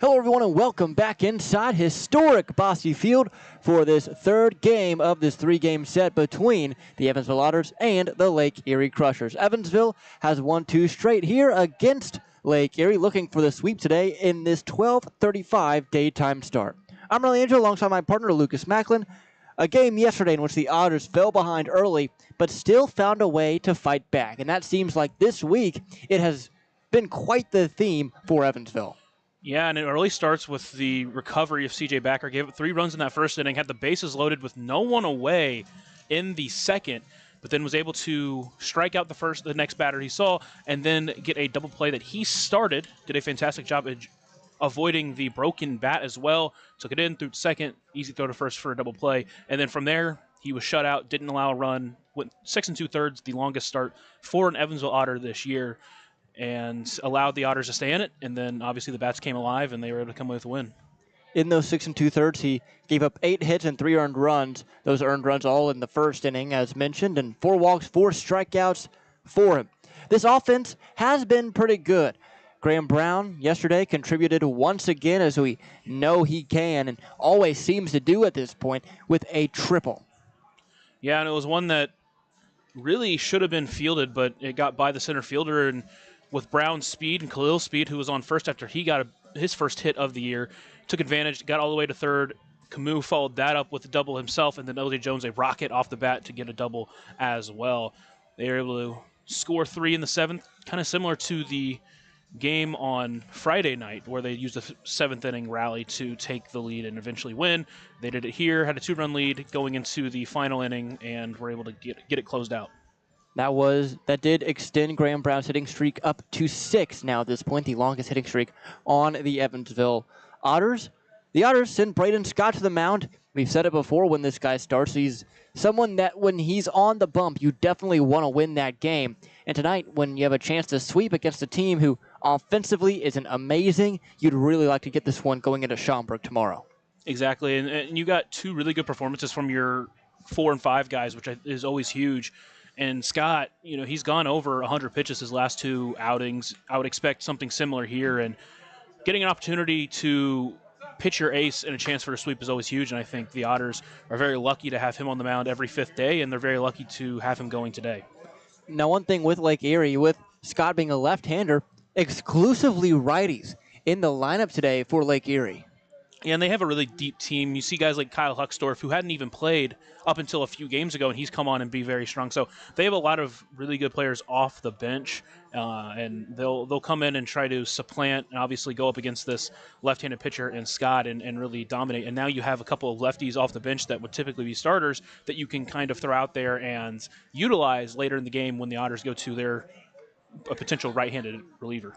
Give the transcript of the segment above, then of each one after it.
Hello, everyone, and welcome back inside historic Bosse Field for this third game of this three-game set between the Evansville Otters and the Lake Erie Crushers. Evansville has won two straight here against Lake Erie, looking for the sweep today in this 12:35 daytime start. I'm Riley Angel alongside my partner Lucas Macklin. A game yesterday in which the Otters fell behind early, but still found a way to fight back. And that seems like this week it has been quite the theme for Evansville. Yeah, and it early starts with the recovery of C.J. Backer. Gave up 3 runs in that first inning, had the bases loaded with no one away in the second, but then was able to strike out the next batter he saw, and then get a double play that he started. Did a fantastic job at avoiding the broken bat as well. Took it in, through second, easy throw to first for a double play, and then from there he was shut out, didn't allow a run, went 6 2/3, the longest start for an Evansville Otter this year, and allowed the Otters to stay in it, and then obviously the bats came alive and they were able to come away with a win. In those 6 2/3, he gave up 8 hits and 3 earned runs. Those earned runs all in the first inning, as mentioned, and 4 walks, 4 strikeouts for him. This offense has been pretty good. Graham Brown yesterday contributed once again, as we know he can and always seems to do at this point, with a triple. Yeah, and it was one that really should have been fielded, but it got by the center fielder, and with Brown's speed and Khalil's speed, who was on first after he got his first hit of the year, took advantage, got all the way to third. Camus followed that up with a double himself, and then L.J. Jones a rocket off the bat to get a double as well. They were able to score 3 in the 7th, kind of similar to the game on Friday night where they used the 7th inning rally to take the lead and eventually win. They did it here, had a 2-run lead going into the final inning, and were able to get it closed out. That did extend Graham Brown's hitting streak up to 6 now at this point, the longest hitting streak on the Evansville Otters. The Otters send Braden Scott to the mound. We've said it before, when this guy starts, he's someone that when he's on the bump, you definitely want to win that game. And tonight, when you have a chance to sweep against a team who offensively isn't amazing, you'd really like to get this one going into Schaumburg tomorrow. Exactly, and you got 2 really good performances from your 4 and 5 guys, which is always huge. And Scott, he's gone over 100 pitches his last 2 outings. I would expect something similar here, and getting an opportunity to pitch your ace and a chance for a sweep is always huge, and I think the Otters are very lucky to have him on the mound every 5th day, and they're very lucky to have him going today. Now, one thing with Lake Erie, with Scott being a left-hander, exclusively righties in the lineup today for Lake Erie. Yeah, and they have a really deep team. You see guys like Kyle Huckstorf, who hadn't even played up until a few games ago, and he's come on and be very strong. So they have a lot of really good players off the bench, and they'll come in and try to supplant and obviously go up against this left-handed pitcher in Scott and really dominate. And now you have a couple of lefties off the bench that would typically be starters that you can kind of throw out there and utilize later in the game when the Otters go to a potential right-handed reliever.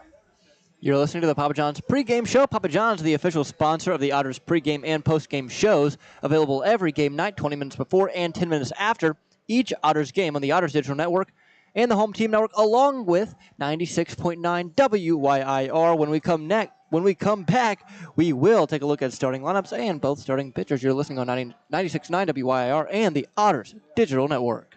You're listening to the Papa John's pregame show. Papa John's, the official sponsor of the Otters pregame and postgame shows, available every game night, 20 minutes before and 10 minutes after each Otters game on the Otters Digital Network and the Home Team Network, along with 96.9 WYIR. When we come back, we will take a look at starting lineups and both starting pitchers. You're listening on 96.9 WYIR and the Otters Digital Network.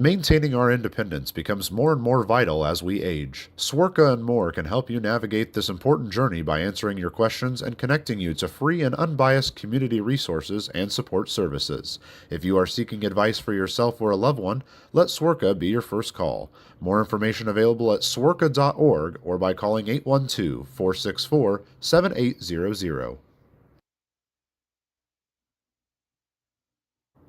Maintaining our independence becomes more and more vital as we age. Swerka and More can help you navigate this important journey by answering your questions and connecting you to free and unbiased community resources and support services. If you are seeking advice for yourself or a loved one, let Swerka be your first call. More information available at swerka.org or by calling 812-464-7800.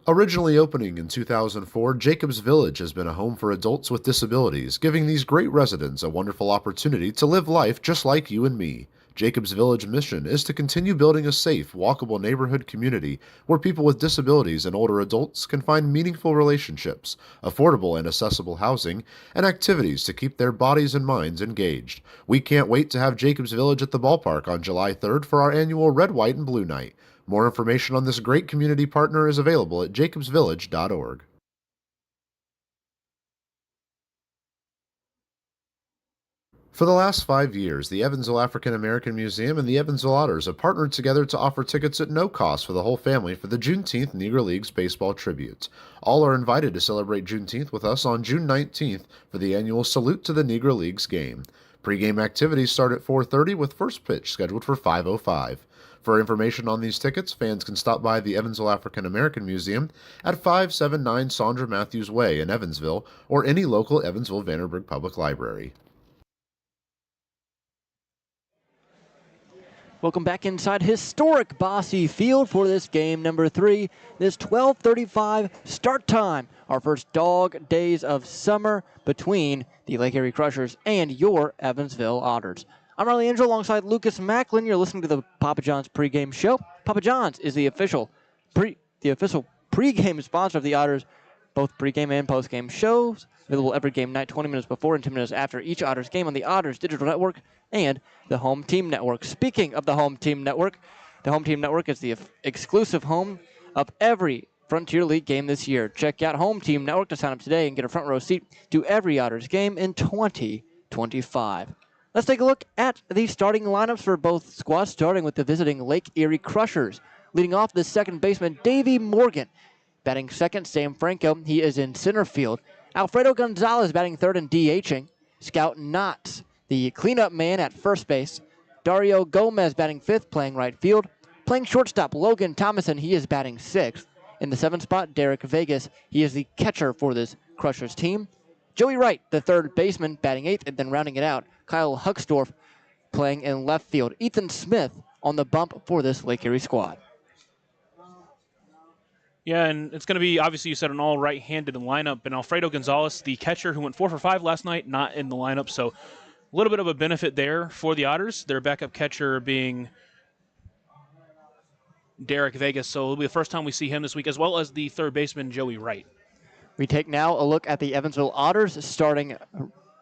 Originally opening in 2004, Jacobs Village has been a home for adults with disabilities, giving these great residents a wonderful opportunity to live life just like you and me. Jacobs Village mission is to continue building a safe, walkable neighborhood community where people with disabilities and older adults can find meaningful relationships, affordable and accessible housing, and activities to keep their bodies and minds engaged. We can't wait to have Jacobs Village at the ballpark on July 3rd for our annual Red, White, and Blue Night. More information on this great community partner is available at jacobsvillage.org. For the last 5 years, the Evansville African American Museum and the Evansville Otters have partnered together to offer tickets at no cost for the whole family for the Juneteenth Negro Leagues Baseball Tribute. All are invited to celebrate Juneteenth with us on June 19th for the annual Salute to the Negro Leagues game. Pre-game activities start at 4:30 with first pitch scheduled for 5:05. For information on these tickets, fans can stop by the Evansville African American Museum at 579 Sandra Matthews Way in Evansville or any local Evansville Vanderburgh Public Library. Welcome back inside historic Bosse Field for this game number 3. This 12:35 start time. Our first dog days of summer between the Lake Erie Crushers and your Evansville Otters. I'm Riley Angel alongside Lucas Macklin. You're listening to the Papa John's pregame show. Papa John's is the official pregame sponsor of the Otters, both pregame and postgame shows. Available every game night, 20 minutes before and 10 minutes after each Otters game on the Otters Digital Network and the Home Team Network. Speaking of the Home Team Network is the exclusive home of every Frontier League game this year. Check out Home Team Network to sign up today and get a front row seat to every Otters game in 2025. Let's take a look at the starting lineups for both squads, starting with the visiting Lake Erie Crushers. Leading off, the second baseman, Davey Morgan. Batting second, Sam Franco. He is in center field. Alfredo Gonzalez batting third and DHing. Scout Knotts, the cleanup man at first base. Dario Gomez batting fifth, playing right field. Playing shortstop, Logan Thomason. He is batting sixth. In the seventh spot, Derek Vegas. He is the catcher for this Crushers team. Joey Wright, the third baseman, batting eighth, and then rounding it out, Kyle Hucksdorf playing in left field. Ethan Smith on the bump for this Lake Erie squad. Yeah, and it's going to be, obviously, you said an all right-handed lineup. And Alfredo Gonzalez, the catcher who went 4 for 5 last night, not in the lineup. So a little bit of a benefit there for the Otters. Their backup catcher being Derek Vegas. So it'll be the first time we see him this week, as well as the third baseman, Joey Wright. We take now a look at the Evansville Otters starting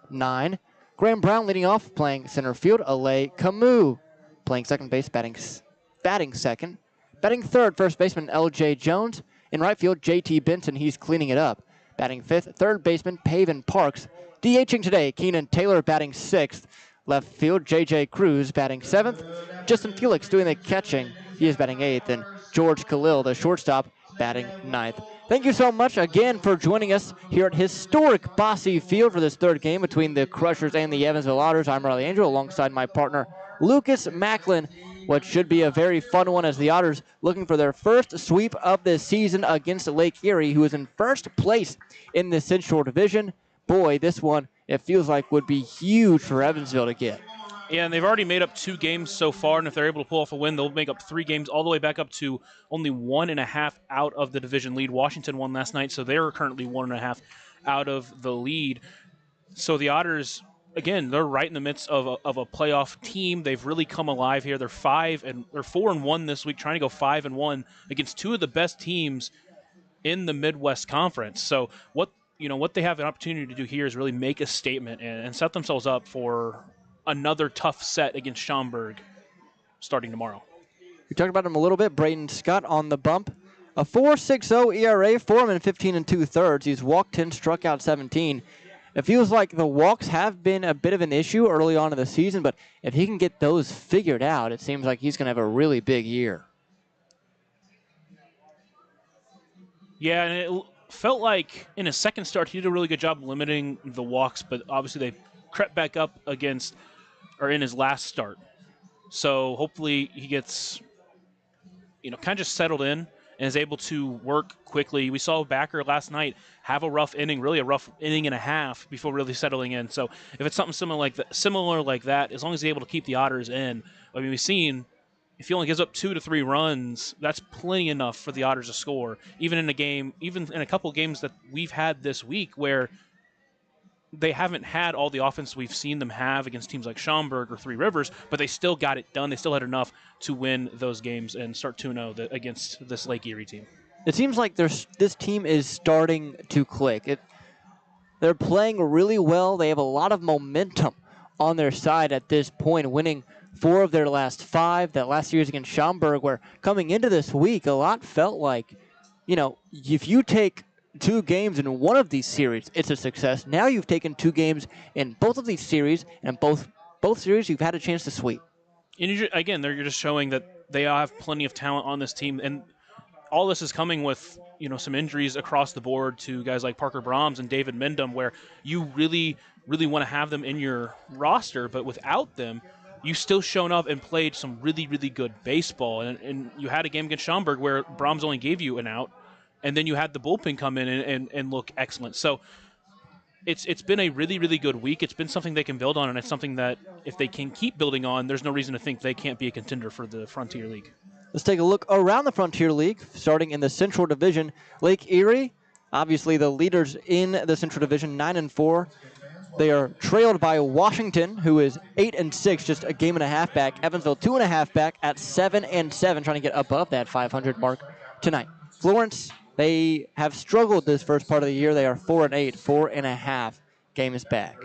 9. Graham Brown leading off, playing center field. Alay Camus playing second base, batting second. Batting third, first baseman L.J. Jones. In right field, J.T. Benson, he's cleaning it up. Batting fifth, third baseman Paven Parks. DHing today, Keenan Taylor batting sixth. Left field, J.J. Cruz batting seventh. Justin Felix doing the catching. He is batting eighth. And George Khalil, the shortstop, batting ninth. Thank you so much again for joining us here at historic Bosse Field for this third game between the Crushers and the Evansville Otters. I'm Riley Angel alongside my partner Lucas Macklin. What should be a very fun one as the Otters looking for their first sweep of the season against Lake Erie, who is in first place in the Central Division. Boy, this one, it feels like, would be huge for Evansville to get. Yeah, and they've already made up 2 games so far, and if they're able to pull off a win, they'll make up 3 games all the way back up to only 1.5 out of the division lead. Washington won last night, so they're currently 1.5 out of the lead. So the Otters, again, they're right in the midst of a playoff team. They've really come alive here. They're 4-1 this week, trying to go 5-1 against 2 of the best teams in the Midwest Conference. So what they have an opportunity to do here is really make a statement and set themselves up for another tough set against Schaumburg starting tomorrow. We talked about him a little bit. Braden Scott on the bump. A 4.60 ERA for him in 15 2/3. He's walked 10, struck out 17. It feels like the walks have been a bit of an issue early on in the season, but if he can get those figured out, it seems like he's going to have a really big year. Yeah, and it felt like in his second start, he did a really good job limiting the walks, but obviously they crept back up in his last start. So hopefully he gets, kind of just settled in and is able to work quickly. We saw Backer last night have a rough inning, really a rough inning and a half before really settling in. So if it's something similar like that, as long as he's able to keep the Otters in, I mean, we've seen if he only gives up 2 to 3 runs, that's plenty enough for the Otters to score. Even in a couple games that we've had this week where they haven't had all the offense we've seen them have against teams like Schaumburg or Three Rivers, but they still got it done. They still had enough to win those games and start 2-0 against this Lake Erie team. It seems like this team is starting to click. They're playing really well. They have a lot of momentum on their side at this point, winning 4 of their last 5. That last series against Schaumburg, where coming into this week, a lot felt like, if you take 2 games in one of these series, it's a success. Now you've taken 2 games in both of these series, and both series you've had a chance to sweep. And you're just showing that they have plenty of talent on this team, and all this is coming with some injuries across the board to guys like Parker Brahms and David Mendham, where you really really want to have them in your roster, but without them, you still shown up and played some really, really good baseball. And you had a game against Schaumburg where Brahms only gave you an out, and then you had the bullpen come in and look excellent. So it's been a really, really good week. It's been something they can build on, and it's something that if they can keep building on, there's no reason to think they can't be a contender for the Frontier League. Let's take a look around the Frontier League, starting in the Central Division. Lake Erie, obviously the leaders in the Central Division, 9-4. They are trailed by Washington, who is 8-6, just a game and a half back. Evansville, 2.5 back at 7-7, trying to get above that 500 mark tonight. Florence, they have struggled this first part of the year. They are 4-8, 4.5 games back.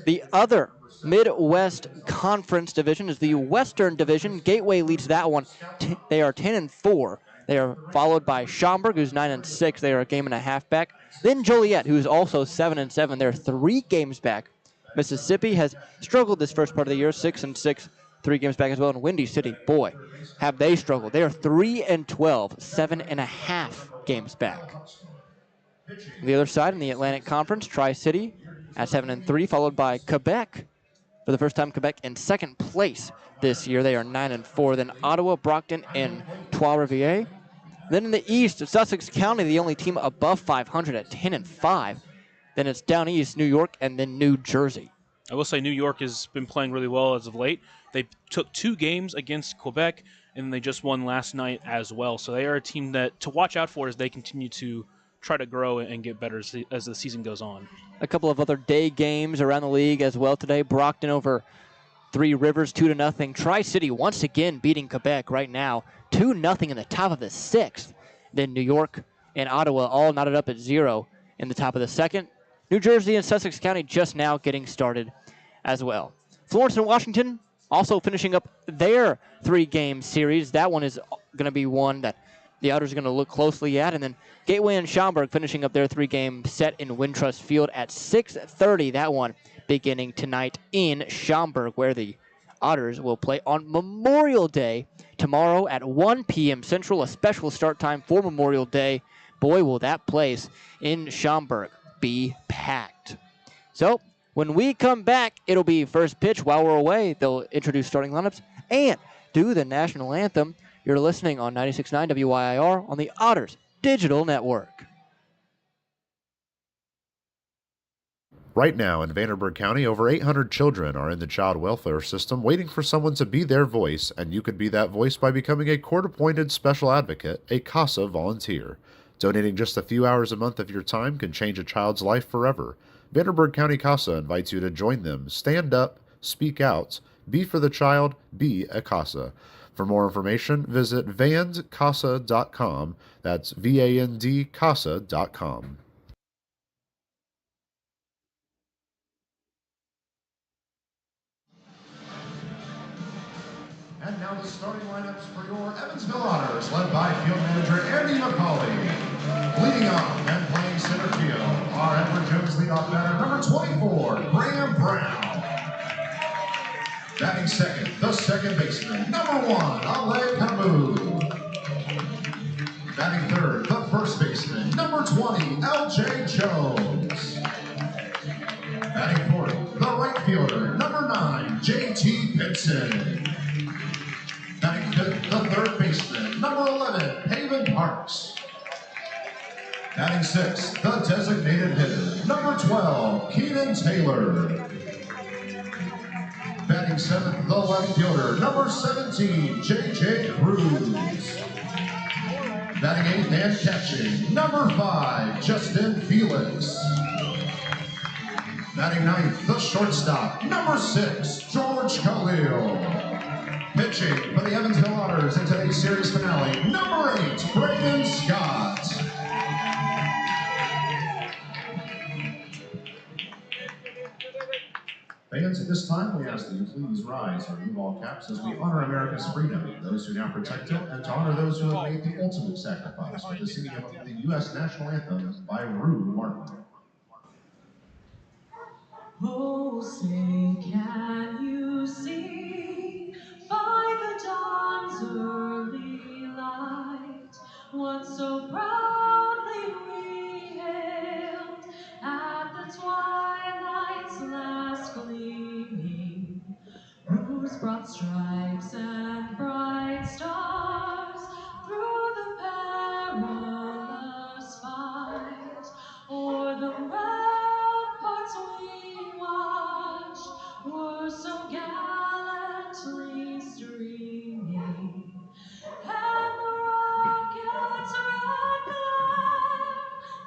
The other Midwest Conference division is the Western Division. Gateway leads that one. They are 10-4. They are followed by Schaumburg, who's 9-6. They are a game and a half back. Then Joliet, who's also 7-7. They're 3 games back. Mississippi has struggled this first part of the year, 6-6, 3 games back as well. And Windy City, boy, have they struggled. They are 3-12, 7.5 games back. On the other side, in the Atlantic Conference, Tri-City at 7-3, followed by Quebec. For the first time, Quebec in second place this year. They are 9-4. Then Ottawa, Brockton, and Trois-Rivières. Then in the East, Sussex County, the only team above 500 at 10-5. Then it's down east, New York, and then New Jersey. I will say New York has been playing really well as of late. They took 2 games against Quebec, and they just won last night as well. So they are a team that to watch out for as they continue to try to grow and get better as the season goes on. A couple of other day games around the league as well today. Brockton over Three Rivers, 2-0. Tri-City once again beating Quebec right now, 2-0 in the top of the 6th. Then New York and Ottawa all knotted up at 0 in the top of the 2nd. New Jersey and Sussex County just now getting started as well. Florence and Washington also finishing up their 3-game series. That one is going to be one that the Otters are going to look closely at. And then Gateway and Schaumburg finishing up their 3-game set in Wintrust Field at 6:30. That one beginning tonight in Schaumburg, where the Otters will play on Memorial Day tomorrow at 1 p.m. Central, a special start time for Memorial Day. Boy, will that place in Schaumburg be packed. So when we come back, it'll be first pitch. While we're away, they'll introduce starting lineups and do the national anthem. You're listening on 96.9 WYIR on the Otters Digital Network. Right now in Vanderburgh County, over 800 children are in the child welfare system waiting for someone to be their voice, and you could be that voice by becoming a court-appointed special advocate, a CASA volunteer. Donating just a few hours a month of your time can change a child's life forever. Vanderburgh County CASA invites you to join them. Stand up, speak out, be for the child, be a CASA. For more information, visit vandcasa.com. That's VAND CASA.com. And now the starting lineups for your Evansville Otters, led by field manager Andy McCauley. Leading off and playing center field, our Edward Jones leadoff batter, number 24, Graham Brown. Batting second, the second baseman, number 1, Ale Camus. Batting third, the first baseman, number 20, L.J. Jones. Batting fourth, the right fielder, number 9, J.T. Pinson. Batting fifth, the third baseman, number 11, Haven Parks. Batting sixth, the designated hitter, number 12, Keenan Taylor. Batting seventh, the left fielder, number 17, J.J. Cruz. Batting eighth and catching, number 5, Justin Felix. Batting ninth, the shortstop, number 6, George Khalil. Pitching for the Evansville Otters in today's series finale, number 8, Brandon Scott. Fans, at this time, we ask that you please rise and remove all caps as we honor America's freedom, those who now protect it, and to honor those who have made the ultimate sacrifice with the singing of the U.S. National Anthem by Rue Martin. Oh, say, can you see by the dawn's early light what so proudly we hailed at the twilight's last arms brought stripes and bright stars through the perilous fight. O'er the ramparts we watched were so gallantly streaming, and the rockets' red glare,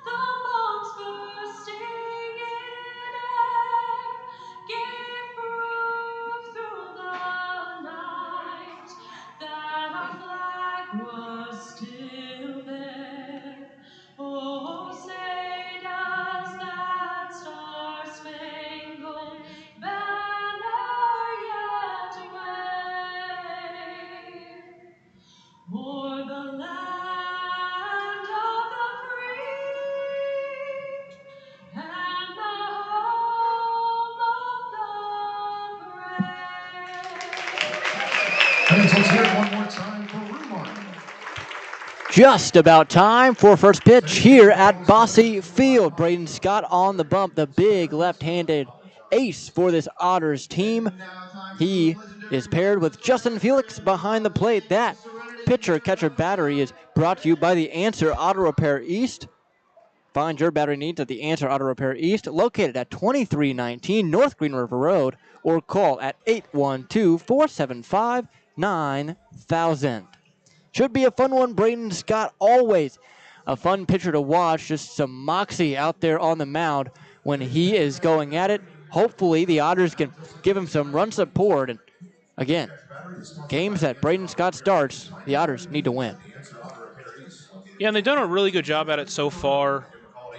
the bombs bursting in air, gave proof through the night that our flag was still there. Oh, say does that star-spangled banner yet wave o'er the land of the free and the home of the brave? Fans, let's hear it one more time for Rumar. Just about time for first pitch here at Bosse Field. Braden Scott on the bump, the big left-handed ace for this Otters team. He is paired with Justin Felix behind the plate. That pitcher-catcher battery is brought to you by The Answer Auto Repair East. Find your battery needs at The Answer Auto Repair East, located at 2319 North Green River Road, or call at 812-475-9000. Should be a fun one. Braden Scott, always a fun pitcher to watch. Just some moxie out there on the mound when he is going at it. Hopefully the Otters can give him some run support. And again, games that Braden Scott starts, the Otters need to win. Yeah, and they've done a really good job at it so far.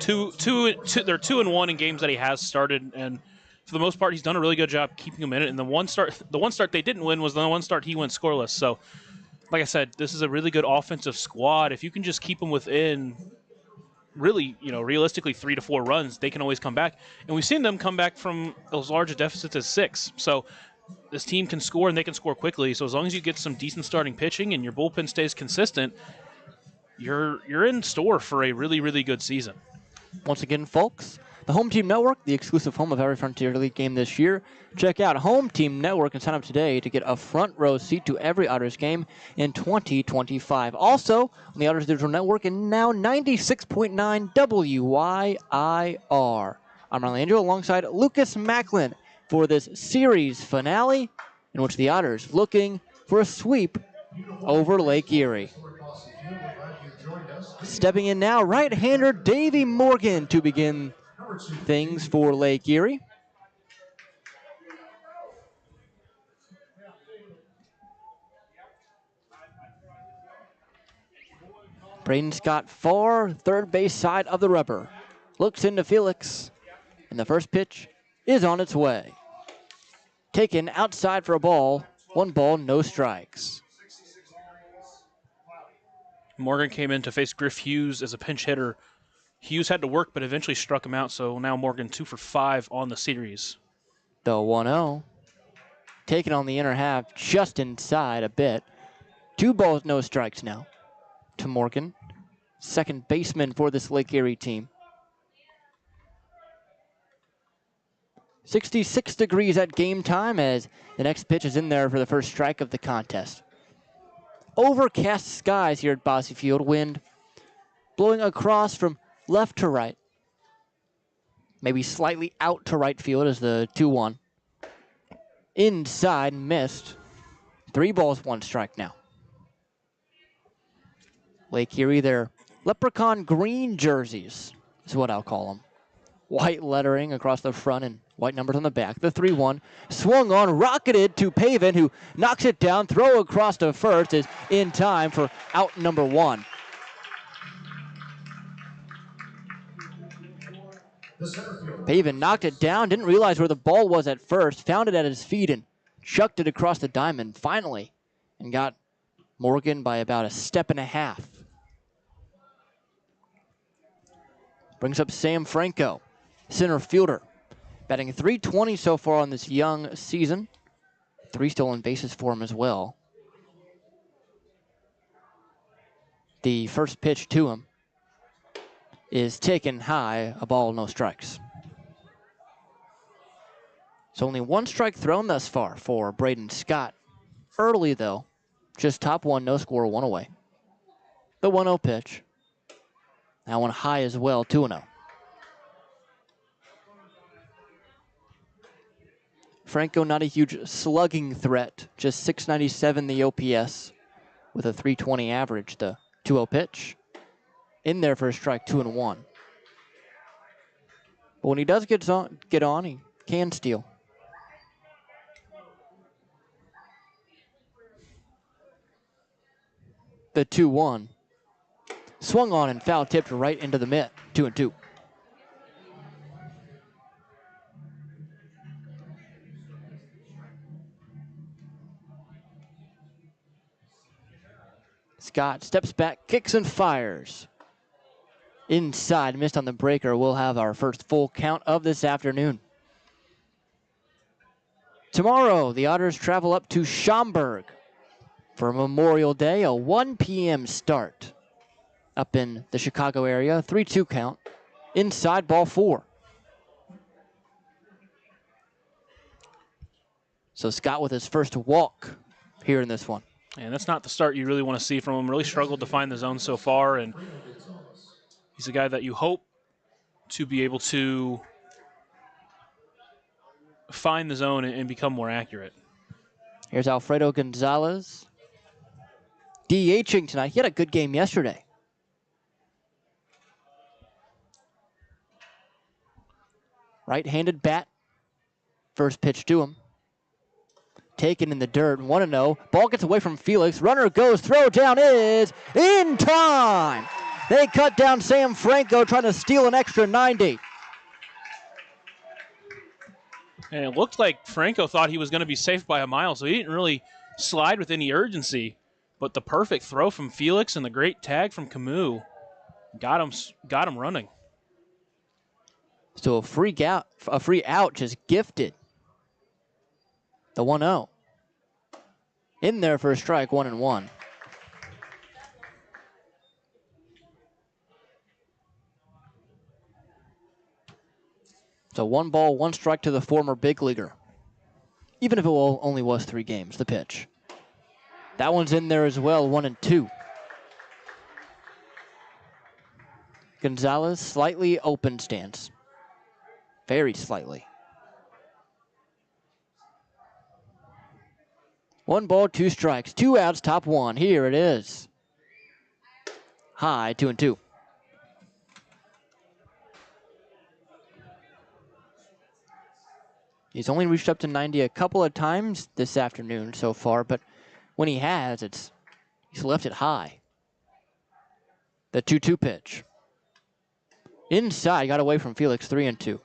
They're 2-1 in games that he has started, and for the most part, he's done a really good job keeping them in it. And the one start they didn't win was the one start he went scoreless. So, like I said, this is a really good offensive squad. If you can just keep them within, really, realistically 3 to 4 runs, they can always come back. And we've seen them come back from as large a deficits as 6. So this team can score, and they can score quickly. So as long as you get some decent starting pitching and your bullpen stays consistent, you're in store for a really, really good season. Once again, folks, the Home Team Network, the exclusive home of every Frontier League game this year. Check out Home Team Network and sign up today to get a front row seat to every Otters game in 2025. Also, on the Otters Digital Network and now 96.9 WYIR. I'm Ronald Angel alongside Lucas Macklin for this series finale in which the Otters looking for a sweep over Lake Erie. Stepping in now, right-hander Davey Morgan to begin things for Lake Erie. Braden Scott far third base side of the rubber. Looks into Felix, and the first pitch is on its way. Taken outside for a ball. 1 ball, no strikes. Morgan came in to face Griff Hughes as a pinch hitter. Hughes had to work, but eventually struck him out, so now Morgan 2 for 5 on the series. The 1-0. Taken on the inner half, just inside a bit. 2 balls, no strikes now to Morgan, second baseman for this Lake Erie team. 66 degrees at game time as the next pitch is in there for the first strike of the contest. Overcast skies here at Bosse Field. Wind blowing across from left to right. Maybe slightly out to right field as the 2-1. Inside, missed. 3 balls, 1 strike now. Lake Erie, their leprechaun green jerseys is what I'll call them. White lettering across the front and white numbers on the back. The 3-1 swung on, rocketed to Pavin, who knocks it down. Throw across to first is in time for out number 1. Pavin knocked it down, didn't realize where the ball was at first, found it at his feet and chucked it across the diamond finally and got Morgan by about a step and a half. Brings up Sam Franco, center fielder, batting .320 so far on this young season. 3 stolen bases for him as well. The first pitch to him is taken high, a ball, no strikes. So only one strike thrown thus far for Braden Scott. Early, though, just top one, no score, one away. The 1-0 pitch. That one high as well, 2-0. Franco not a huge slugging threat, just 697 the OPS with a 320 average. The 2-0 pitch. In there for a strike, 2-1. But when he does get on, he can steal. The 2-1. Swung on and foul tipped right into the mitt. 2-2. Scott steps back, kicks and fires. Inside, missed on the breaker. We'll have our first full count of this afternoon. Tomorrow, the Otters travel up to Schaumburg for Memorial Day, a 1 p.m. start up in the Chicago area. 3-2 count. Inside, ball 4. So Scott with his first walk here in this one. And that's not the start you really want to see from him. Really struggled to find the zone so far, and he's a guy that you hope to be able to find the zone and become more accurate. Here's Alfredo Gonzalez. DHing tonight. He had a good game yesterday. Right-handed bat. First pitch to him. Taken in the dirt, 1-0. Ball gets away from Felix. Runner goes, throw down is in time. They cut down Sam Franco trying to steal an extra 90. And it looked like Franco thought he was going to be safe by a mile, so he didn't really slide with any urgency. But the perfect throw from Felix and the great tag from Camus got him running. So a free out just gifted. The 1-0. In there for a strike, 1-1. So 1 ball, 1 strike to the former big leaguer. Even if it only was 3 games, the pitch. That one's in there as well, 1-2. Gonzalez, slightly open stance. Very slightly. 1 ball, 2 strikes, 2 outs, top 1. Here it is. High, 2-2. He's only reached up to 90 a couple of times this afternoon so far, but when he has, he's left it high. The 2-2 pitch. Inside, got away from Felix, 3-2.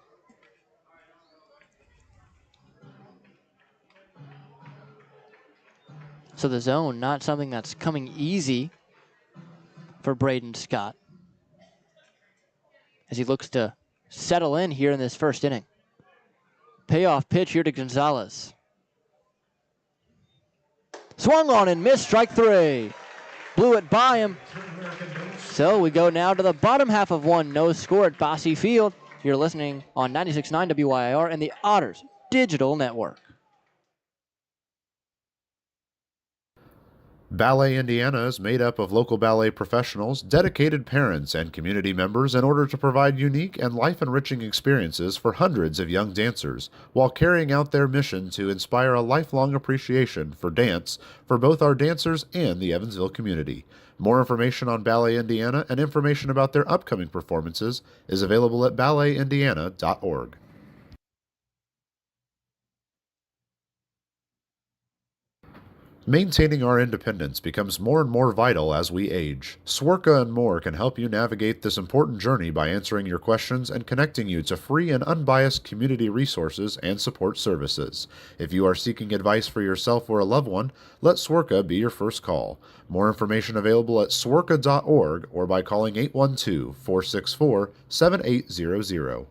So the zone, not something that's coming easy for Braden Scott as he looks to settle in here in this first inning. Payoff pitch here to Gonzalez. Swung on and missed, strike 3. Blew it by him. So we go now to the bottom half of 1, no score at Bosse Field. You're listening on 96.9 WYIR and the Otters Digital Network. Ballet Indiana is made up of local ballet professionals, dedicated parents, and community members in order to provide unique and life-enriching experiences for hundreds of young dancers, while carrying out their mission to inspire a lifelong appreciation for dance for both our dancers and the Evansville community. More information on Ballet Indiana and information about their upcoming performances is available at balletindiana.org. Maintaining our independence becomes more and more vital as we age. Swerka and More can help you navigate this important journey by answering your questions and connecting you to free and unbiased community resources and support services. If you are seeking advice for yourself or a loved one, let Swerka be your first call. More information available at swerka.org or by calling 812-464-7800.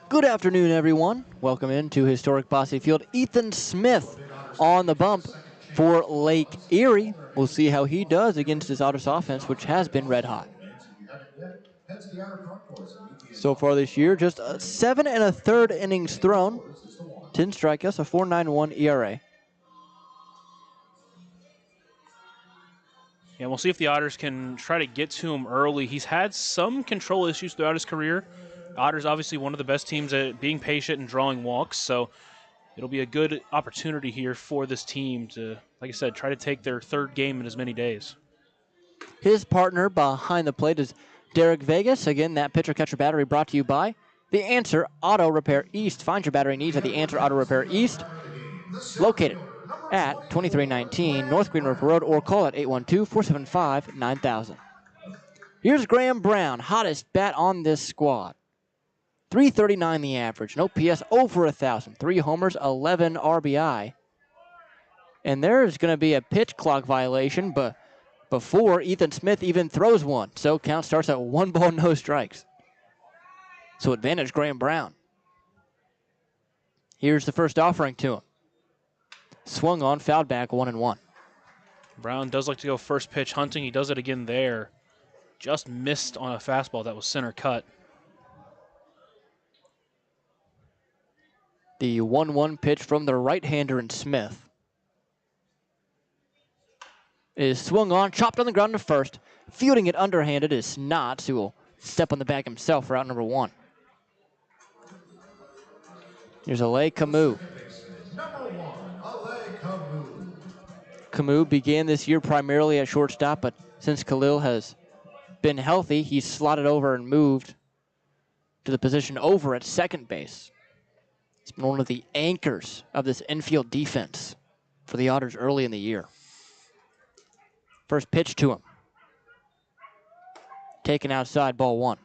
Good afternoon, everyone. Welcome into historic Bossy Field. Ethan Smith on the bump for Lake Erie. We'll see how he does against this Otters offense, which has been red hot. So far this year, just 7 1/3 innings thrown, 10 strikeouts, a 4.91 ERA. Yeah, we'll see if the Otters can try to get to him early. He's had some control issues throughout his career. Otters obviously one of the best teams at being patient and drawing walks, so it'll be a good opportunity here for this team to, like I said, try to take their third game in as many days. His partner behind the plate is Derek Vegas. Again, that pitcher-catcher battery brought to you by The Answer Auto Repair East. Find your battery needs at The Answer Auto Repair East, located at 2319 North Green River Road, or call at 812-475-9000. Here's Graham Brown, hottest bat on this squad. 339 the average, no PS over 1,000. 3 homers, 11 RBI. And there's going to be a pitch clock violation, but before Ethan Smith even throws one. So count starts at 1 ball, no strikes. So advantage Graham Brown. Here's the first offering to him. Swung on, fouled back, 1-1. Brown does like to go first pitch hunting. He does it again there. Just missed on a fastball that was center cut. The 1-1 pitch from the right-hander in Smith is swung on, chopped on the ground to first. Fielding it underhanded is Knotts, who will step on the bag himself for out number 1. Here's Ale Camus. Camus began this year primarily at shortstop, but since Khalil has been healthy, he's slotted over and moved to the position over at second base. He's been one of the anchors of this infield defense for the Otters early in the year. First pitch to him. Taken outside, ball 1.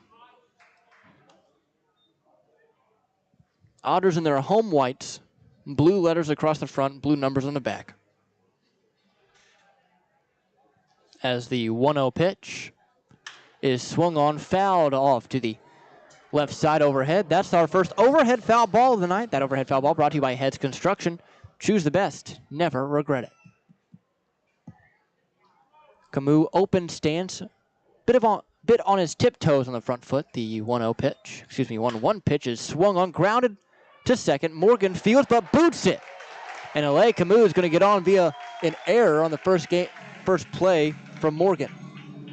Otters in their home whites, blue letters across the front, blue numbers on the back. As the 1-0 pitch is swung on, fouled off to the left side overhead. That's our first overhead foul ball of the night. That overhead foul ball brought to you by Heads Construction. Choose the best, never regret it. Camus open stance, bit on his tiptoes on the front foot. The 1-1 pitch is swung on, grounded to second. Morgan fields but boots it. And Ale Camus is going to get on via an error on the first play from Morgan.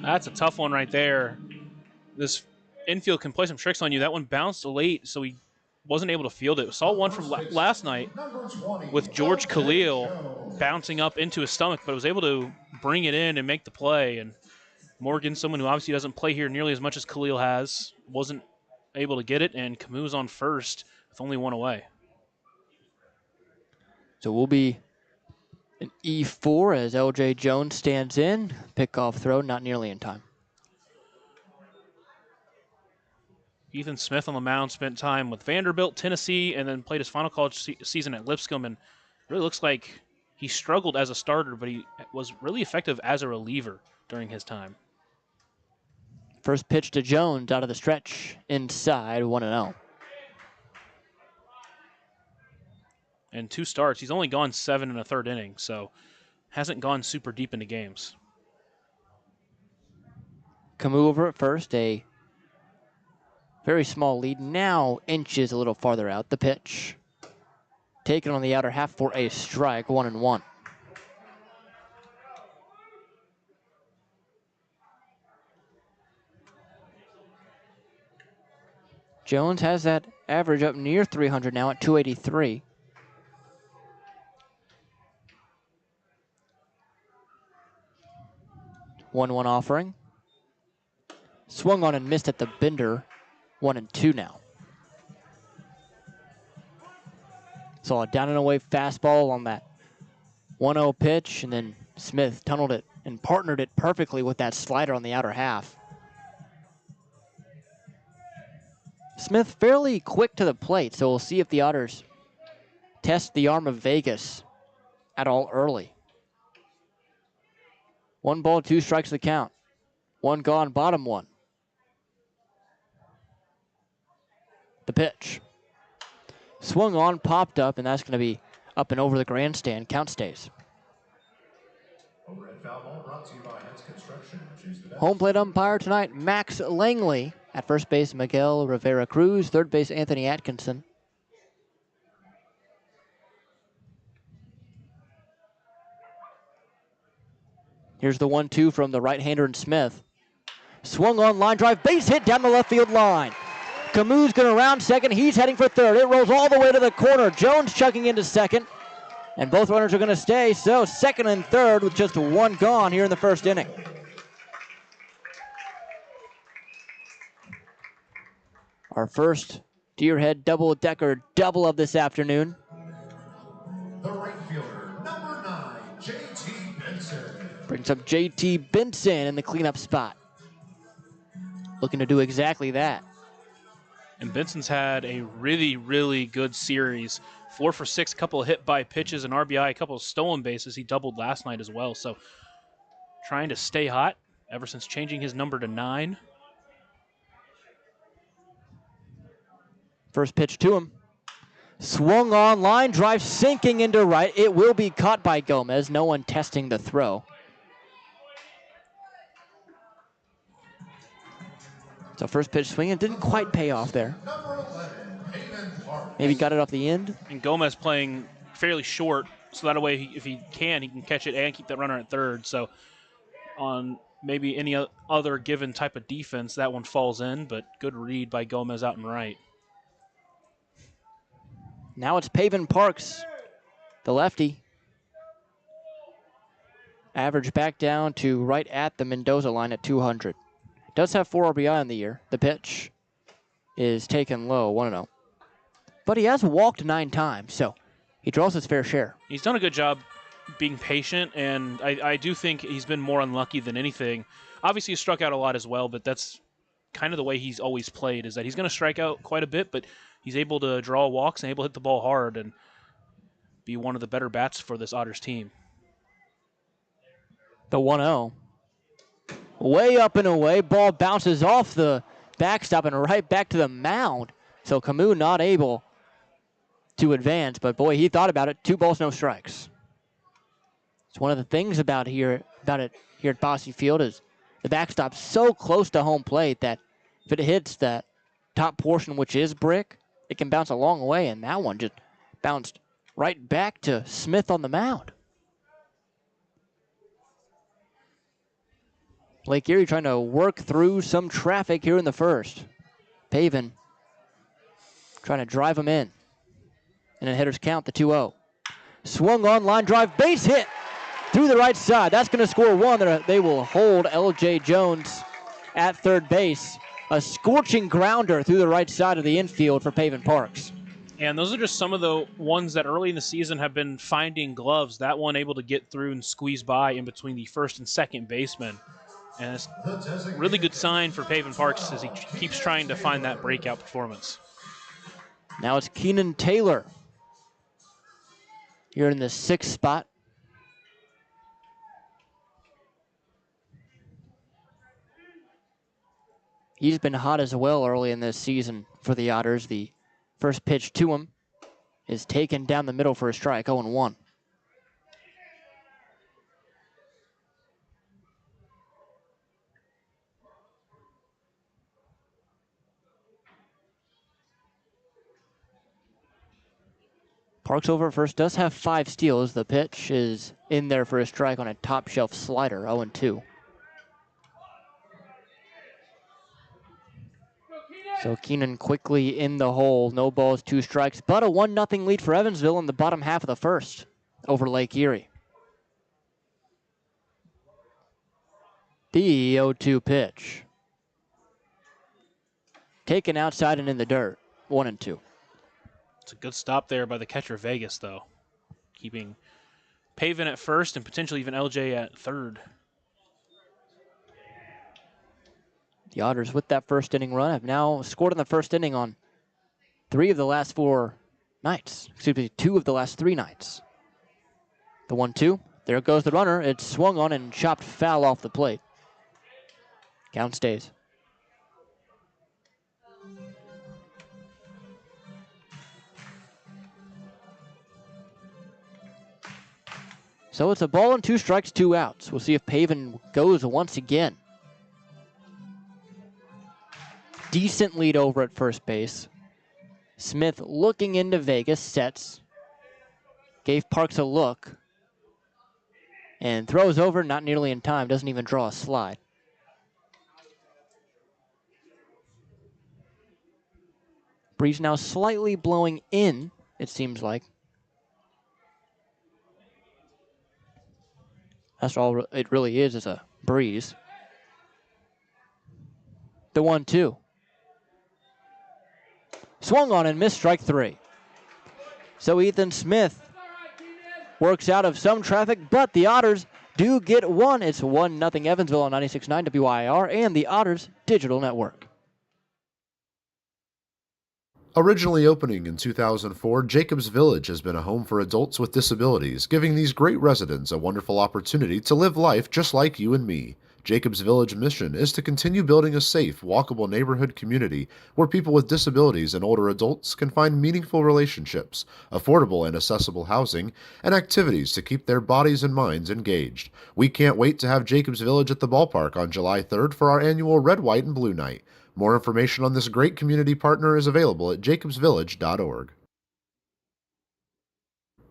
That's a tough one right there. This infield can play some tricks on you. That one bounced late, so he wasn't able to field it. We saw one from last night with George Khalil bouncing up into his stomach, but was able to bring it in and make the play. And Morgan, someone who obviously doesn't play here nearly as much as Khalil has, wasn't able to get it, and Camus on first with only 1 away. So we'll be an E4 as LJ Jones stands in. Pickoff throw, not nearly in time. Ethan Smith on the mound spent time with Vanderbilt, Tennessee, and then played his final college season at Lipscomb, and it really looks like he struggled as a starter, but he was really effective as a reliever during his time. First pitch to Jones out of the stretch, inside, 1-0. And 2 starts. He's only gone 7 1/3 innings, so hasn't gone super deep into games. Camus over at first, a very small lead, now inches a little farther out. The pitch taken on the outer half for a strike, 1-1. Jones has that average up near 300 now at 283. One offering. Swung on and missed at the bender. 1-2 now. Saw a down and away fastball on that 1-0 pitch, and then Smith tunneled it and partnered it perfectly with that slider on the outer half. Smith fairly quick to the plate, so we'll see if the Otters test the arm of Vegas at all early. 1 ball, 2 strikes the count. 1 gone, bottom 1. The pitch. Swung on, popped up, and that's going to be up and over the grandstand. Count stays. A red foul ball brought to you by Hens Construction. Choose the best. Home plate umpire tonight, Max Langley. At first base, Miguel Rivera Cruz. Third base, Anthony Atkinson. Here's the 1-2 from the right-hander and Smith. Swung on, line drive, base hit down the left field line. Camus going to round second. He's heading for third. It rolls all the way to the corner. Jones chugging into second. And both runners are going to stay. So second and third with just one gone here in the first inning. Our first Deerhead double-decker double of this afternoon. The right fielder, number 9, J.T. Benson. Brings up J.T. Benson in the cleanup spot. Looking to do exactly that. And Benson's had a really, really good series. 4 for 6, couple of hit by pitches, an RBI, a couple of stolen bases. He doubled last night as well. So trying to stay hot ever since changing his number to 9. First pitch to him. Swung on, line drive sinking into right. It will be caught by Gomez. No one testing the throw. So first pitch swinging didn't quite pay off there. Number 11, Peyton Park. Maybe got it off the end. And Gomez playing fairly short, so that way, if he can catch it and keep that runner at third. So on maybe any other given type of defense, that one falls in, but good read by Gomez out and right. Now it's Pavin Parks, the lefty. Average back down to right at the Mendoza line at 200. Does have 4 RBI on the year. The pitch is taken low, 1-0. But he has walked 9 times, so he draws his fair share. He's done a good job being patient, and I do think he's been more unlucky than anything. Obviously, he struck out a lot as well, but that's kind of the way he's always played, is that he's going to strike out quite a bit, but he's able to draw walks and able to hit the ball hard and be one of the better bats for this Otters team. The 1-0. Way up and away. Ball bounces off the backstop and right back to the mound. So Camus not able to advance, but boy, he thought about it. 2 balls, no strikes. It's one of the things about it here at Bosse Field is the backstop's so close to home plate that if it hits that top portion, which is brick, it can bounce a long way, and that one just bounced right back to Smith on the mound. Lake Erie trying to work through some traffic here in the first. Pavin trying to drive him in. And a hitter's count, the 2-0. Swung on, line drive, base hit through the right side. That's going to score 1. They will hold L.J. Jones at third base. A scorching grounder through the right side of the infield for Pavin Parks. And those are just some of the ones that early in the season have been finding gloves. That one able to get through and squeeze by in between the first and second baseman. And it's a really good sign for Pavin Parks as he keeps trying to find that breakout performance. Now it's Keenan Taylor here in the 6th spot. He's been hot as well early in this season for the Otters. The first pitch to him is taken down the middle for a strike, 0-1. Parks over at first does have 5 steals. The pitch is in there for a strike on a top shelf slider, 0-2. So Keenan quickly in the hole. No balls, 2 strikes, but a 1-0 lead for Evansville in the bottom half of the first over Lake Erie. The 0-2 pitch. Taken outside and in the dirt, 1-2. It's a good stop there by the catcher Vegas, though. Keeping Pavin at first and potentially even LJ at third. The Otters with that first inning run have now scored in the first inning on 3 of the last 4 nights. Excuse me, 2 of the last 3 nights. The 1-2. There goes the runner. It's swung on and chopped foul off the plate. Count stays. So it's a ball and 2 strikes, 2 outs. We'll see if Paven goes once again. Decent lead over at first base. Smith looking into Vegas, sets. Gave Parks a look. And throws over, not nearly in time, doesn't even draw a slide. Breeze now slightly blowing in, it seems like. That's all it really is a breeze. The 1-2. Swung on and missed, strike 3. So Ethan Smith works out of some traffic, but the Otters do get one. It's 1-0 Evansville on 96.9 WIR and the Otters Digital Network. Originally opening in 2004, Jacobs Village has been a home for adults with disabilities, giving these great residents a wonderful opportunity to live life just like you and me. Jacobs Village mission is to continue building a safe, walkable neighborhood community where people with disabilities and older adults can find meaningful relationships, affordable and accessible housing, and activities to keep their bodies and minds engaged. We can't wait to have Jacobs Village at the ballpark on July 3rd for our annual Red, White, and Blue Night. More information on this great community partner is available at jacobsvillage.org.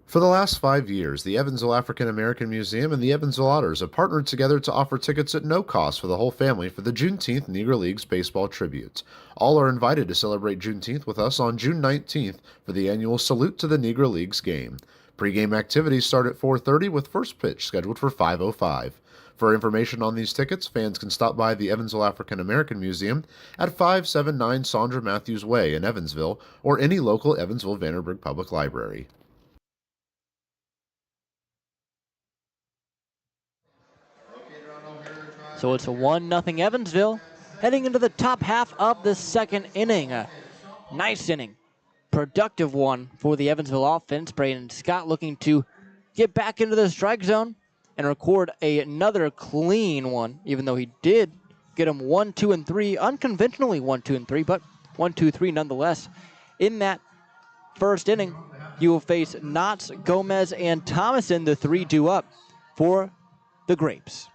For the last 5 years, the Evansville African American Museum and the Evansville Otters have partnered together to offer tickets at no cost for the whole family for the Juneteenth Negro Leagues Baseball Tribute. All are invited to celebrate Juneteenth with us on June 19th for the annual Salute to the Negro Leagues game. Pre-game activities start at 4:30 with first pitch scheduled for 5:05. For information on these tickets, fans can stop by the Evansville African American Museum at 579 Sandra Matthews Way in Evansville or any local Evansville-Vanderburgh Public Library. So it's a 1-0 Evansville heading into the top half of the second inning. A nice inning, productive one for the Evansville offense. Braden Scott looking to get back into the strike zone and record another clean one, even though he did get him 1, 2, and 3, unconventionally 1, 2, and 3, but 1, 2, 3 nonetheless. In that first inning, you will face Knotts, Gomez, and Thomason, the 3 due up for the Grapes.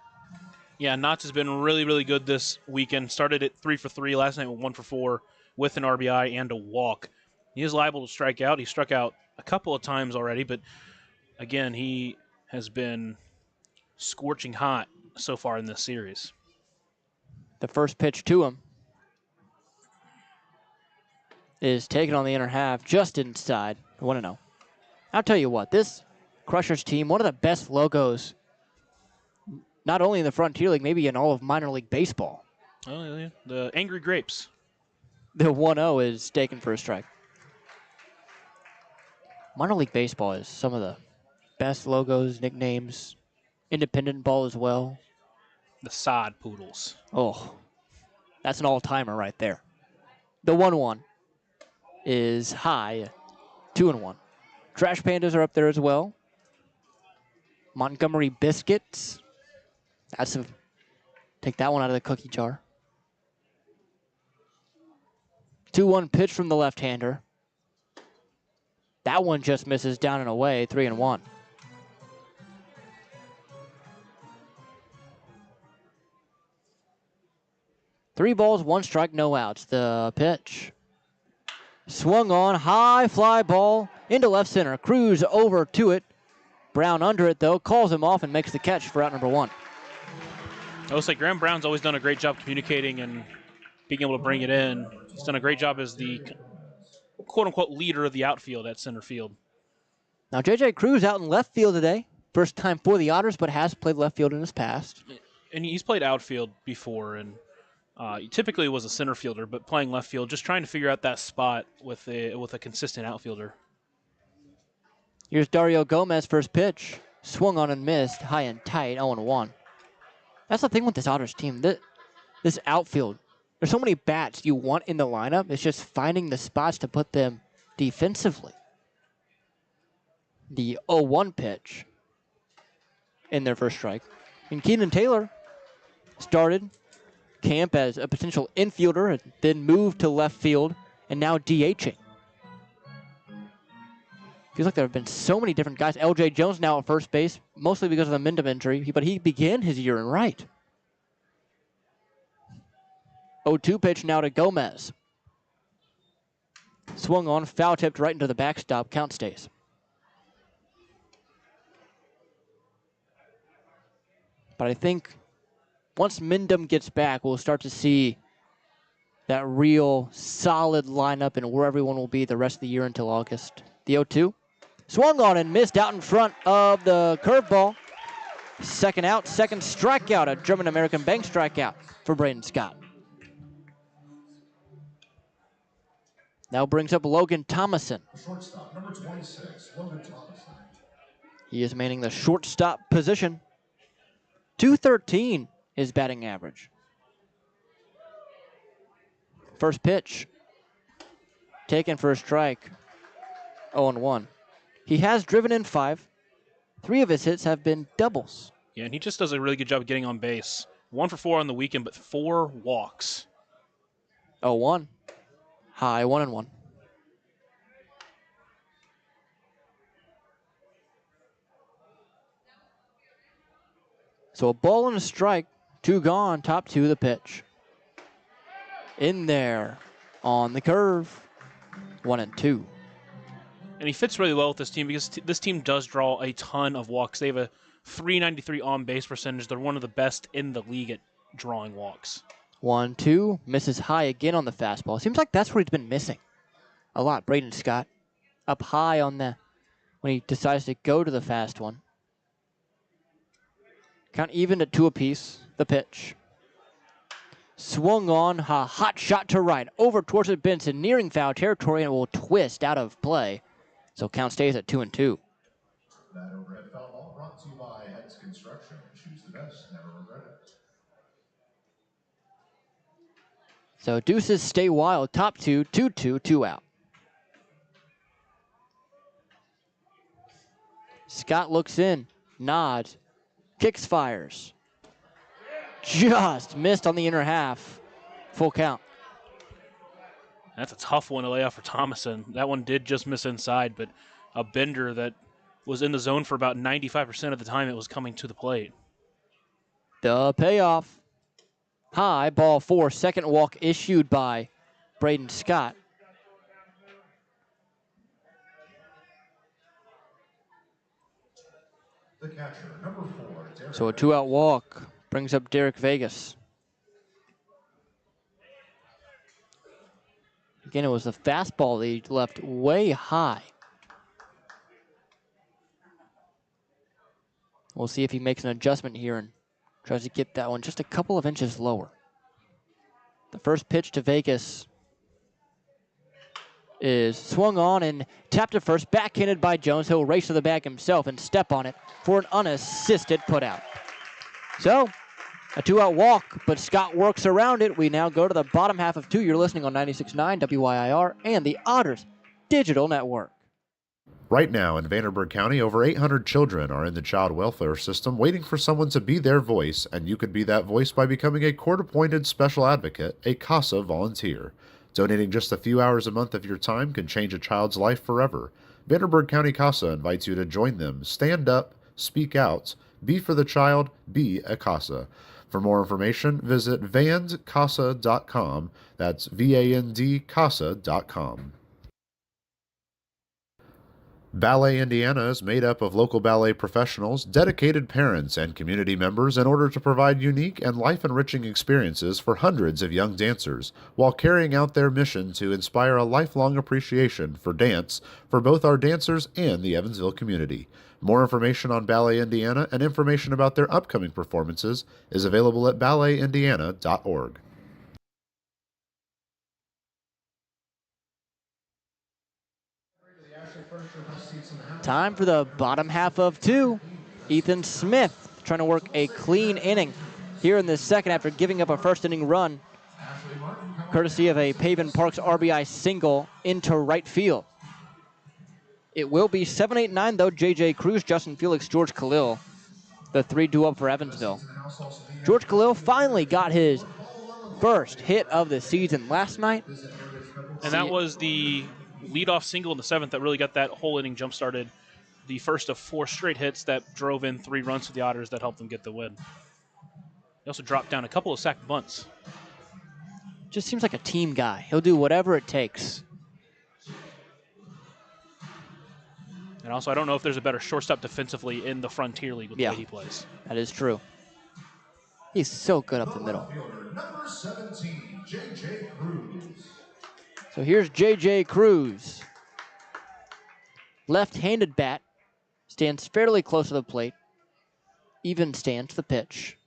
Yeah, Knotts has been really, really good this weekend. Started at 3 for 3 last night with 1 for 4 with an RBI and a walk. He is liable to strike out. He struck out a couple of times already, but again, he has been scorching hot so far in this series. The first pitch to him is taken on the inner half, just inside. 1-0. I'll tell you what, this Crushers team, one of the best logos, not only in the Frontier League, maybe in all of minor league baseball. Oh, yeah. The Angry Grapes. The 1-0 is taken for a strike. Minor league baseball is some of the best logos, nicknames, independent ball as well. The Sod Poodles. Oh, that's an all-timer right there. The 1-1 is high, 2-1. Trash Pandas are up there as well. Montgomery Biscuits. Take that one out of the cookie jar. 2-1 pitch from the left-hander. That one just misses down and away, 3-1. Three balls, 1 strike, no outs. The pitch. Swung on, high fly ball into left center. Cruz over to it. Brown under it, though, calls him off and makes the catch for out number 1. I would say Graham Brown's always done a great job communicating and being able to bring it in. He's done a great job as the quote-unquote leader of the outfield at center field. Now, J.J. Cruz out in left field today. First time for the Otters, but has played left field in his past. And he's played outfield before, and he typically was a center fielder, but playing left field, just trying to figure out that spot with a consistent outfielder. Here's Dario Gomez, first pitch. Swung on and missed, high and tight, 0-1. That's the thing with this Otters team. This outfield, there's so many bats you want in the lineup. It's just finding the spots to put them defensively. The 0-1 pitch in their first strike. And Keenan Taylor started camp as a potential infielder and then moved to left field and now DHing. Feels like there have been so many different guys. L.J. Jones now at first base, mostly because of the Mindham injury, but he began his year in right. 0-2 pitch now to Gomez. Swung on, foul tipped right into the backstop. Count stays. But I think once Mindham gets back, we'll start to see that real solid lineup and where everyone will be the rest of the year until August. The 0-2. Swung on and missed out in front of the curveball. Second out, second strikeout, a German American Bank strikeout for Braden Scott. Now brings up Logan Thomason. Shortstop, number 26, Logan Thomason. He is manning the shortstop position. .213 his batting average. First pitch. Taken for a strike. 0-1. He has driven in 5. 3 of his hits have been doubles. Yeah, and he just does a really good job of getting on base. 1 for 4 on the weekend, but 4 walks. 0-1. High 1-1. So a ball and a strike. 2 gone. Top 2 the pitch. In there on the curve. 1-2. And he fits really well with this team because this team does draw a ton of walks. They have a .393 on-base percentage. They're one of the best in the league at drawing walks. 1-2. Misses high again on the fastball. Seems like that's where he's been missing a lot. Braden Scott up high on the when he decides to go to the fast one. Count even at 2 apiece. The pitch. Swung on, a hot shot to right. Over towards it, Benson, nearing foul territory, and will twist out of play. So count stays at 2-2. That overhead foul ball brought to you by Heads Construction. Choose the best, never regret it. So deuces stay wild. Top 2, 2-2, 2 out. Scott looks in, nods, kicks, fires. Just missed on the inner half. Full count. That's a tough one to lay off for Thomason. That one did just miss inside, but a bender that was in the zone for about 95% of the time it was coming to the plate. The payoff. High, ball 4. Second walk issued by Braden Scott. The catcher, number 4, Derek So a 2-out walk brings up Derek Vegas. Again, it was the fastball that he left way high. We'll see if he makes an adjustment here and tries to get that one just a couple of inches lower. The first pitch to Vegas is swung on and tapped to first, backhanded by Jones. He'll race to the bag himself and step on it for an unassisted putout. So, a 2-out walk, but Scott works around it. We now go to the bottom half of 2. You're listening on 96.9 WYIR and the Otters Digital Network. Right now in Vanderburgh County, over 800 children are in the child welfare system waiting for someone to be their voice, and you could be that voice by becoming a court-appointed special advocate, a CASA volunteer. Donating just a few hours a month of your time can change a child's life forever. Vanderburgh County CASA invites you to join them. Stand up, speak out, be for the child, be a CASA. For more information, visit vandcasa.com. That's VAND-CASA.com. Ballet Indiana is made up of local ballet professionals, dedicated parents, and community members in order to provide unique and life-enriching experiences for hundreds of young dancers, while carrying out their mission to inspire a lifelong appreciation for dance for both our dancers and the Evansville community. More information on Ballet Indiana and information about their upcoming performances is available at balletindiana.org. Time for the bottom half of 2. Ethan Smith trying to work a clean inning here in the second after giving up a first inning run, courtesy of a Pavin Parks RBI single into right field. It will be 7-8-9 though. J.J. Cruz, Justin Felix, George Khalil, the 3 due up for Evansville. George Khalil finally got his first hit of the season last night. And that was the leadoff single in the 7th that really got that whole inning jump-started. The first of 4 straight hits that drove in 3 runs for the Otters that helped them get the win. He also dropped down a couple of sacked bunts. Just seems like a team guy. He'll do whatever it takes. And also, I don't know if there's a better shortstop defensively in the Frontier League with the way he plays. That is true. He's so good up the middle. Number 17, J.J. Cruz. So here's J.J. Cruz. Left-handed bat. Stands fairly close to the plate. Even stance. The pitch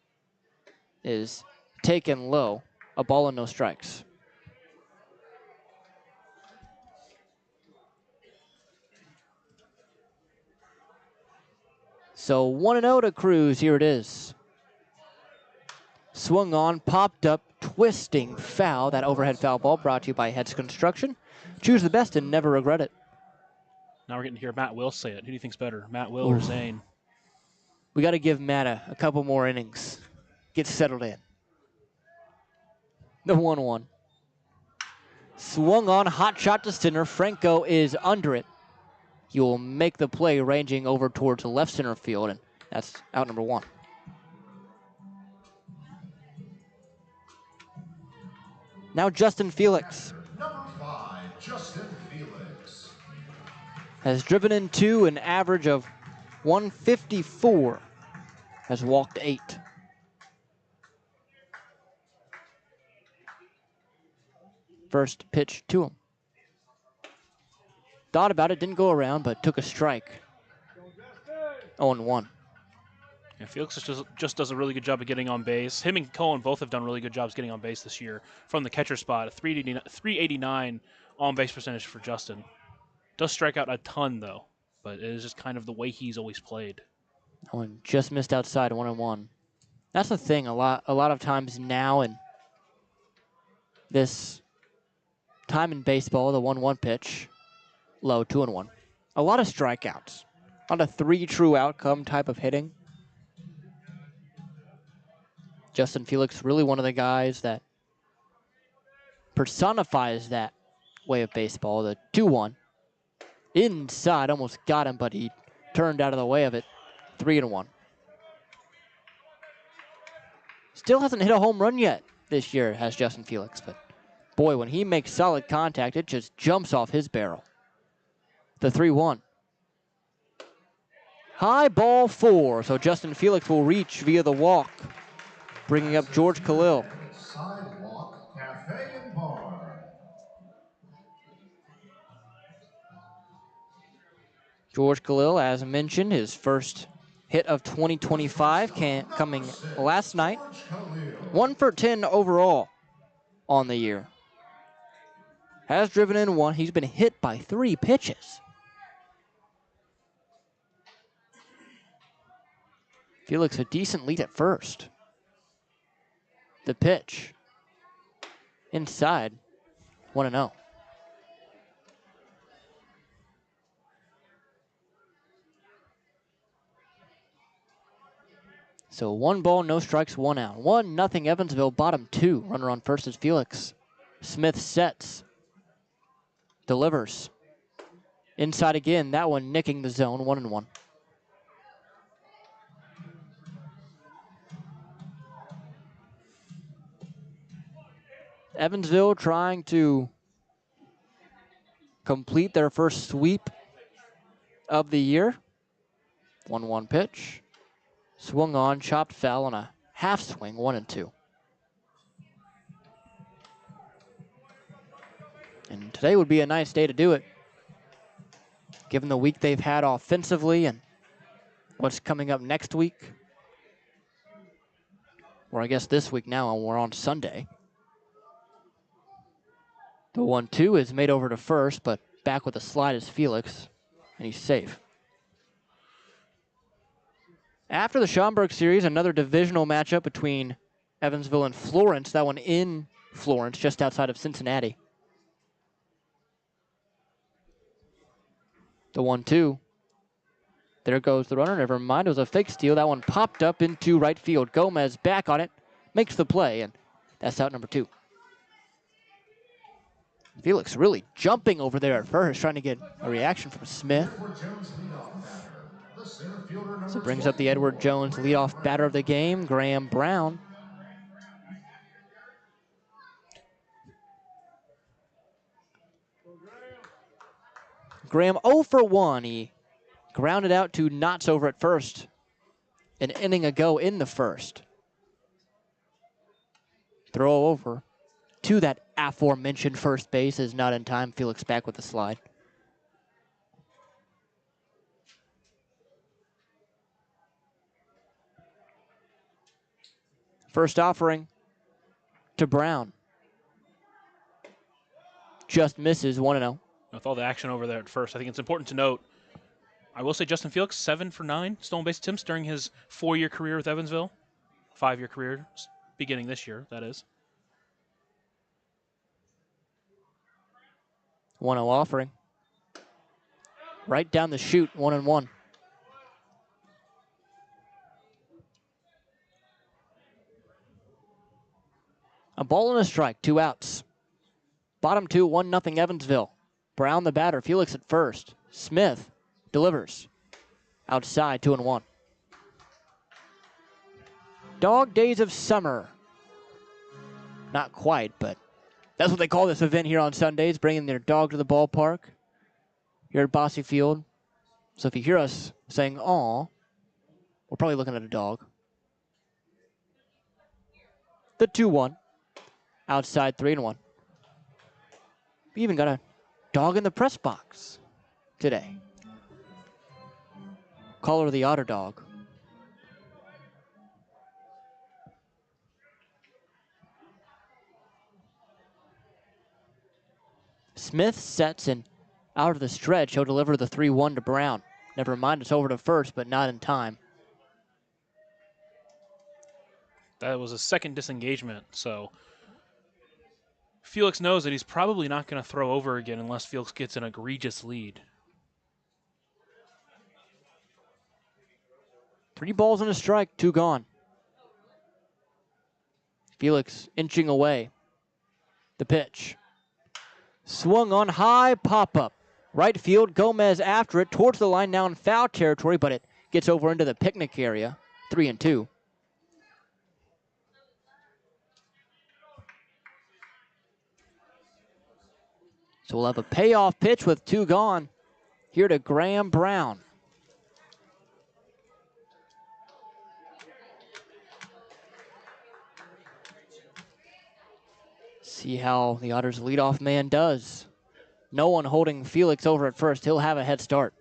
is taken low. A ball and no strikes. So 1-0 to Cruz. Here it is. Swung on, popped up, twisting foul. That overhead foul ball brought to you by Heads Construction. Choose the best and never regret it. Now we're getting to hear Matt Will say it. Who do you think's better, Matt Will or Zane? We got to give Matt a couple more innings. Get settled in. The 1-1. Swung on, hot shot to center. Franco is under it. He will make the play, ranging over towards the left center field, and that's out number 1. Now Justin Felix. Number 5, Justin Felix. Has driven in 2, an average of 154. Has walked 8. First pitch to him. Thought about it, didn't go around, but took a strike. 0-1. Yeah, Felix just does a really good job of getting on base. Him and Cohen both have done really good jobs getting on base this year from the catcher spot. A 389 on-base percentage for Justin. Does strike out a ton, though, but it is just kind of the way he's always played. One just missed outside, 1-1. That's the thing, a lot of times now in this time in baseball, the 1-1 pitch, low, 2-1. A lot of strikeouts. On a 3 true outcome type of hitting. Justin Felix, really one of the guys that personifies that way of baseball. The 2-1. Inside, almost got him, but he turned out of the way of it. 3-1. Still hasn't hit a home run yet this year, has Justin Felix, but boy, when he makes solid contact, it just jumps off his barrel. The 3-1. High ball 4, so Justin Felix will reach via the walk, bringing up George Khalil. Sidewalk Cafe and Bar. George Khalil, as mentioned, his first hit of 2025 coming last night. 1 for 10 overall on the year. Has driven in 1. He's been hit by 3 pitches. Felix a decent lead at first. The pitch. Inside. 1-0. So 1 ball, no strikes, 1 out. 1-0 Evansville, bottom 2. Runner on first is Felix. Smith sets. Delivers. Inside again, that one nicking the zone, 1-1. Evansville trying to complete their first sweep of the year. 1-1 pitch. Swung on, chopped foul on a half swing, 1-2. And today would be a nice day to do it, given the week they've had offensively and what's coming up next week. Or I guess this week now, and we're on Sunday. The 1-2 is made over to first, but back with a slide is Felix, and he's safe. After the Schaumburg series, another divisional matchup between Evansville and Florence, that one in Florence, just outside of Cincinnati. The 1-2. There goes the runner. Never mind, it was a fake steal. That one popped up into right field. Gomez back on it, makes the play, and that's out number 2. Felix really jumping over there at first, trying to get a reaction from Smith. Edward Jones leadoff batter. The center fielder, number So brings up the 20. Edward Jones leadoff batter of the game, Graham Brown. Graham 0 for 1. He grounded out to Knott's over at first an inning ago in the first. Throw over to that aforementioned first base is not in time. Felix back with the slide. First offering to Brown. Just misses 1-0. With all the action over there at first, I think it's important to note, I will say Justin Felix, 7 for 9 stolen base attempts during his 4-year career with Evansville. 5-year career, beginning this year, that is. 1-0 offering. Right down the chute, 1-1. A ball and a strike, 2 outs. Bottom 2, 1-0 Evansville. Brown the batter, Felix at first. Smith delivers. Outside, 2-1. Dog Days of Summer. Not quite, but that's what they call this event here on Sundays, bringing their dog to the ballpark here at Bosse Field. So if you hear us saying, "aw," we're probably looking at a dog. The 2-1. Outside, 3-1. We even got a dog in the press box today. Call her the Otter Dog. Smith sets and out of the stretch. He'll deliver the 3-1 to Brown. Never mind, it's over to first, but not in time. That was a second disengagement, so Felix knows that he's probably not going to throw over again unless Felix gets an egregious lead. 3 balls and a strike, 2 gone. Felix inching away. The pitch. Swung on high, pop-up. Right field, Gomez after it, towards the line now in foul territory, but it gets over into the picnic area. 3-2. So we'll have a payoff pitch with 2 gone here to Graham Brown. See how the Otters leadoff man does. No one holding Felix over at first. He'll have a head start.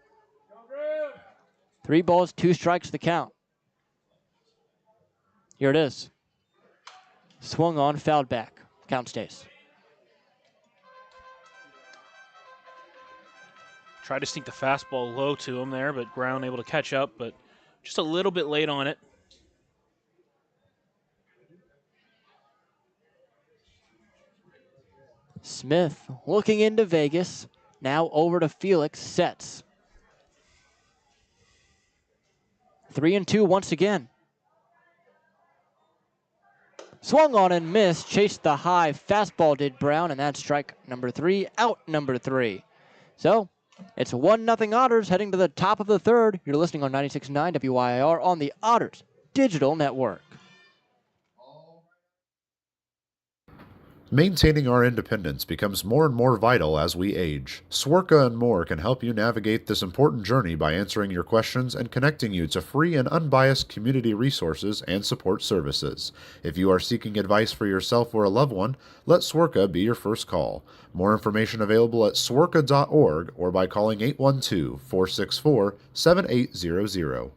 3 balls, 2 strikes the count. Here it is. Swung on, fouled back. Count stays. Tried to sneak the fastball low to him there, but Brown able to catch up, but just a little bit late on it. Smith looking into Vegas. Now over to Felix. Sets. 3-2 once again. Swung on and missed. Chased the high fastball did Brown, and that's strike number 3, out number 3. So it's 1-0 Otters heading to the top of the third. You're listening on 96.9 WYIR on the Otters Digital Network. Maintaining our independence becomes more and more vital as we age. Swerka and more can help you navigate this important journey by answering your questions and connecting you to free and unbiased community resources and support services. If you are seeking advice for yourself or a loved one, let Swerka be your first call. More information available at swerka.org or by calling 812-464-7800.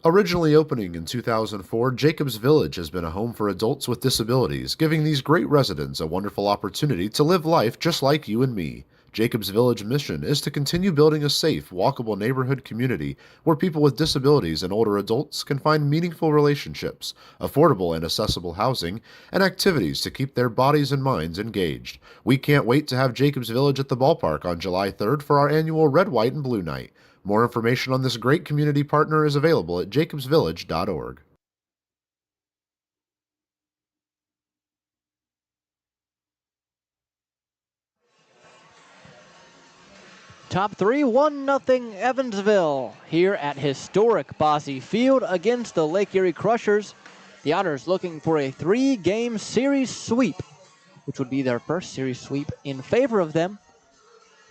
Originally opening in 2004, Jacobs Village has been a home for adults with disabilities, giving these great residents a wonderful opportunity to live life just like you and me. Jacobs Village mission is to continue building a safe, walkable neighborhood community where people with disabilities and older adults can find meaningful relationships, affordable and accessible housing, and activities to keep their bodies and minds engaged. We can't wait to have Jacobs Village at the ballpark on July 3rd for our annual Red, White, and Blue Night. More information on this great community partner is available at jacobsvillage.org. Top three, 1-0 Evansville here at historic Bosse Field against the Lake Erie Crushers. The Otters looking for a 3-game series sweep, which would be their first series sweep in favor of them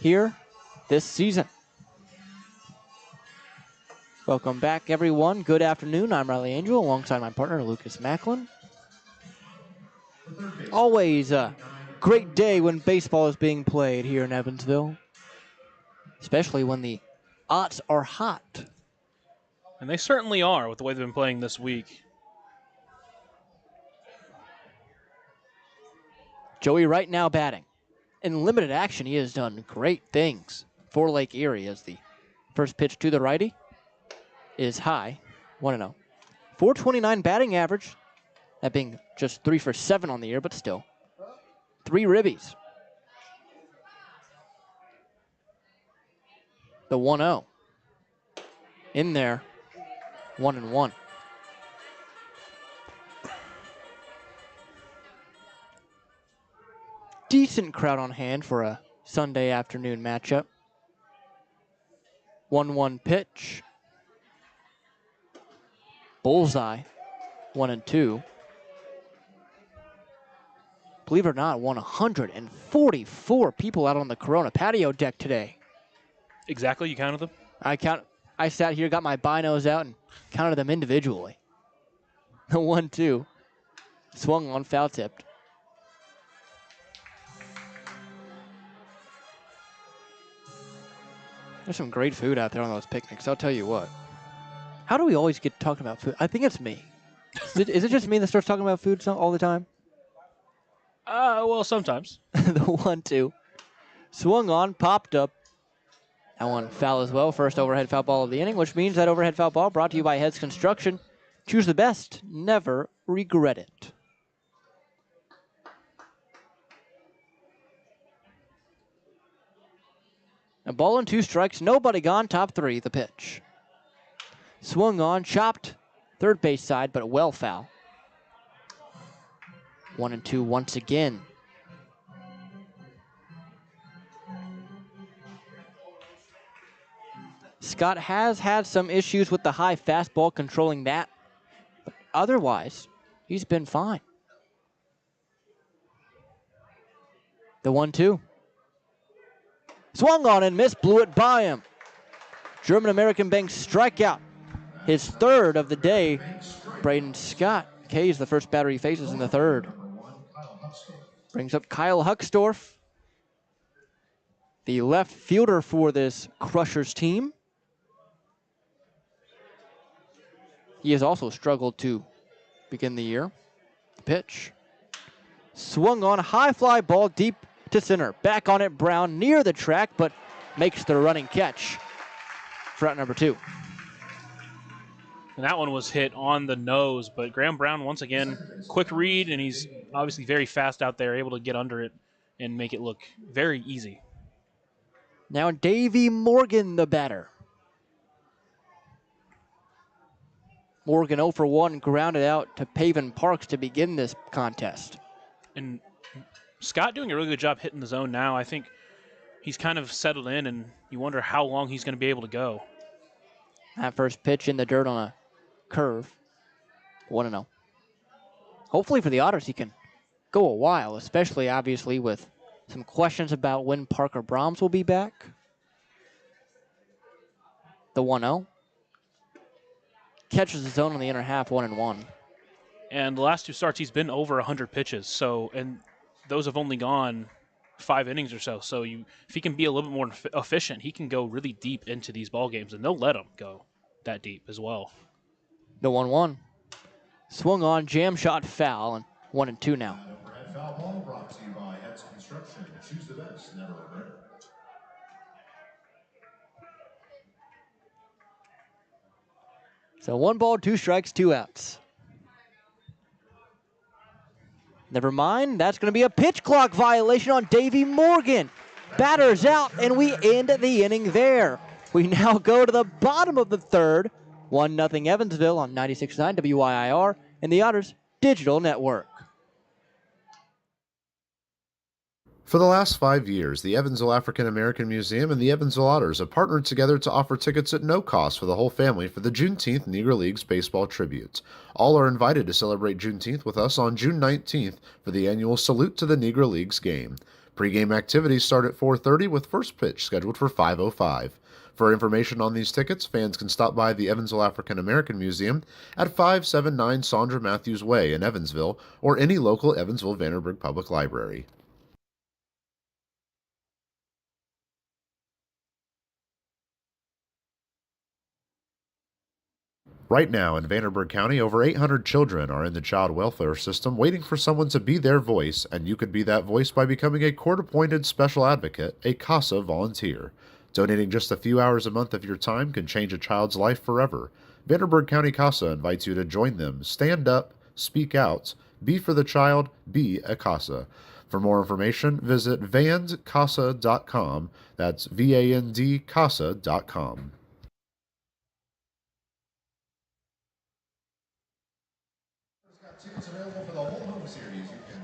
here this season. Welcome back, everyone. Good afternoon. I'm Riley Angel alongside my partner, Lucas Macklin. Always a great day when baseball is being played here in Evansville, especially when the Otts are hot. And they certainly are with the way they've been playing this week. Joey right now batting. In limited action, he has done great things for Lake Erie as the first pitch to the righty is high, 1-0. 429 batting average, that being just 3 for 7 on the year, but still. 3 ribbies. The 1-0. In there, 1-1. Decent crowd on hand for a Sunday afternoon matchup. 1-1 pitch. Bullseye, 1-2. Believe it or not, 144 people out on the Corona patio deck today. Exactly, you counted them? I sat here, got my binos out, and counted them individually. The 1-2. Swung on, foul tipped. There's some great food out there on those picnics, I'll tell you what. How do we always get talking about food? I think it's me. Is it just me that starts talking about food all the time? Well, sometimes. The 1-2. Swung on, popped up. That one foul as well. First overhead foul ball of the inning, which means that overhead foul ball brought to you by Heads Construction. Choose the best, never regret it. A ball and 2 strikes, nobody gone, top 3, the pitch. Swung on, chopped, third base side, but well foul. 1-2 once again. Scott has had some issues with the high fastball, controlling that. But otherwise, he's been fine. The 1-2. Swung on and missed, blew it by him. German-American Bank strikeout. His third of the day. Braden Scott K's the first batter he faces in the third. Brings up Kyle Huckstorf, the left fielder for this Crushers team. He has also struggled to begin the year. The pitch. Swung on, high fly ball deep to center. Back on it, Brown near the track, but makes the running catch for out number 2. And that one was hit on the nose, but Graham Brown, once again, quick read, and he's obviously very fast out there, able to get under it and make it look very easy. Now Davey Morgan, the batter. Morgan 0 for 1, grounded out to Paven Parks to begin this contest. And Scott doing a really good job hitting the zone now. I think he's kind of settled in, and you wonder how long he's going to be able to go. That first pitch in the dirt on a curve. 1-0. Hopefully for the Otters, he can go a while, especially obviously with some questions about when Parker Brahms will be back. The 1-0. Catches the zone on the inner half, 1-1. And the last 2 starts, he's been over 100 pitches. And those have only gone 5 innings or so. So if he can be a little bit more efficient, he can go really deep into these ball games, and they'll let him go that deep as well. The 1-1. Swung on, jam shot, foul, and 1-2 now. Overhead foul ball brought to you by Heads Construction. Choose the best, never regret it. So 1 ball, 2 strikes, 2 outs. Never mind, that's going to be a pitch clock violation on Davey Morgan. Batter's out, and we end the inning there. We now go to the bottom of the third. 1-0 Evansville on 96.9 WYIR and the Otters Digital Network. For the last 5 years, the Evansville African American Museum and the Evansville Otters have partnered together to offer tickets at no cost for the whole family for the Juneteenth Negro Leagues Baseball Tribute. All are invited to celebrate Juneteenth with us on June 19th for the annual Salute to the Negro Leagues game. Pre-game activities start at 4:30 with first pitch scheduled for 5:05. For information on these tickets, fans can stop by the Evansville African American Museum at 579 Sandra Matthews Way in Evansville or any local Evansville Vanderburgh Public Library. Right now in Vanderburgh County, over 800 children are in the child welfare system waiting for someone to be their voice, and you could be that voice by becoming a court-appointed special advocate, a CASA volunteer. Donating just a few hours a month of your time can change a child's life forever. Vanderburgh County CASA invites you to join them. Stand up, speak out, be for the child, be a CASA. For more information, visit vandcasa.com. That's VANDCASA.com.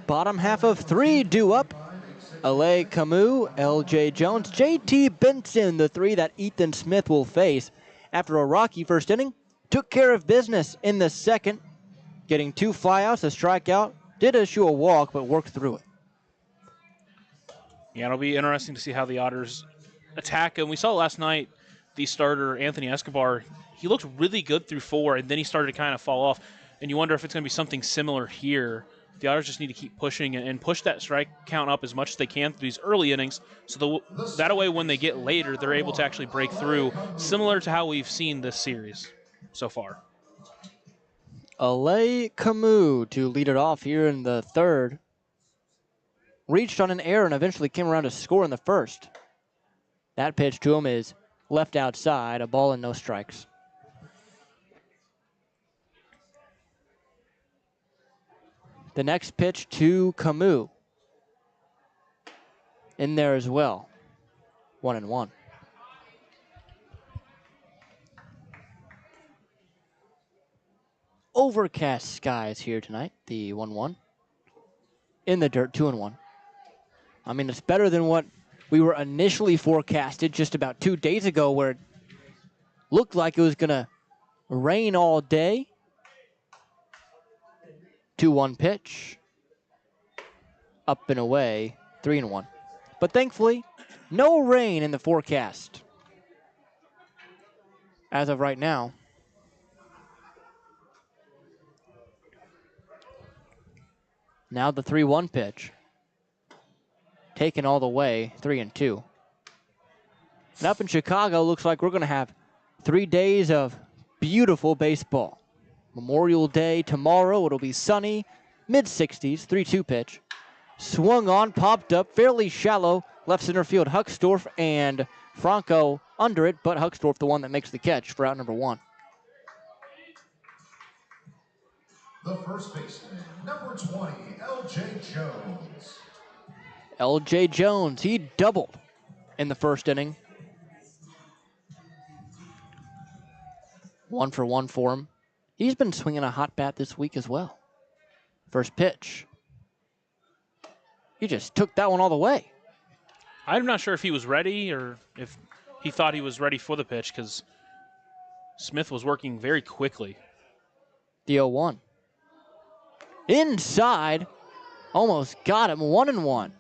Bottom half of three due up. Alay Camus, L.J. Jones, J.T. Benson, the three that Ethan Smith will face. After a rocky first inning, took care of business in the second, getting 2 flyouts, a strikeout, did issue a walk, but worked through it. Yeah, it'll be interesting to see how the Otters attack. And we saw last night the starter, Anthony Escobar, he looked really good through 4, and then he started to kind of fall off. And you wonder if it's going to be something similar here. The Otters just need to keep pushing and push that strike count up as much as they can through these early innings. So that way, when they get later, they're able to actually break through, similar to how we've seen this series so far. Alay Camus to lead it off here in the third. Reached on an error and eventually came around to score in the first. That pitch to him is left outside, a ball and no strikes. The next pitch to Camus. In there as well. 1-1. Overcast skies here tonight, the 1-1. In the dirt, 2-1. I mean, it's better than what we were initially forecasted just about 2 days ago, where it looked like it was going to rain all day. 2-1 pitch. Up and away, 3-1. But thankfully, no rain in the forecast as of right now. Now the 3-1 pitch. Taken all the way, 3-2. And up in Chicago, looks like we're going to have 3 days of beautiful baseball. Memorial Day tomorrow, it'll be sunny, mid-60s, 3-2 pitch. Swung on, popped up, fairly shallow, left center field. Huckstorf and Franco under it, but Huckstorf the one that makes the catch for out number 1. The first baseman, number 20, L.J. Jones. L.J. Jones, he doubled in the first inning. 1 for 1 for him. He's been swinging a hot bat this week as well. First pitch. He just took that one all the way. I'm not sure if he was ready or if he thought he was ready for the pitch, because Smith was working very quickly. The 0-1. Inside. Almost got him. 1-1.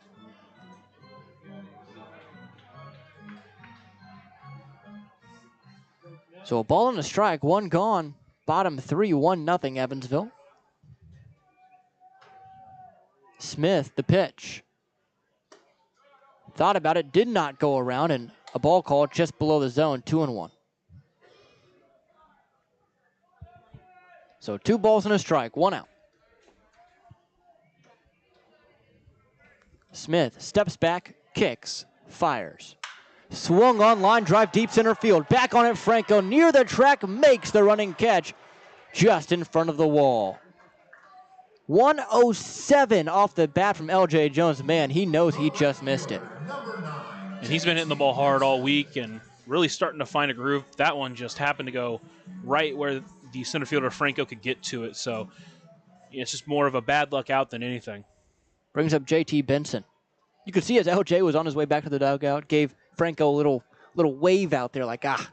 So a ball and a strike, 1 gone. Bottom 3, 1-0 Evansville. Smith, the pitch. Thought about it, did not go around, and a ball called just below the zone, 2-1. So 2 balls and a strike, 1 out. Smith steps back, kicks, fires. Swung on, line drive deep center field. Back on it, Franco near the track, makes the running catch just in front of the wall. 107 off the bat from L.J. Jones. Man, he knows he just missed it. And he's been hitting the ball hard all week, and really starting to find a groove. That one just happened to go right where the center fielder Franco could get to it. So it's just more of a bad luck out than anything. Brings up JT Benson. You could see as LJ was on his way back to the dugout, gave Franco a little wave out there like, ah.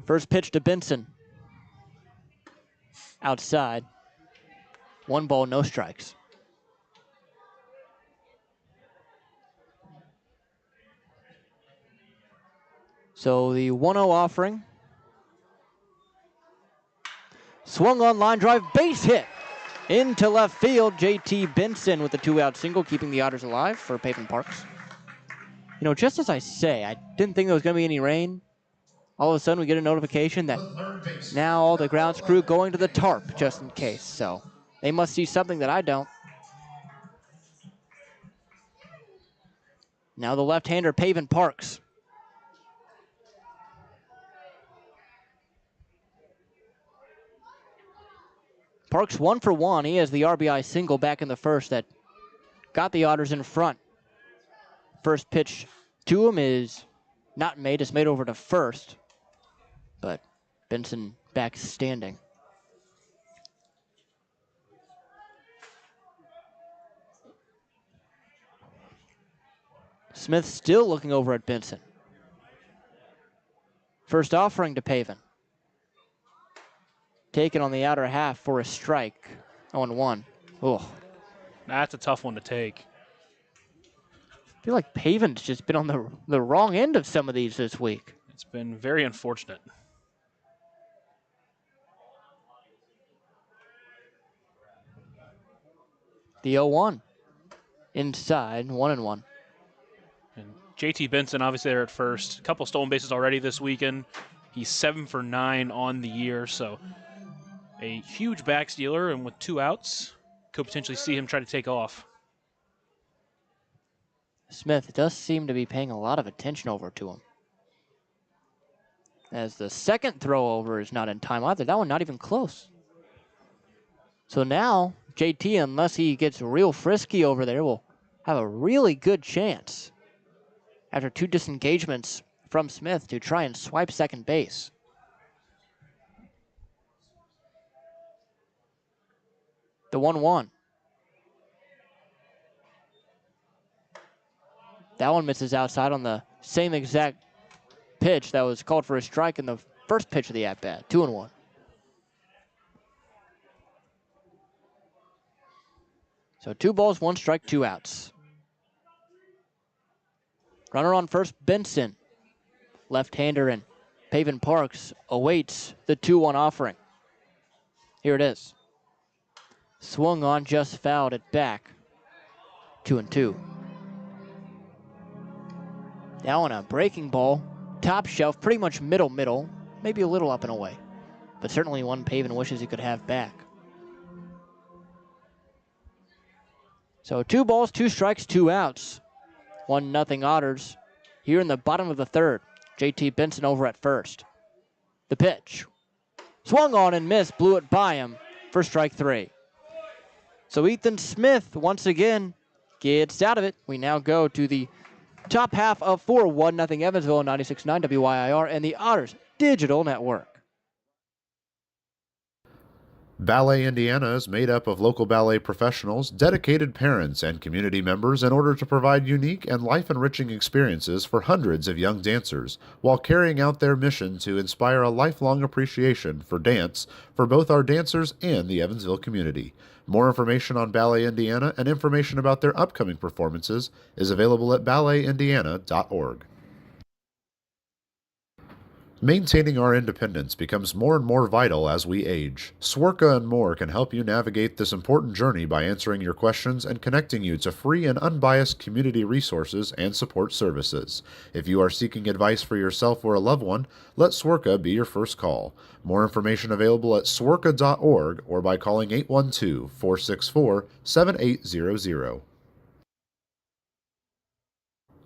First pitch to Benson. Outside. 1 ball, no strikes. So the 1-0 offering. Swung on, line drive, base hit. Into left field, JT Benson with the 2-out single, keeping the Otters alive for Pavin Parks. You know, just as I say, I didn't think there was going to be any rain. All of a sudden, we get a notification that now all the grounds crew going to the tarp, just in case. So they must see something that I don't. Now the left-hander, Pavin Parks. Parks 1 for 1. He has the RBI single back in the first that got the Otters in front. First pitch to him is not made. It's made over to first. But Benson back standing. Smith still looking over at Benson. First offering to Pavin. Taken on the outer half for a strike. 0-1. Oh, That's a tough one to take. I feel like Pavin's just been on the wrong end of some of these this week. It's been very unfortunate. The 0-1. Inside, 1-1. And JT Benson, obviously, there at first. A couple stolen bases already this weekend. He's 7 for 9 on the year, so a huge back stealer, and with 2 outs, could potentially see him try to take off. Smith does seem to be paying a lot of attention over to him. As the second throw over is not in time either. That one not even close. So now, JT, unless he gets real frisky over there, will have a really good chance after 2 disengagements from Smith to try and swipe second base. The 1-1. That one misses outside on the same exact pitch that was called for a strike in the first pitch of the at-bat. 2-1. So 2 balls, 1 strike, 2 outs. Runner on first, Benson. Left-hander and Pavin Parks awaits the 2-1 offering. Here it is. Swung on, just fouled it back. 2-2. Now on a breaking ball, top shelf, pretty much middle, maybe a little up and away, but certainly one Pavin wishes he could have back. So 2 balls, 2 strikes, 2 outs. 1-0 Otters here in the bottom of the third. JT Benson over at first. The pitch. Swung on and missed, blew it by him for strike 3. So Ethan Smith once again gets out of it. We now go to the top half of 4-1-0 Evansville on 96.9 WYIR and the Otters Digital Network. Ballet Indiana is made up of local ballet professionals, dedicated parents, and community members in order to provide unique and life-enriching experiences for hundreds of young dancers, while carrying out their mission to inspire a lifelong appreciation for dance for both our dancers and the Evansville community. More information on Ballet Indiana and information about their upcoming performances is available at balletindiana.org. Maintaining our independence becomes more and more vital as we age. Swerka and More can help you navigate this important journey by answering your questions and connecting you to free and unbiased community resources and support services. If you are seeking advice for yourself or a loved one, let Swerka be your first call. More information available at swerka.org or by calling 812-464-7800.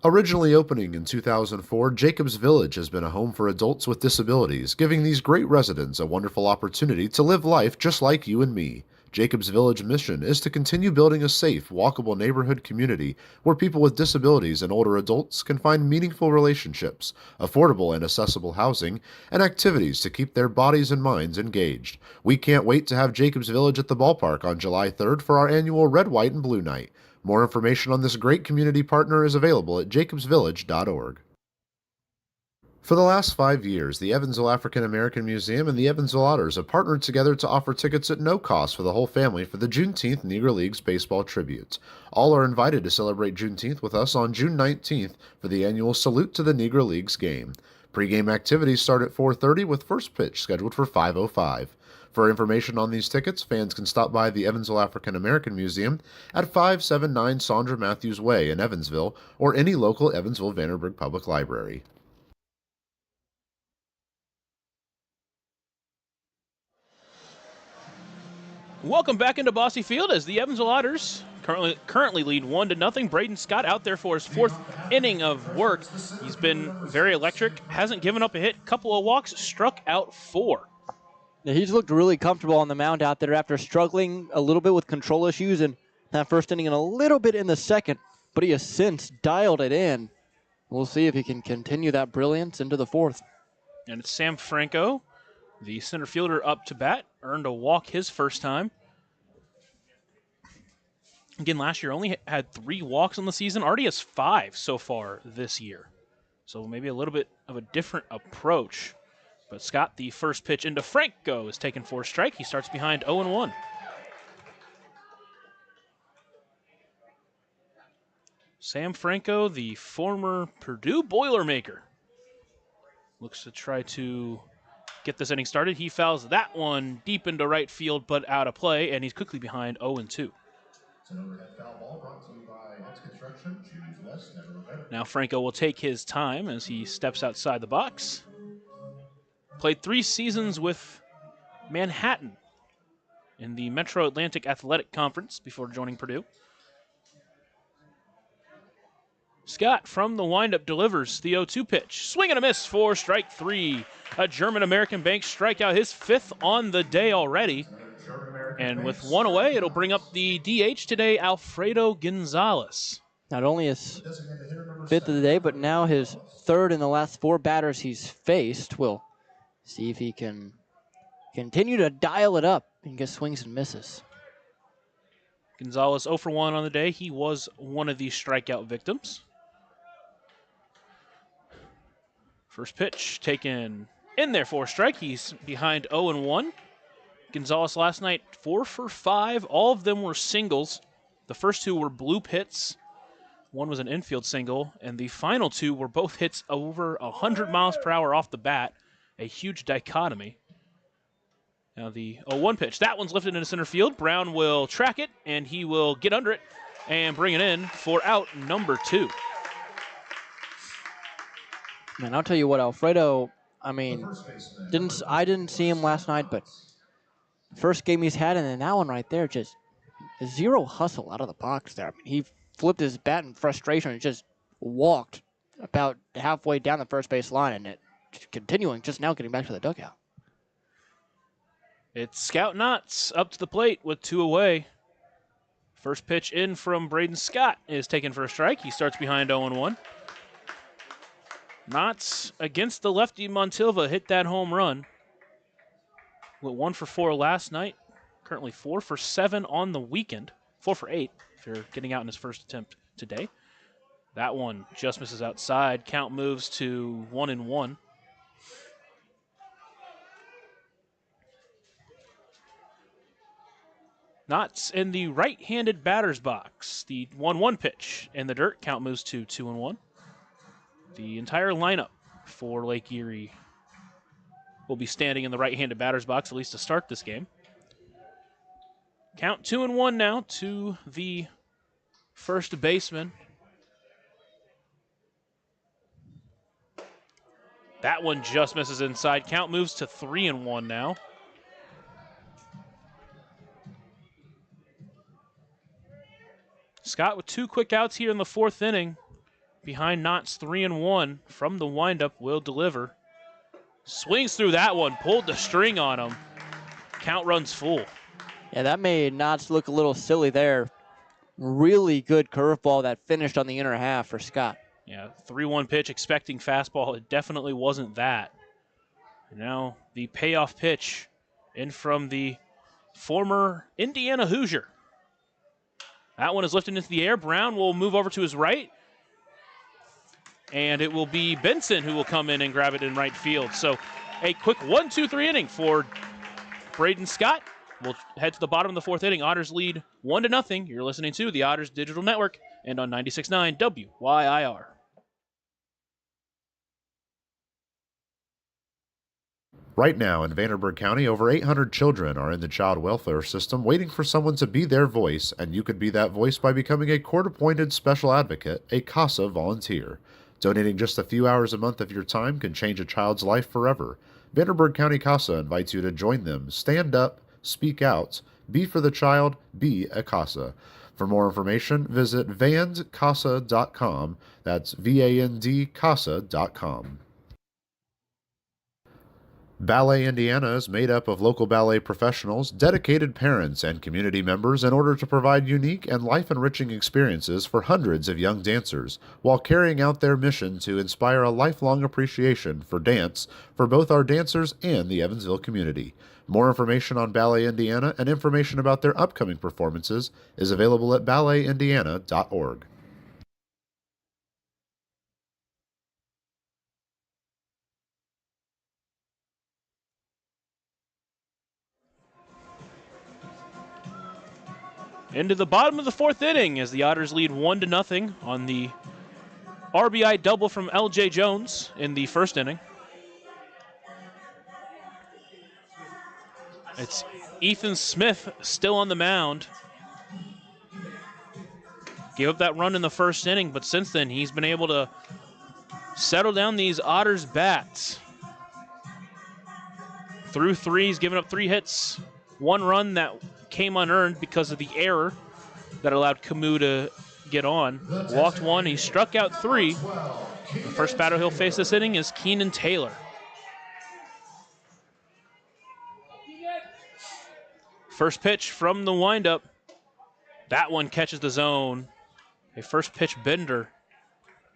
Originally opening in 2004, Jacobs Village has been a home for adults with disabilities, giving these great residents a wonderful opportunity to live life just like you and me. Jacobs Village mission is to continue building a safe, walkable neighborhood community where people with disabilities and older adults can find meaningful relationships, affordable and accessible housing, and activities to keep their bodies and minds engaged. We can't wait to have Jacobs Village at the ballpark on July 3rd for our annual Red, White, and Blue Night. More information on this great community partner is available at jacobsvillage.org. For the last 5 years, the Evansville African American Museum and the Evansville Otters have partnered together to offer tickets at no cost for the whole family for the Juneteenth Negro Leagues Baseball Tribute. All are invited to celebrate Juneteenth with us on June 19th for the annual Salute to the Negro Leagues game. Pre-game activities start at 4:30 with first pitch scheduled for 5:05. For information on these tickets, fans can stop by the Evansville African American Museum at 579 Sandra Matthews Way in Evansville or any local Evansville-Vanderburgh Public Library. Welcome back into Bossy Field as the Evansville Otters currently lead 1-0. Braden Scott out there for his 4th inning of work. He's been very electric, hasn't given up a hit, couple of walks, struck out 4. Yeah, he's looked really comfortable on the mound out there after struggling a little bit with control issues in that first inning and a little bit in the second, but he has since dialed it in. We'll see if he can continue that brilliance into the 4th. And it's Sam Franco, the center fielder, up to bat. Earned a walk his first time. Again, last year only had 3 walks on the season. Already has 5 so far this year. So maybe a little bit of a different approach. But Scott, the first pitch into Franco, is taken for a strike. He starts behind 0-1. Sam Franco, the former Purdue Boilermaker, looks to try to get this inning started. He fouls that one deep into right field, but out of play, and he's quickly behind 0-2. Now Franco will take his time as he steps outside the box. Played 3 seasons with Manhattan in the Metro Atlantic Athletic Conference before joining Purdue. Scott from the windup delivers the 0-2 pitch. Swing and a miss for strike 3. A German-American bank strikeout, his 5th on the day already. And with 1 away, it'll bring up the DH today, Alfredo Gonzalez. Not only his 5th of the day, but now his 3rd in the last 4 batters he's faced. We'll see if he can continue to dial it up and get swings and misses. Gonzalez 0 for 1 on the day. He was one of the strikeout victims. First pitch taken in there for a strike. He's behind 0-1. Gonzalez last night 4 for 5. All of them were singles. The first 2 were bloop hits. One was an infield single, and the final 2 were both hits over 100 miles per hour off the bat. A huge dichotomy. Now the 0-1 pitch. That one's lifted into center field. Brown will track it, and he will get under it and bring it in for out number 2. Man, I'll tell you what, Alfredo, I mean, I didn't see him last night, but first game he's had, and then that one right there, just zero hustle out of the box there. I mean, he flipped his bat in frustration and just walked about halfway down the first base line, and it continuing, just now getting back to the dugout. It's Scout Knotts up to the plate with 2 away. First pitch in from Braden Scott is taken for a strike. He starts behind 0-1. Knotts against the lefty Montilva hit that home run. Went 1 for 4 last night. Currently 4 for 7 on the weekend. 4 for 8 if you're getting out in his first attempt today. That one just misses outside. Count moves to 1-1. Knotts in the right-handed batter's box. The 1-1 pitch in the dirt. Count moves to 2-1. The entire lineup for Lake Erie will be standing in the right-handed batter's box, at least to start this game. Count 2-1 now to the first baseman. That one just misses inside. Count moves to 3-1 now. Scott with 2 quick outs here in the 4th inning. Behind Knotts 3-1 from the windup will deliver. Swings through that one, pulled the string on him. Count runs full. Yeah, that made Knotts look a little silly there. Really good curveball that finished on the inner half for Scott. Yeah, 3-1 pitch, expecting fastball. It definitely wasn't that. And now the payoff pitch in from the former Indiana Hoosier. That one is lifted into the air. Brown will move over to his right. And it will be Benson who will come in and grab it in right field. So a quick 1-2-3 inning for Braden Scott. We'll head to the bottom of the fourth inning. Otters lead 1-0. You're listening to the Otters Digital Network and on 96.9 WYIR. Right now in Vanderburgh County, over 800 children are in the child welfare system waiting for someone to be their voice, and you could be that voice by becoming a court-appointed special advocate, a CASA volunteer. Donating just a few hours a month of your time can change a child's life forever. Vanderburgh County CASA invites you to join them. Stand up, speak out, be for the child, be a CASA. For more information, visit vandcasa.com. That's VAND-CASA.com. Ballet Indiana is made up of local ballet professionals, dedicated parents, and community members in order to provide unique and life-enriching experiences for hundreds of young dancers, while carrying out their mission to inspire a lifelong appreciation for dance for both our dancers and the Evansville community. More information on Ballet Indiana and information about their upcoming performances is available at balletindiana.org. Into the bottom of the fourth inning as the Otters lead 1-0 on the RBI double from L.J. Jones in the first inning. It's Ethan Smith still on the mound. Gave up that run in the first inning, but since then he's been able to settle down these Otters bats. Through three, he's given up 3 hits. 1 run that came unearned because of the error that allowed Camus to get on. Walked 1, he struck out 3. The first batter he'll face this inning is Keenan Taylor. First pitch from the windup. That one catches the zone. A first pitch bender.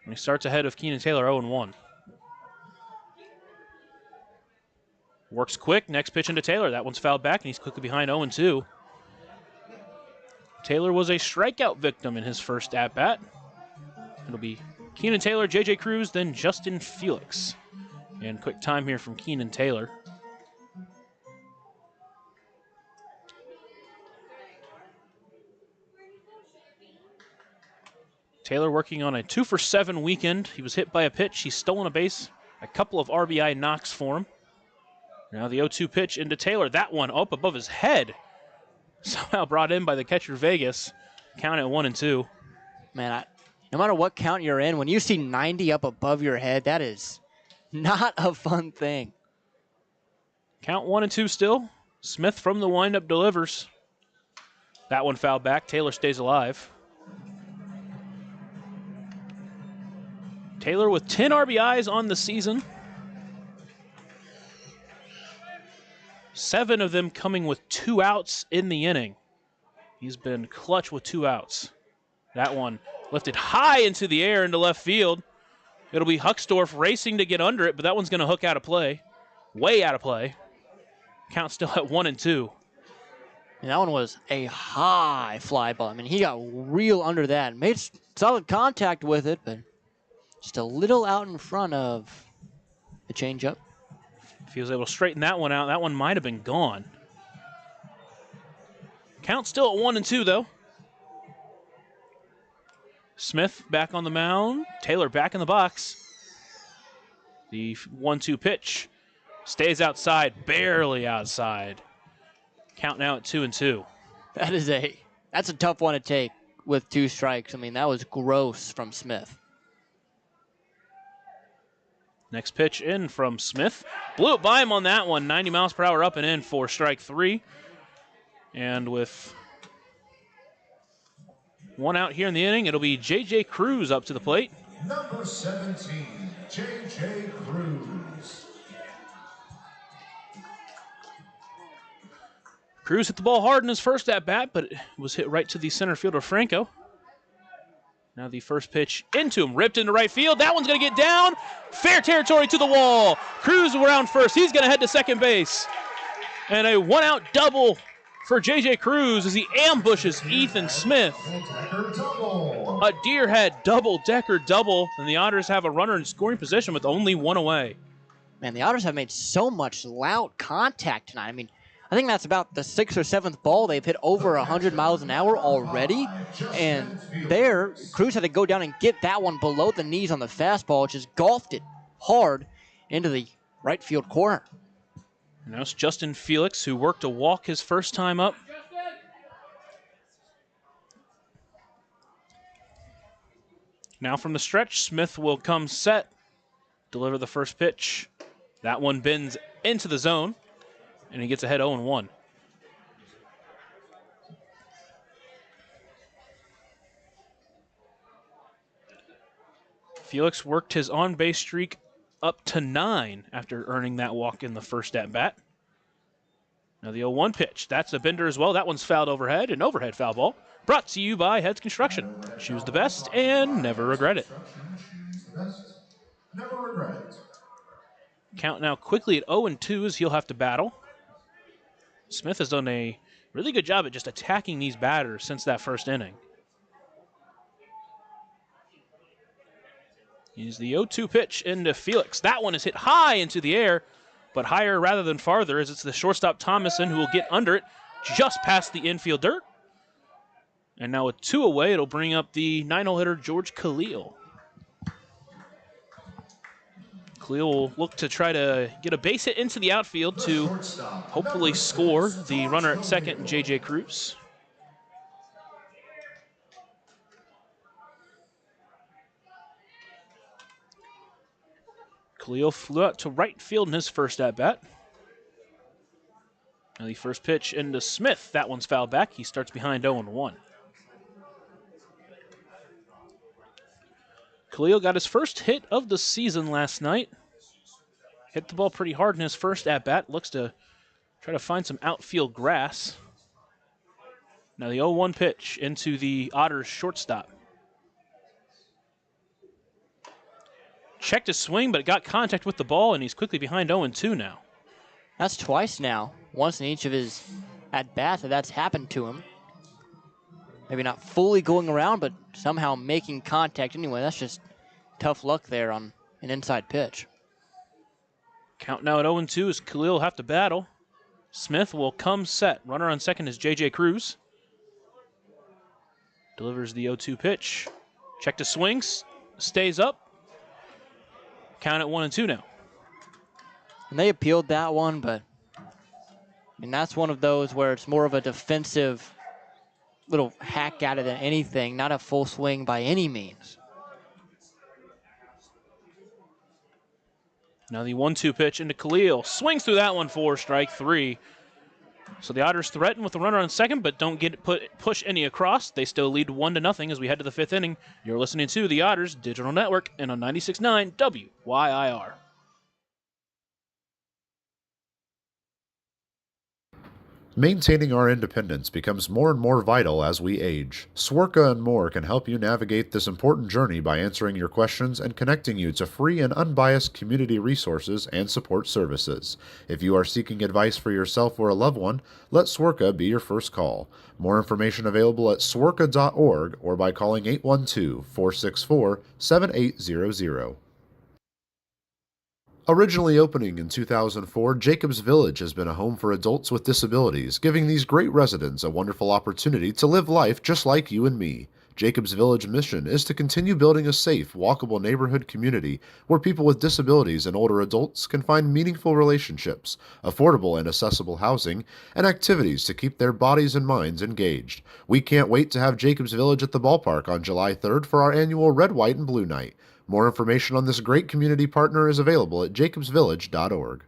And he starts ahead of Keenan Taylor 0-1. Works quick, next pitch into Taylor. That one's fouled back, and he's quickly behind 0-2. Taylor was a strikeout victim in his first at-bat. It'll be Keenan Taylor, J.J. Cruz, then Justin Felix. And quick time here from Keenan Taylor. Taylor working on a 2-for-7 weekend. He was hit by a pitch. He's stolen a base. A couple of RBI knocks for him. Now the 0-2 pitch into Taylor. That one up above his head. Somehow brought in by the catcher Vegas. Count at 1-2. Man, no matter what count you're in, when you see 90 up above your head, that is not a fun thing. Count 1-2 still. Smith from the windup delivers. That one fouled back. Taylor stays alive. Taylor with 10 RBIs on the season. 7 of them coming with 2 outs in the inning. He's been clutch with 2 outs. That one lifted high into the air into left field. It'll be Huckstorf racing to get under it, but that one's going to hook out of play. Way out of play. Count still at 1-2. And that one was a high fly ball. I mean, he got real under that. Made solid contact with it, but just a little out in front of the changeup. If he was able to straighten that one out, that one might have been gone. Count still at 1-2, though. Smith back on the mound. Taylor back in the box. The 1-2 pitch stays outside, barely outside. Count now at 2-2. That's a tough one to take with 2 strikes. I mean, that was gross from Smith. Next pitch in from Smith. Blew it by him on that one. 90 miles per hour up and in for strike 3. And with 1 out here in the inning, it'll be J.J. Cruz up to the plate. Number 17, J.J. Cruz. Cruz hit the ball hard in his first at-bat, but it was hit right to the center fielder, Franco. Now the first pitch into him, ripped into right field. That one's going to get down. Fair territory to the wall. Cruz around first. He's going to head to second base. And a one-out double for J.J. Cruz as he ambushes Ethan Smith. A deer-head double-decker double, and the Otters have a runner in scoring position with only one away. Man, the Otters have made so much loud contact tonight. I mean, I think that's about the 6th or 7th ball they've hit over 100 miles an hour already. And there, Cruz had to go down and get that one below the knees on the fastball, just golfed it hard into the right field corner. Now it's Justin Felix, who worked a walk his first time up. Now from the stretch, Smith will come set, deliver the first pitch. That one bends into the zone, and he gets ahead 0-1. Felix worked his on-base streak up to 9 after earning that walk in the first at-bat. Now the 0-1 pitch. That's a bender as well. That one's fouled overhead, an overhead foul ball. Brought to you by Heads Construction. Choose the best and never regret it. Never regret it. Count now quickly at 0-2 as he'll have to battle. Smith has done a really good job at just attacking these batters since that first inning. Here's the 0-2 pitch into Felix. That one is hit high into the air, but higher rather than farther as it's the shortstop Thomason who will get under it just past the infield dirt. And now with 2 away, it'll bring up the 9-hole hitter George Khalil. Khalil will look to try to get a base hit into the outfield to hopefully score the runner at second, J.J. Cruz. Khalil flew out to right field in his first at-bat. Now the first pitch into Smith. That one's fouled back. He starts behind 0-1. Khalil got his first hit of the season last night. Hit the ball pretty hard in his first at-bat. Looks to try to find some outfield grass. Now the 0-1 pitch into the Otters shortstop. Checked his swing, but it got contact with the ball, and he's quickly behind 0-2 now. That's twice now. Once in each of his at-bats that's happened to him. Maybe not fully going around, but somehow making contact anyway. That's just tough luck there on an inside pitch. Count now at 0-2 as Khalil will have to battle. Smith will come set. Runner on second is J.J. Cruz. Delivers the 0-2 pitch. Checked his swings. Stays up. Count at 1-2 now. And they appealed that one, but I mean, that's one of those where it's more of a defensive little hack at it than anything, not a full swing by any means. Now the 1-2 pitch into Khalil. Swings through that one for strike 3. So the Otters threaten with the runner on second, but don't push any across. They still lead 1-0 as we head to the 5th inning. You're listening to the Otters Digital Network and on 96.9 WYIR. Maintaining our independence becomes more and more vital as we age. Swerka and more can help you navigate this important journey by answering your questions and connecting you to free and unbiased community resources and support services. If you are seeking advice for yourself or a loved one, let Swerka be your first call. More information available at swerka.org or by calling 812-464-7800. Originally opening in 2004, Jacobs Village has been a home for adults with disabilities, giving these great residents a wonderful opportunity to live life just like you and me. Jacobs Village mission is to continue building a safe, walkable neighborhood community where people with disabilities and older adults can find meaningful relationships, affordable and accessible housing, and activities to keep their bodies and minds engaged. We can't wait to have Jacobs Village at the ballpark on July 3rd for our annual Red, White, and Blue Night. More information on this great community partner is available at jacobsvillage.org.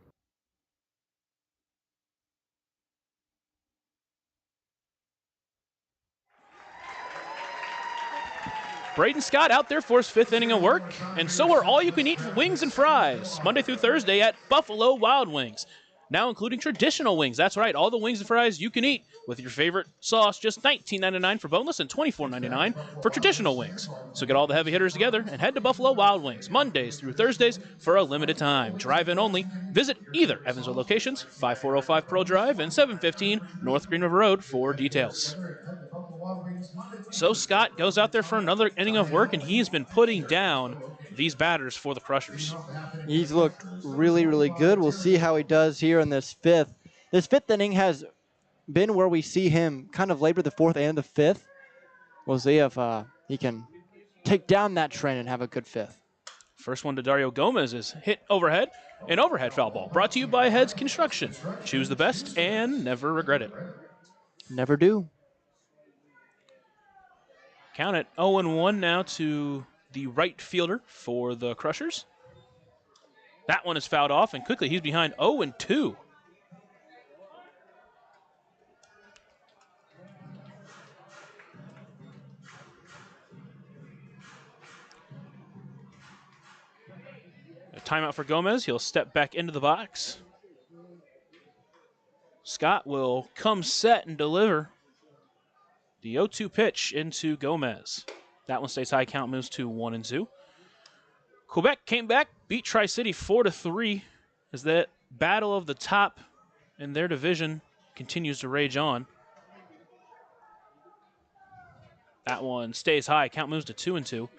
Braden Scott out there for his 5th inning of work, and so are all-you-can-eat wings and fries, Monday through Thursday at Buffalo Wild Wings. now including traditional wings. That's right, all the wings and fries you can eat with your favorite sauce, just $19.99 for boneless and $24.99 for traditional wings. So get all the heavy hitters together and head to Buffalo Wild Wings Mondays through Thursdays for a limited time. Drive-in only. Visit either Evansville locations, 5405 Pearl Drive and 715 North Green River Road for details. So Scott goes out there for another inning of work, and he's been putting down these batters for the Crushers. He's looked really, really good. We'll see how he does here in this fifth. This fifth inning has been where we see him kind of labor the fourth and the fifth. We'll see if he can take down that trend and have a good fifth. First one to Dario Gomez is hit overhead, an overhead foul ball. Brought to you by Heads Construction. Choose the best and never regret it. Never do. Count it 0-1 now to the right fielder for the Crushers. That one is fouled off, and quickly he's behind 0-2. A timeout for Gomez. He'll step back into the box. Scott will come set and deliver the 0-2 pitch into Gomez. That one stays high. Count moves to 1-2. Quebec came back, beat Tri-City 4-3 as that battle of the top in their division continues to rage on. That one stays high. Count moves to 2-2.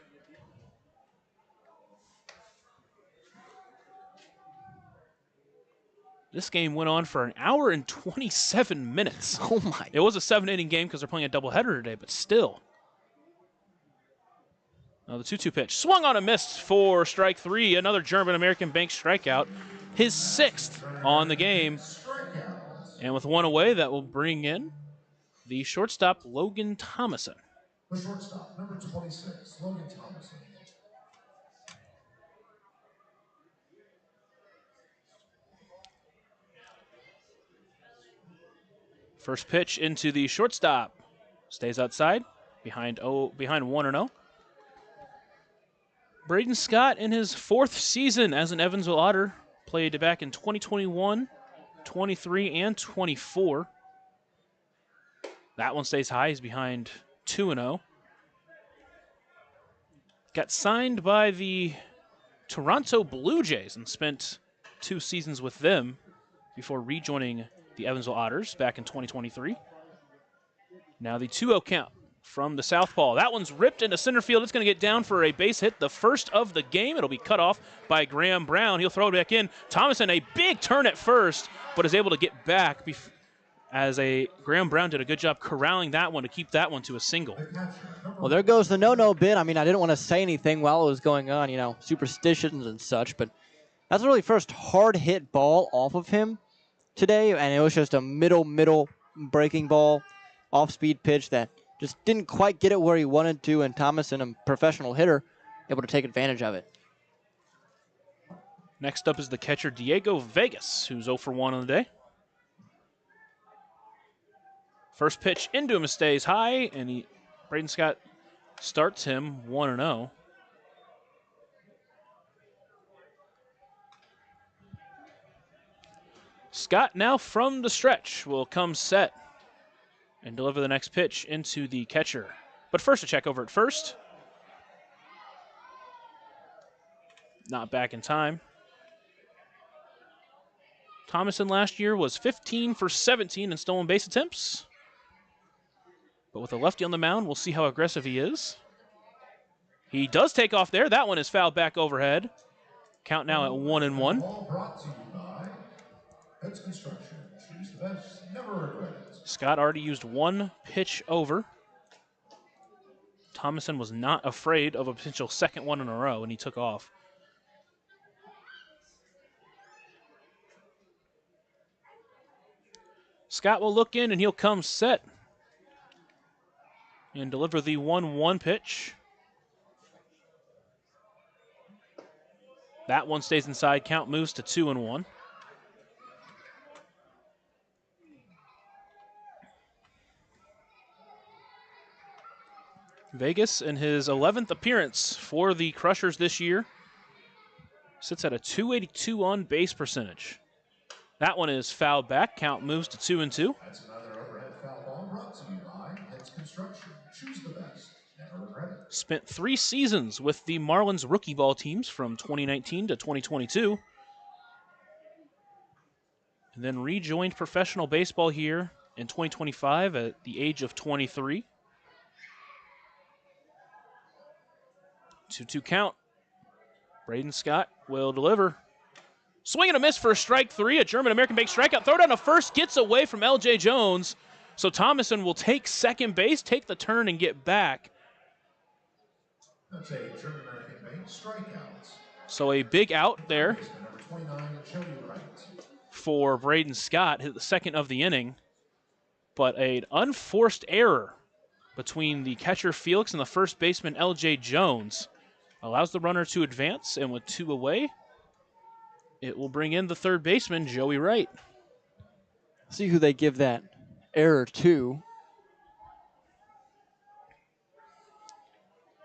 This game went on for an hour and 27 minutes. Oh, my. It was a 7-inning game because they're playing a doubleheader today, but still. Now the 2-2 pitch. Swung on a miss for strike three. Another German-American bank strikeout. His sixth on the game. And with one away, that will bring in the shortstop, Logan Thomason. The shortstop, number 26, Logan Thomason. First pitch into the shortstop. Stays outside, behind 1-0. Braden Scott in his fourth season as an Evansville Otter. Played back in 2021, 23, and 24. That one stays high. He's behind 2-0. Got signed by the Toronto Blue Jays and spent 2 seasons with them before rejoining the Evansville Otters back in 2023. Now the 2-0 count from the southpaw. That one's ripped into center field. It's going to get down for a base hit, the first of the game. It'll be cut off by Graham Brown. He'll throw it back in. Thomason, a big turn at first, but is able to get back as Graham Brown did a good job corralling that one to keep that one to a single. Well, there goes the no-no bid. I mean, I didn't want to say anything while it was going on, you know, superstitions and such, but that's really first hard hit ball off of him today, and it was just a middle breaking ball, off-speed pitch that just didn't quite get it where he wanted to, and Thomason, a professional hitter, able to take advantage of it. Next up is the catcher, Diego Vegas, who's 0 for 1 on the day. First pitch into him stays high, and Braden Scott starts him 1-0. Scott now from the stretch will come set and deliver the next pitch into the catcher. But first a check over at first. Not back in time. Thomason last year was 15 for 17 in stolen base attempts. But with a lefty on the mound, we'll see how aggressive he is. He does take off there. That one is fouled back overhead. Count now at 1-1. Ball brought to you by Heads Construction. Choose the best, never regret it. Scott already used one pitch over. Thomason was not afraid of a potential second one in a row, and he took off. Scott will look in, and he'll come set and deliver the 1-1 pitch. That one stays inside. Count moves to 2-1. Vegas, in his 11th appearance for the Crushers this year, sits at a .282 on base percentage. That one is fouled back. Count moves to 2-2. That's another overhead foul ball brought to you by Heads Construction. Choose the best. Never regret it. Spent 3 seasons with the Marlins rookie ball teams from 2019 to 2022. And then rejoined professional baseball here in 2025 at the age of 23. 2-2 count. Braden Scott will deliver. Swing and a miss for a strike 3, a German-American-based strikeout. Throw down to first, gets away from L.J. Jones. So Thomason will take second base, take the turn, and get back. That's a German-American-based strikeout. So a big out there Number 29, Joey Wright. for Braden Scott, hit the second of the inning. But an unforced error between the catcher Felix and the first baseman L.J. Jones allows the runner to advance, and with 2 away, it will bring in the third baseman, Joey Wright. See who they give that error to.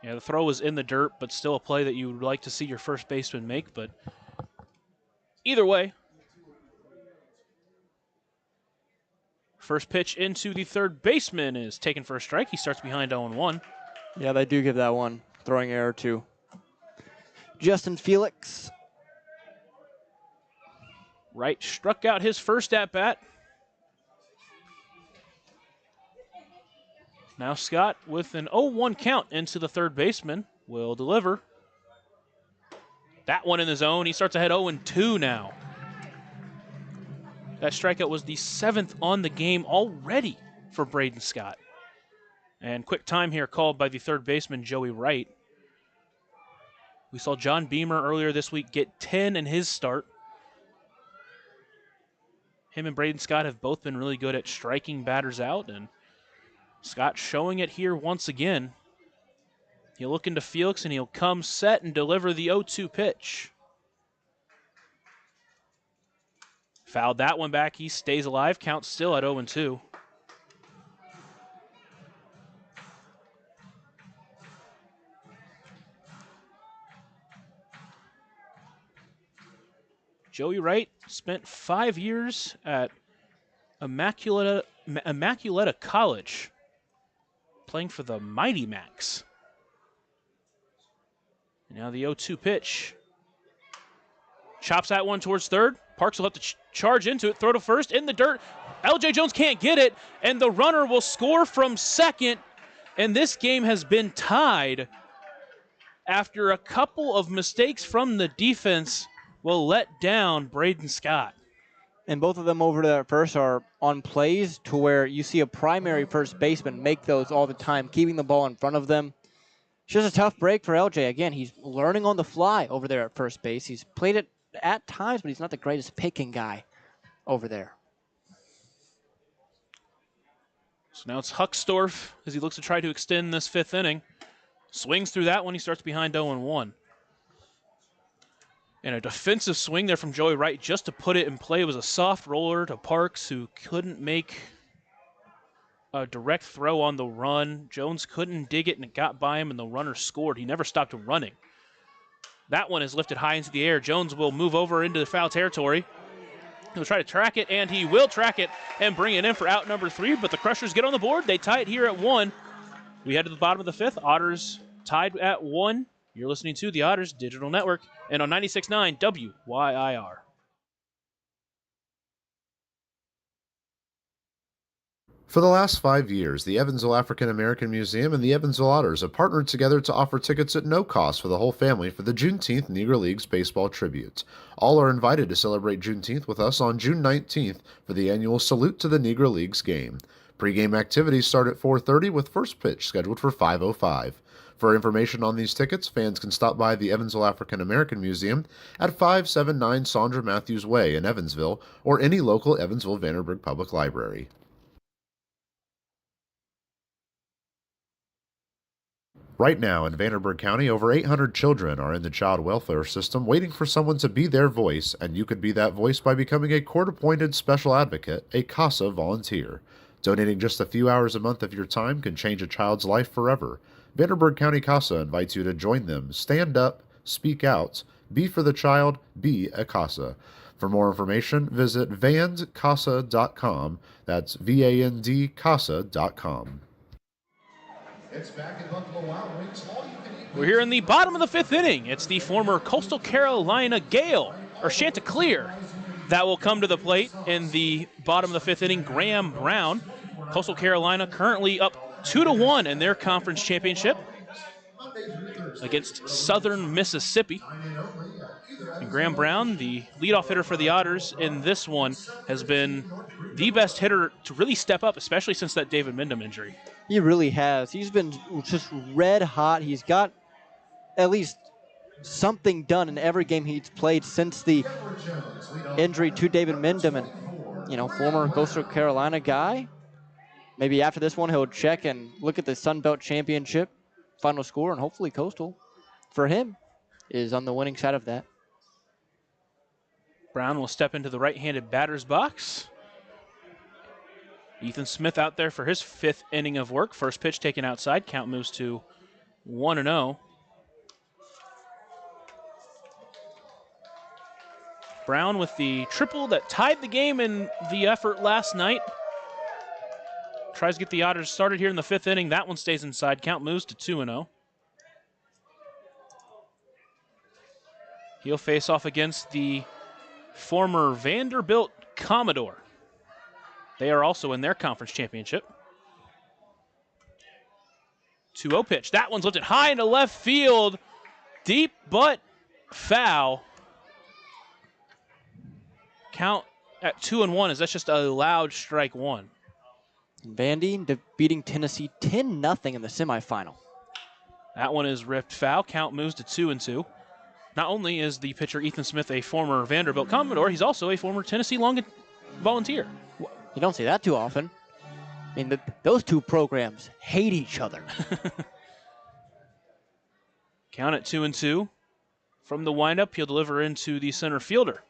Yeah, the throw was in the dirt, but still a play that you would like to see your first baseman make. But either way, first pitch into the third baseman is taken for a strike. He starts behind 0-1. Yeah, they do give that one throwing error to Justin Felix. Wright struck out his first at-bat. Now Scott with an 0-1 count into the third baseman will deliver. That one in the zone. He starts ahead 0-2 now. That strikeout was the 7th on the game already for Braden Scott. And quick time here called by the third baseman, Joey Wright. We saw John Beamer earlier this week get 10 in his start. Him and Braden Scott have both been really good at striking batters out, and Scott showing it here once again. He'll look into Felix, and he'll come set and deliver the 0-2 pitch. Fouled that one back. He stays alive. Count still at 0-2. Joey Wright spent 5 years at Immaculata College, playing for the Mighty Macs. And now the 0-2 pitch. Chops that one towards third. Parks will have to charge into it, throw to first, in the dirt. L.J. Jones can't get it, and the runner will score from second. And this game has been tied after a couple of mistakes from the defense will let down Braden Scott. And both of them over there at first are on plays to where you see a primary first baseman make those all the time, keeping the ball in front of them. It's just a tough break for LJ. Again, he's learning on the fly over there at first base. He's played it at times, but he's not the greatest picking guy over there. So now it's Huckstorf as he looks to try to extend this 5th inning. Swings through that one. He starts behind 0-1. And a defensive swing there from Joey Wright just to put it in play. It was a soft roller to Parks, who couldn't make a direct throw on the run. Jones couldn't dig it, and it got by him, and the runner scored. He never stopped running. That one is lifted high into the air. Jones will move over into the foul territory. He'll try to track it, and he will track it and bring it in for out number 3, but the Crushers get on the board. They tie it here at 1. We head to the bottom of the 5th. Otters tied at 1. You're listening to the Otters Digital Network and on 96.9 WYIR. For the last 5 years, the Evansville African American Museum and the Evansville Otters have partnered together to offer tickets at no cost for the whole family for the Juneteenth Negro Leagues Baseball Tribute. All are invited to celebrate Juneteenth with us on June 19th for the annual Salute to the Negro Leagues game. Pre-game activities start at 4:30 with first pitch scheduled for 5:05. For information on these tickets, fans can stop by the Evansville African American Museum at 579 Sandra Matthews Way in Evansville or any local Evansville-Vanderburgh Public Library. Right now in Vanderburgh County, over 800 children are in the child welfare system waiting for someone to be their voice, and you could be that voice by becoming a court-appointed special advocate, a CASA volunteer. Donating just a few hours a month of your time can change a child's life forever. Vanderburgh County CASA invites you to join them. Stand up, speak out, be for the child, be a CASA. For more information, visit vandcasa.com. That's VANDCasa.com. It's back at Buffalo Wild Wings. We're here in the bottom of the fifth inning. It's the former Coastal Carolina Gale, or Chanticleer, that will come to the plate in the bottom of the fifth inning. Graham Brown. Coastal Carolina currently up 2-1 in their conference championship against Southern Mississippi. And Graham Brown, the leadoff hitter for the Otters in this one, has been the best hitter to really step up, especially since that David Mindham injury. He really has. He's been just red hot. He's got at least something done in every game he's played since the injury to David Mindham. And, former Coastal Carolina guy. Maybe after this one, he'll check and look at the Sun Belt Championship final score, and hopefully Coastal, for him, is on the winning side of that. Brown will step into the right-handed batter's box. Ethan Smith out there for his fifth inning of work. First pitch taken outside. Count moves to 1-0. Brown with the triple that tied the game in the effort last night. Tries to get the Otters started here in the fifth inning. That one stays inside. Count moves to 2-0. He'll face off against the former Vanderbilt Commodore. They are also in their conference championship. 2-0 pitch. That one's lifted high into left field. Deep but foul. Count at 2-1 as that's just a loud strike one. Vandy beating Tennessee 10-0 in the semifinal. That one is ripped foul. Count moves to 2-2. Not only is the pitcher Ethan Smith a former Vanderbilt Commodore, he's also a former Tennessee Volunteer. You don't see that too often. I mean, those two programs hate each other. Count at 2-2. From the windup, he'll deliver into the center fielder.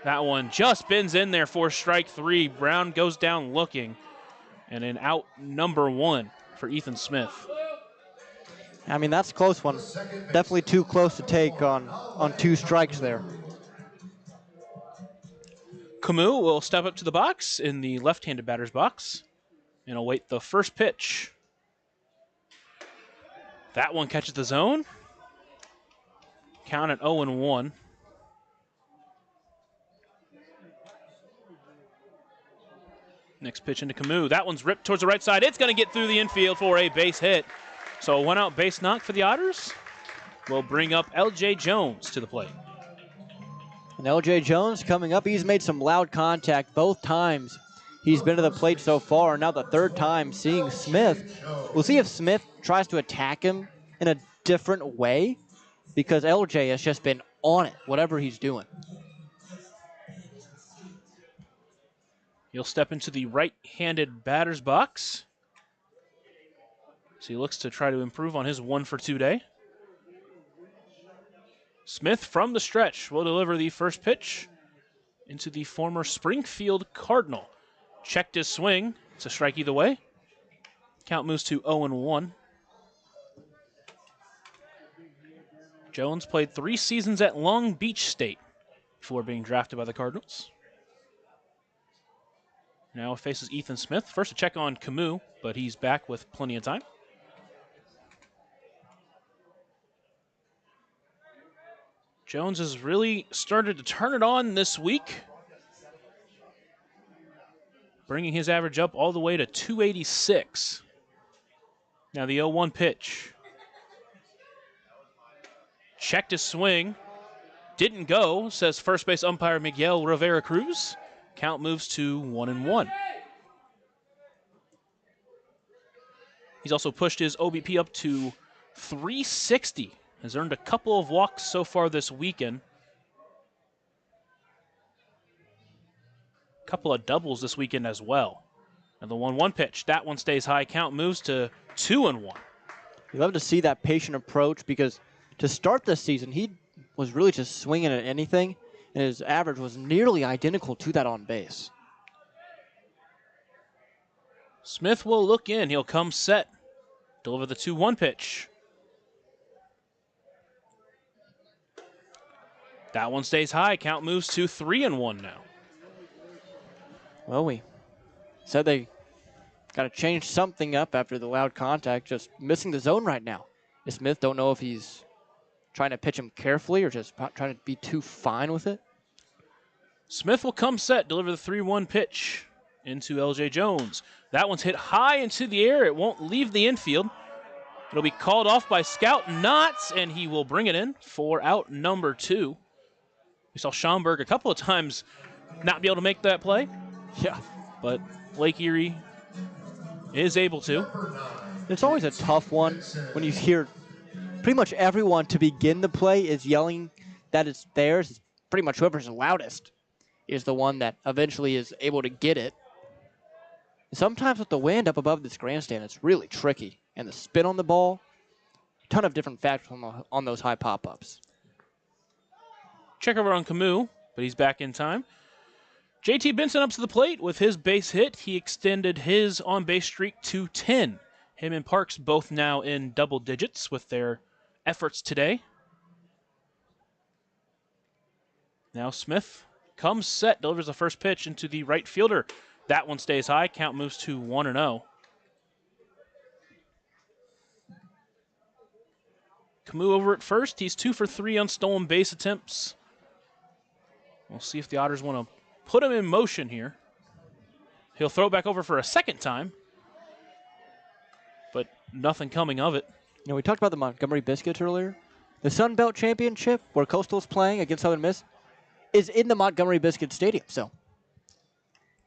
That one just bends in there for strike three. Brown goes down looking. And an out number one for Ethan Smith. I mean, that's a close one. Definitely too close to take on two strikes there. Camus will step up to the box in the left-handed batter's box and await the first pitch. That one catches the zone. Count at 0-1. Next pitch into Camus. That one's ripped towards the right side. It's going to get through the infield for a base hit. So a one-out base knock for the Otters will bring up L.J. Jones to the plate. And L.J. Jones coming up. He's made some loud contact both times he's been to the plate so far. Now the third time seeing Smith. We'll see if Smith tries to attack him in a different way because L.J. has just been on it, whatever he's doing. He'll step into the right-handed batter's box. So he looks to try to improve on his 1-for-2 day. Smith from the stretch will deliver the first pitch into the former Springfield Cardinal. Checked his swing. It's a strike either way. Count moves to 0-1. Jones played 3 seasons at Long Beach State before being drafted by the Cardinals. Now faces Ethan Smith. First a check on Camus, but he's back with plenty of time. Jones has really started to turn it on this week, bringing his average up all the way to 286. Now the 0-1 pitch. Checked his swing. Didn't go, says first base umpire Miguel Rivera Cruz. Count moves to 1-1. He's also pushed his OBP up to 360. Has earned a couple of walks so far this weekend. A couple of doubles this weekend as well. And the 1-1 pitch, that one stays high. Count moves to 2-1. You love to see that patient approach because to start this season, he was really just swinging at anything, and his average was nearly identical to that on base. Smith will look in. He'll come set. Deliver the 2-1 pitch. That one stays high. Count moves to 3-1 now. Well, we said they got to change something up after the loud contact. Just missing the zone right now. Smith, don't know if he's trying to pitch him carefully or just trying to be too fine with it. Smith will come set, deliver the 3-1 pitch into LJ Jones. That one's hit high into the air. It won't leave the infield. It'll be called off by Scout Knotts, and he will bring it in for out number 2. We saw Schaumburg a couple of times not be able to make that play. Yeah. But Lake Erie is able to. It's always a tough one when you hear pretty much everyone to begin the play is yelling that it's theirs. It's pretty much whoever's the loudest is the one that eventually is able to get it. Sometimes with the wind up above this grandstand, it's really tricky. And the spin on the ball, a ton of different factors on those high pop-ups. Check over on Camus, but he's back in time. JT Benson up to the plate with his base hit. He extended his on-base streak to 10. Him and Parks both now in double digits with their efforts today. Now Smith comes set, delivers the first pitch into the right fielder. That one stays high. Count moves to 1-0. Camus over at first. He's 2 for 3 on stolen base attempts. We'll see if the Otters want to put him in motion here. He'll throw it back over for a second time, but nothing coming of it. You know, we talked about the Montgomery Biscuits earlier. The Sun Belt Championship, where Coastal's playing against Southern Miss, is in the Montgomery Biscuit Stadium. So,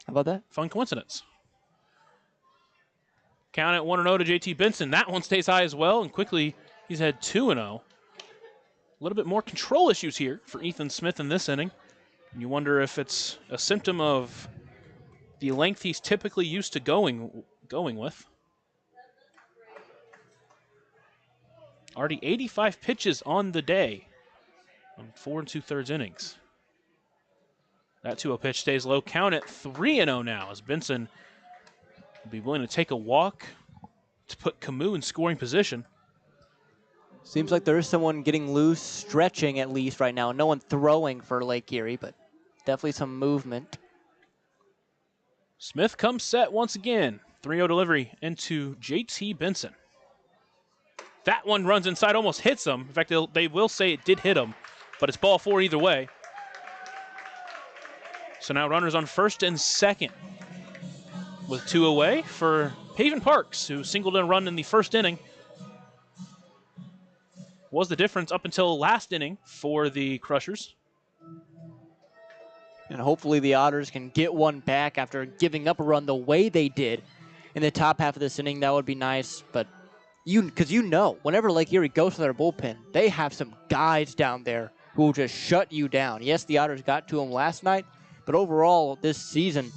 how about that? Fun coincidence. Count at 1-0 to JT Benson. That one stays high as well, and quickly he's had 2-0. A little bit more control issues here for Ethan Smith in this inning. And you wonder if it's a symptom of the length he's typically used to going with. Already 85 pitches on the day on 4 2/3 innings. That 2-0 pitch stays low. Count at 3-0 now as Benson will be willing to take a walk to put Camus in scoring position. Seems like there is someone getting loose, stretching at least right now. No one throwing for Lake Erie, but definitely some movement. Smith comes set once again. 3-0 delivery into JT Benson. That one runs inside, almost hits him. In fact, they will say it did hit him, but it's ball 4 either way. So now runners on first and second with 2 away for Paven Parks, who singled in a run in the first inning. Was the difference up until last inning for the Crushers. And hopefully the Otters can get one back after giving up a run the way they did in the top half of this inning. That would be nice, but because you know, whenever Lake Erie goes to their bullpen, they have some guys down there who will just shut you down. Yes, the Otters got to them last night, but overall this season,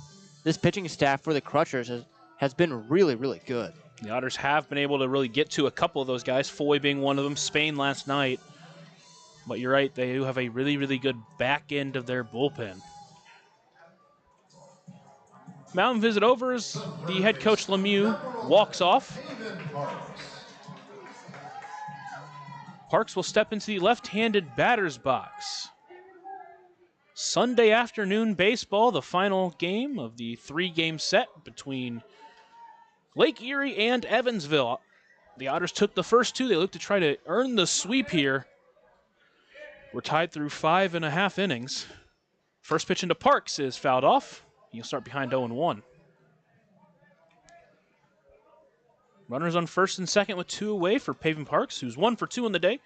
this pitching staff for the Crushers has been really, really good. The Otters have been able to really get to a couple of those guys, Foy being one of them, Spain last night. But you're right, they do have a really, really good back end of their bullpen. Mountain visit over as the head coach Lemieux walks off. Parks will step into the left-handed batter's box. Sunday afternoon baseball, the final game of the 3-game set between Lake Erie and Evansville. The Otters took the first 2. They look to try to earn the sweep here. We're tied through 5.5 innings. First pitch into Parks is fouled off. He'll start behind 0-1. Runners on first and second with 2 away for Paven Parks, who's 1 for 2 in the day.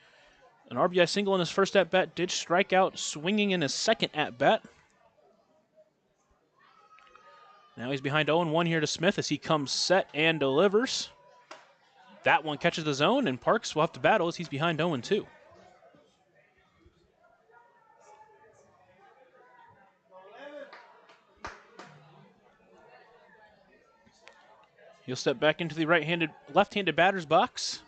An RBI single in his first at-bat, did strike out swinging in his second at-bat. Now he's behind 0-1 here to Smith as he comes set and delivers. That one catches the zone, and Parks will have to battle as he's behind 0-2. He'll step back into the left-handed batter's box.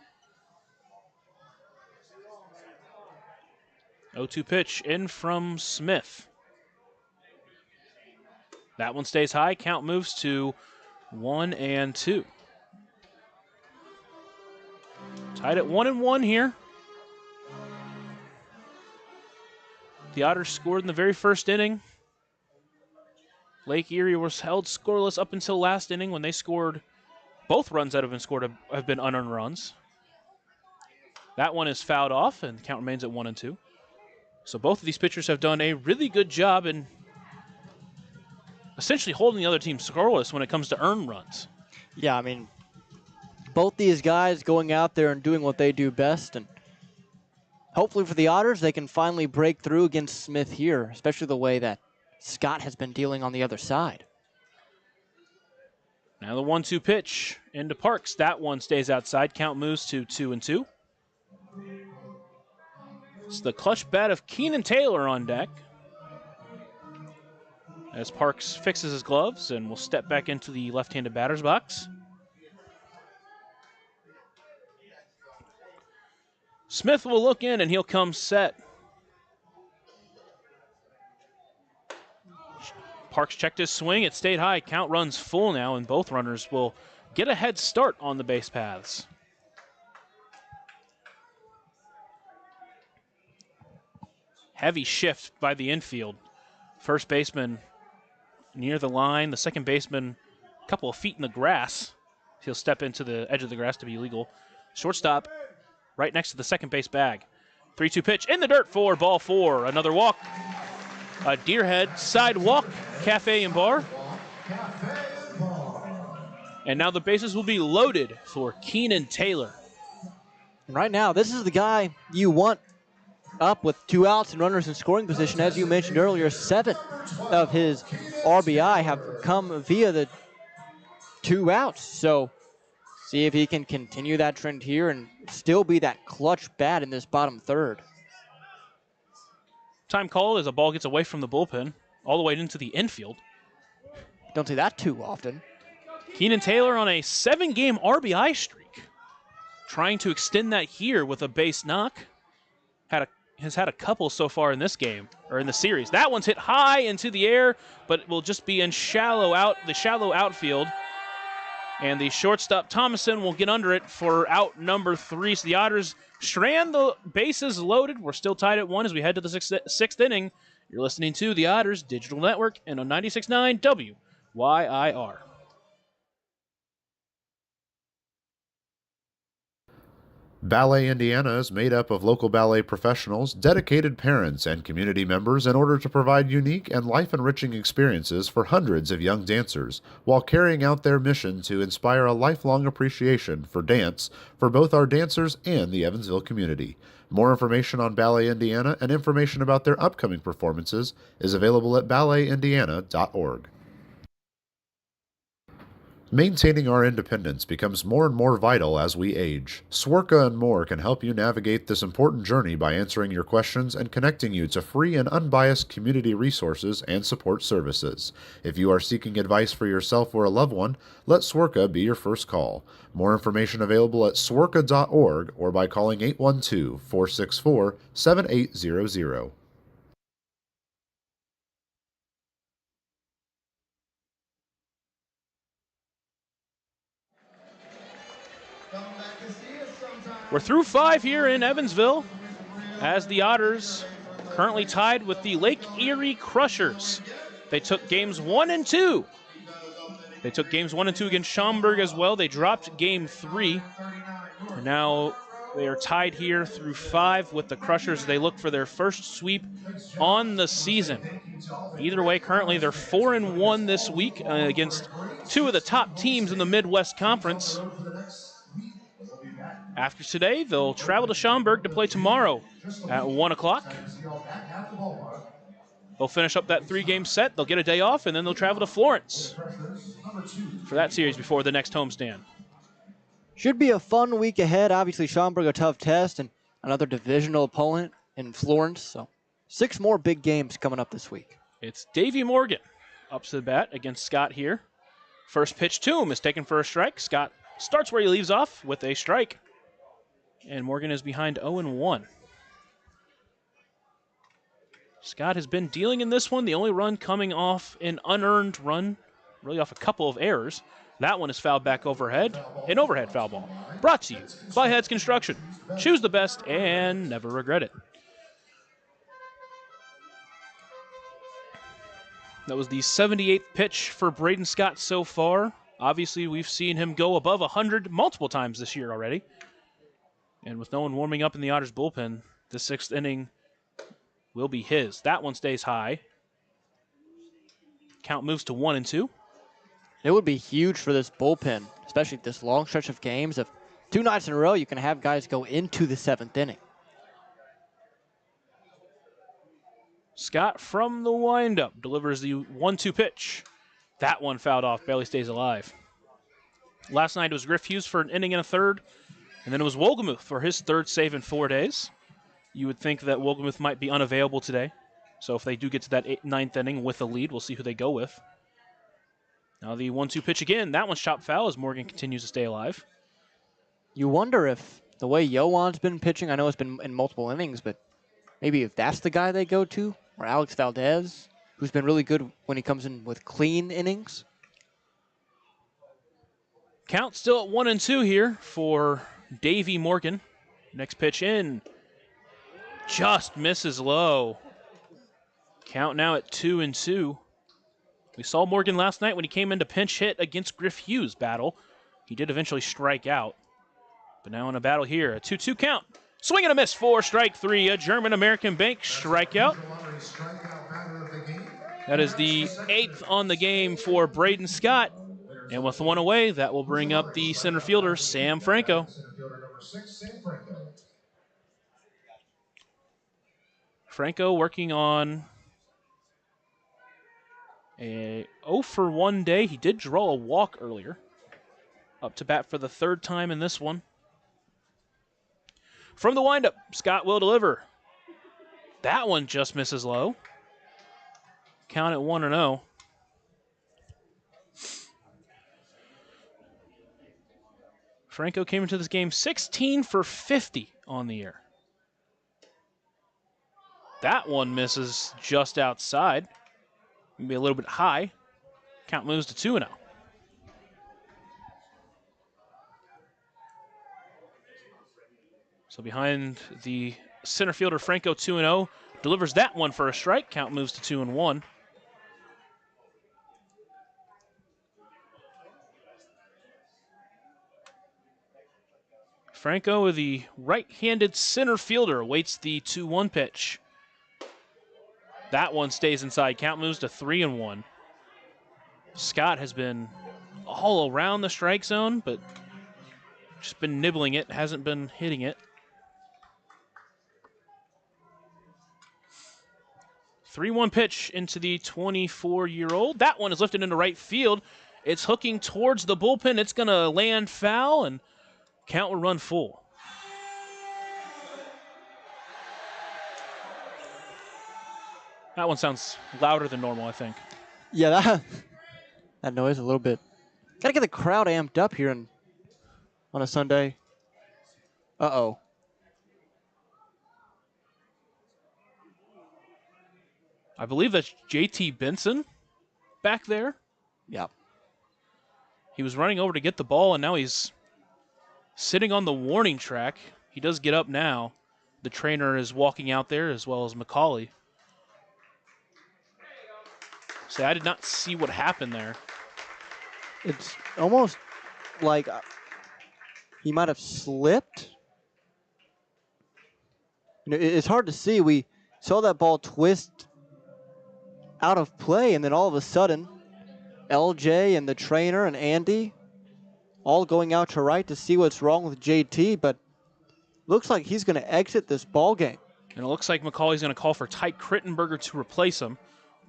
0-2 pitch in from Smith. That one stays high. Count moves to 1-2. Tied at 1-1 here. The Otters scored in the very first inning. Lake Erie was held scoreless up until last inning when they scored. Both runs that have been scored have been unearned runs. That one is fouled off, and the count remains at 1-2. So both of these pitchers have done a really good job in essentially holding the other team scoreless when it comes to earned runs. Yeah, I mean, both these guys going out there and doing what they do best, and hopefully for the Otters, they can finally break through against Smith here, especially the way that Scott has been dealing on the other side. Now the 1-2 pitch into Parks. That one stays outside. Count moves to 2-2. It's the clutch bat of Keenan Taylor on deck, as Parks fixes his gloves and will step back into the left-handed batter's box. Smith will look in, and he'll come set. Parks checked his swing. It stayed high. Count runs full now, and both runners will get a head start on the base paths. Heavy shift by the infield. First baseman near the line. The second baseman a couple of feet in the grass. He'll step into the edge of the grass to be legal. Shortstop right next to the second base bag. 3-2 pitch in the dirt for ball 4. Another walk. A Deerhead sidewalk, cafe and bar. And now the bases will be loaded for Keenan Taylor. And right now, this is the guy you want up with 2 outs and runners in scoring position. As you mentioned earlier, 7 of his RBI have come via the 2 outs. So see if he can continue that trend here and still be that clutch bat in this bottom third. Time called as a ball gets away from the bullpen, all the way into the infield. Don't see that too often. Keenan Taylor on a 7-game RBI streak, trying to extend that here with a base knock. Has had a couple so far in this game, or in the series. That one's hit high into the air, but it will just be in the shallow outfield. And the shortstop, Thomason, will get under it for out number 3. So the Otters strand the bases loaded. We're still tied at 1 as we head to the sixth inning. You're listening to the Otters Digital Network and on 96.9 WYIR. Ballet Indiana is made up of local ballet professionals, dedicated parents, and community members in order to provide unique and life-enriching experiences for hundreds of young dancers, while carrying out their mission to inspire a lifelong appreciation for dance for both our dancers and the Evansville community. More information on Ballet Indiana and information about their upcoming performances is available at balletindiana.org. Maintaining our independence becomes more and more vital as we age. Swerka and More can help you navigate this important journey by answering your questions and connecting you to free and unbiased community resources and support services. If you are seeking advice for yourself or a loved one, let Swerka be your first call. More information available at swerka.org or by calling 812-464-7800. We're through 5 here in Evansville as the Otters currently tied with the Lake Erie Crushers. They took games 1 and 2. They took games 1 and 2 against Schaumburg as well. They dropped game 3. And now they are tied here through 5 with the Crushers. They look for their first sweep on the season. Either way, currently they're 4-1 this week against 2 of the top teams in the Midwest Conference. After today, they'll travel to Schaumburg to play tomorrow at 1 o'clock. They'll finish up that 3-game set. They'll get a day off, and then they'll travel to Florence for that series before the next homestand. Should be a fun week ahead. Obviously, Schaumburg a tough test and another divisional opponent in Florence. So 6 more big games coming up this week. It's Davey Morgan up to the bat against Scott here. First pitch to him is taken for a strike. Scott starts where he leaves off with a strike. And Morgan is behind 0-1. Scott has been dealing in this one. The only run coming off an unearned run, really off a couple of errors. That one is fouled back overhead. An overhead foul ball. Brought to you by Heads Construction. Choose the best and never regret it. That was the 78th pitch for Braden Scott so far. Obviously, we've seen him go above 100 multiple times this year already. And with no one warming up in the Otters bullpen, the 6th inning will be his. That one stays high. Count moves to 1-2. It would be huge for this bullpen, especially this long stretch of games. If 2 nights in a row, you can have guys go into the 7th inning. Scott from the windup delivers the 1-2 pitch. That one fouled off, barely stays alive. Last night it was Griff Hughes for an inning and a third, and then it was Wolgemuth for his 3rd save in 4 days. You would think that Wolgemuth might be unavailable today. So if they do get to that 9th inning with a lead, we'll see who they go with. Now the 1-2 pitch again. That one's chopped foul as Morgan continues to stay alive. You wonder if the way Yoan's been pitching, I know it's been in multiple innings, but maybe if that's the guy they go to, or Alex Valdez, who's been really good when he comes in with clean innings. Count still at 1-2 here for Davey Morgan. Next pitch in. Just misses low. Count now at 2-2. We saw Morgan last night when he came in to pinch hit against Griff Hughes' battle. He did eventually strike out. But now in a battle here, a 2-2 count. Swing and a miss for strike 3, a German-American Bank strikeout. That is the 8th on the game for Braden Scott. And with 1 away, that will bring up the center fielder, Sam Franco. Franco working on a 0-for-1 day. He did draw a walk earlier. Up to bat for the 3rd time in this one. From the windup, Scott will deliver. That one just misses low. Count at 1-0. Franco came into this game 16 for 50 on the year. That one misses just outside. Maybe a little bit high. Count moves to 2-0. So behind the center fielder, Franco 2-0. Delivers that one for a strike. Count moves to 2-1. Franco, the right-handed center fielder, awaits the 2-1 pitch. That one stays inside. Count moves to 3-1. Scott has been all around the strike zone, but just been nibbling it, hasn't been hitting it. 3-1 pitch into the 24-year-old. That one is lifted into right field. It's hooking towards the bullpen. It's going to land foul, and count will run full. That one sounds louder than normal, I think. Yeah, that noise a little bit. Got to get the crowd amped up here on a Sunday. Uh-oh. I believe that's JT Benson back there. Yeah. He was running over to get the ball, and now he's sitting on the warning track. He does get up now. The trainer is walking out there, as well as McCauley. So I did not see what happened there. It's almost like he might have slipped. You know, it's hard to see. We saw that ball twist out of play, and then all of a sudden, LJ and the trainer and Andy all going out to right to see what's wrong with JT, but looks like he's going to exit this ball game. And it looks like McCauley's going to call for Ty Crittenberger to replace him.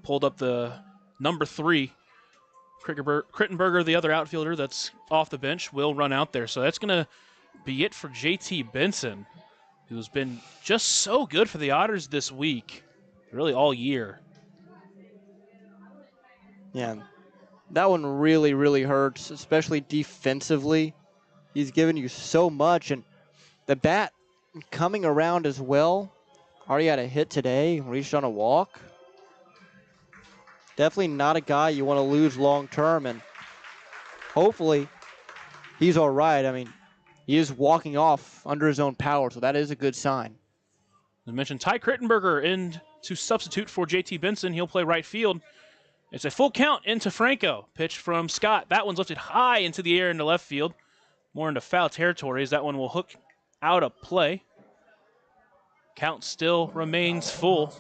Pulled up the number 3. Crittenberger, the other outfielder that's off the bench, will run out there. So that's going to be it for JT Benson, who's been just so good for the Otters this week, really all year. Yeah, that one really, really hurts, especially defensively. He's given you so much, and the bat coming around as well. Already had a hit today, reached on a walk. Definitely not a guy you want to lose long term, and hopefully he's all right. I mean, he is walking off under his own power, so that is a good sign. As mentioned, Ty Crittenberger in to substitute for JT Benson. He'll play right field. It's a full count into Franco. Pitch from Scott. That one's lifted high into the air into left field. More into foul territory as that one will hook out of play. Count still remains full.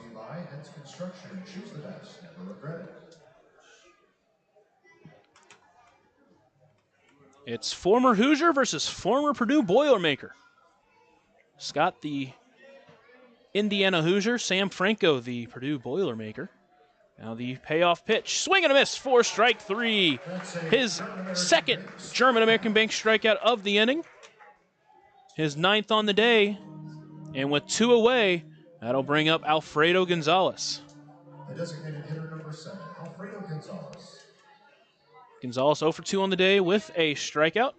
It's former Hoosier versus former Purdue Boilermaker. Scott, the Indiana Hoosier. Sam Franco, the Purdue Boilermaker. Now the payoff pitch. Swing and a miss for strike 3. His second German-American Bank strikeout of the inning. His 9th on the day. And with 2 away, that'll bring up Alfredo Gonzalez. The designated hitter number 7, Alfredo Gonzalez. Gonzalez 0 for 2 on the day with a strikeout.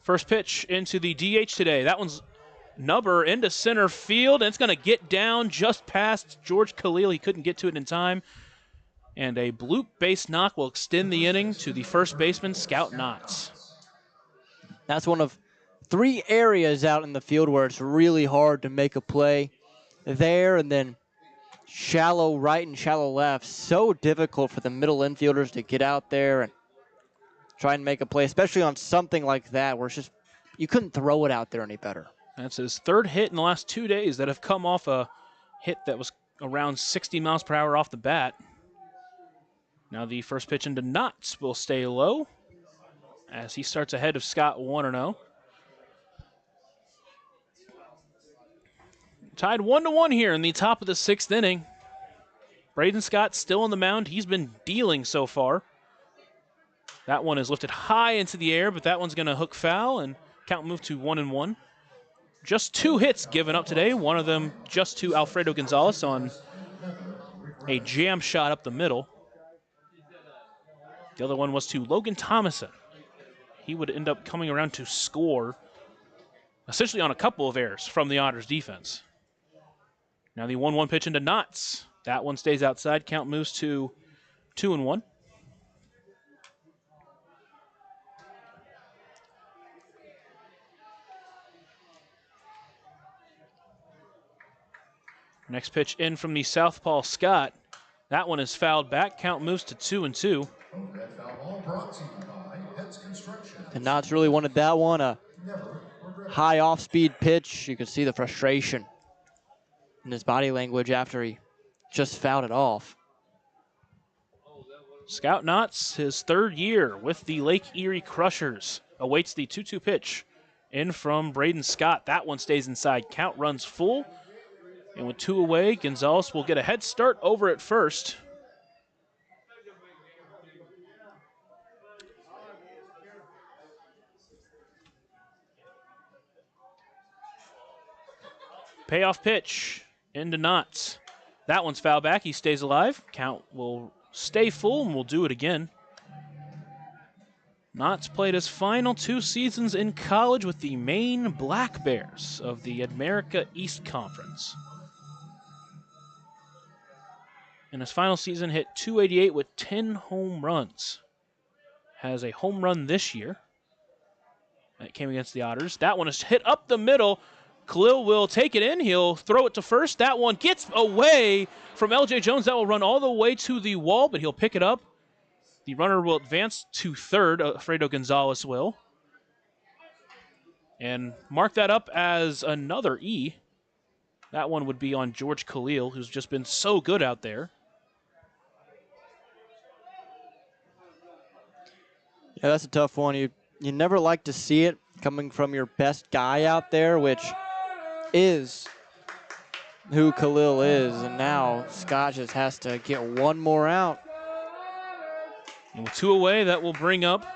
First pitch into the DH today. That one's Nubber into center field, and it's going to get down just past George Khalil. He couldn't get to it in time. And a bloop base knock will extend the inning to the first baseman, Scout Knotts. That's one of 3 areas out in the field where it's really hard to make a play. There and then shallow right and shallow left. So difficult for the middle infielders to get out there and try and make a play, especially on something like that where it's just you couldn't throw it out there any better. That's his 3rd hit in the last 2 days that have come off a hit that was around 60 miles per hour off the bat. Now the first pitch into Knotts will stay low as he starts ahead of Scott 1-0. Tied 1-1 here in the top of the 6th inning. Braden Scott still on the mound. He's been dealing so far. That one is lifted high into the air, but that one's going to hook foul and count move to 1-1. Just 2 hits given up today. One of them just to Alfredo Gonzalez on a jam shot up the middle. The other one was to Logan Thomason. He would end up coming around to score, essentially on a couple of errors from the Otters defense. Now the 1-1 pitch into Knotts. That one stays outside. Count moves to 2-1. Next pitch in from the southpaw Scott. That one is fouled back. Count moves to 2-2. And Knotts really wanted that one, a high off-speed pitch. You could see the frustration in his body language after he just fouled it off. Scout Knotts, his 3rd year with the Lake Erie Crushers, awaits the 2-2 pitch in from Braden Scott. That one stays inside. Count runs full. And with 2 away, Gonzalez will get a head start over at first. Payoff pitch into Knotts. That one's foul back. He stays alive. Count will stay full and we'll do it again. Knotts played his final 2 seasons in college with the Maine Black Bears of the America East Conference. In his final season, hit .288 with 10 home runs. Has a home run this year. That came against the Otters. That one is hit up the middle. Khalil will take it in. He'll throw it to first. That one gets away from L.J. Jones. That will run all the way to the wall, but he'll pick it up. The runner will advance to third. Alfredo Gonzalez will. And mark that up as another E. That one would be on George Khalil, who's just been so good out there. Yeah, that's a tough one. You never like to see it coming from your best guy out there, which is who Khalil is. And now Scott just has to get one more out. And with 2 away, that will bring up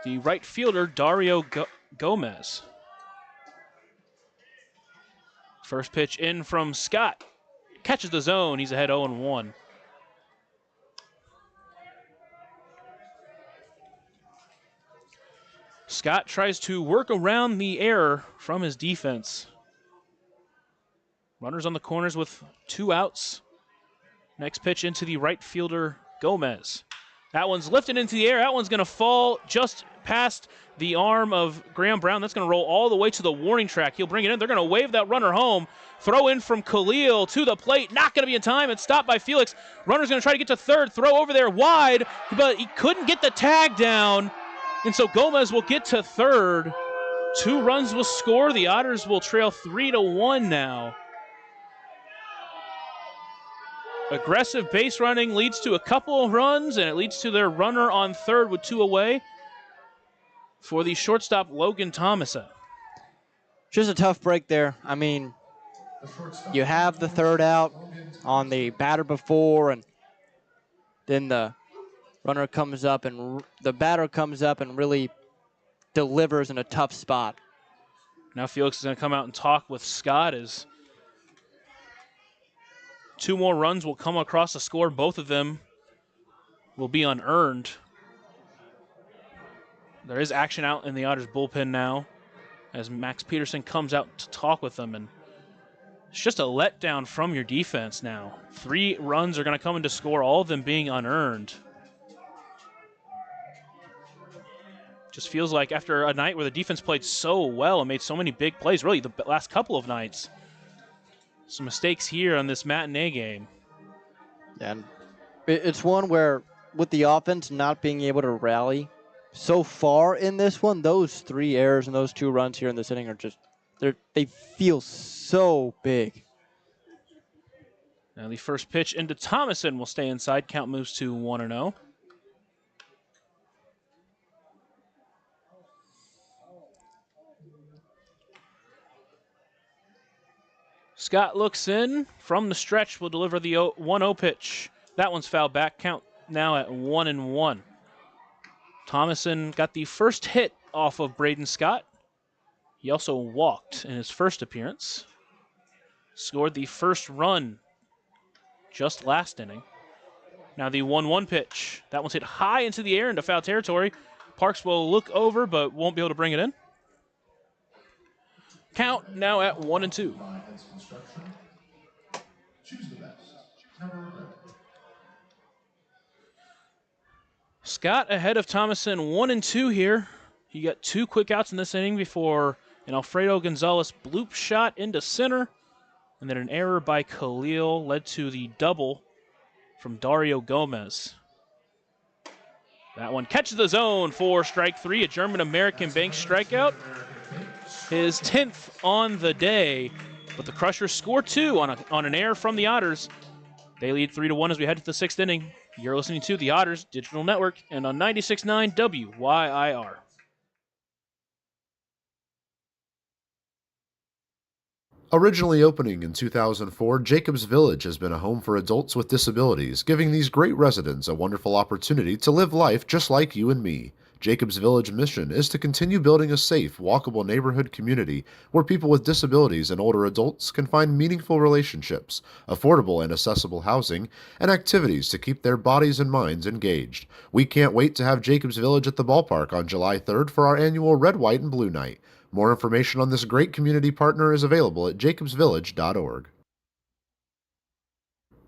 the right fielder, Dario Gomez. First pitch in from Scott. Catches the zone. He's ahead 0-1. Scott tries to work around the error from his defense. Runners on the corners with 2 outs. Next pitch into the right fielder, Gomez. That one's lifted into the air. That one's going to fall just past the arm of Graham Brown. That's going to roll all the way to the warning track. He'll bring it in. They're going to wave that runner home. Throw in from Khalil to the plate. Not going to be in time. It's stopped by Felix. Runner's going to try to get to third. Throw over there wide, but he couldn't get the tag down. And so Gomez will get to third. 2 runs will score. The Otters will trail 3-1 now. Aggressive base running leads to a couple of runs, and it leads to their runner on third with 2 away for the shortstop, Logan Thomason. Just a tough break there. I mean, you have the third out on the batter before, and then the runner comes up, and the batter comes up and really delivers in a tough spot. Now Felix is going to come out and talk with Scott as 2 more runs will come across the score. Both of them will be unearned. There is action out in the Otters bullpen now as Max Peterson comes out to talk with them, and it's just a letdown from your defense now. 3 runs are going to come into score, all of them being unearned. Just feels like after a night where the defense played so well and made so many big plays, really the last couple of nights, some mistakes here on this matinee game. And it's one where, with the offense not being able to rally so far in this one, those 3 errors and those 2 runs here in this inning are just, they feel so big. Now the first pitch into Thomason will stay inside. Count moves to 1-0. Scott looks in from the stretch, will deliver the 1-0 pitch. That one's fouled back. Count now at 1-1. Thomason got the first hit off of Braden Scott. He also walked in his first appearance. Scored the first run just last inning. Now the 1-1 pitch. That one's hit high into the air into foul territory. Parks will look over but won't be able to bring it in. Count now at 1-2. Scott ahead of Thomason 1-2 here. He got 2 quick outs in this inning before an Alfredo Gonzalez bloop shot into center, and then an error by Khalil led to the double from Dario Gomez. That one catches the zone for strike 3, a German-American bank strikeout. His 10th on the day, but the Crushers score 2 on an error from the Otters. They lead 3-1 as we head to the 6th inning. You're listening to the Otters Digital Network and on 96.9 WYIR. Originally opening in 2004, Jacobs Village has been a home for adults with disabilities, giving these great residents a wonderful opportunity to live life just like you and me. Jacobs Village mission is to continue building a safe, walkable neighborhood community where people with disabilities and older adults can find meaningful relationships, affordable and accessible housing, and activities to keep their bodies and minds engaged. We can't wait to have Jacobs Village at the ballpark on July 3rd for our annual Red, White, and Blue Night. More information on this great community partner is available at jacobsvillage.org.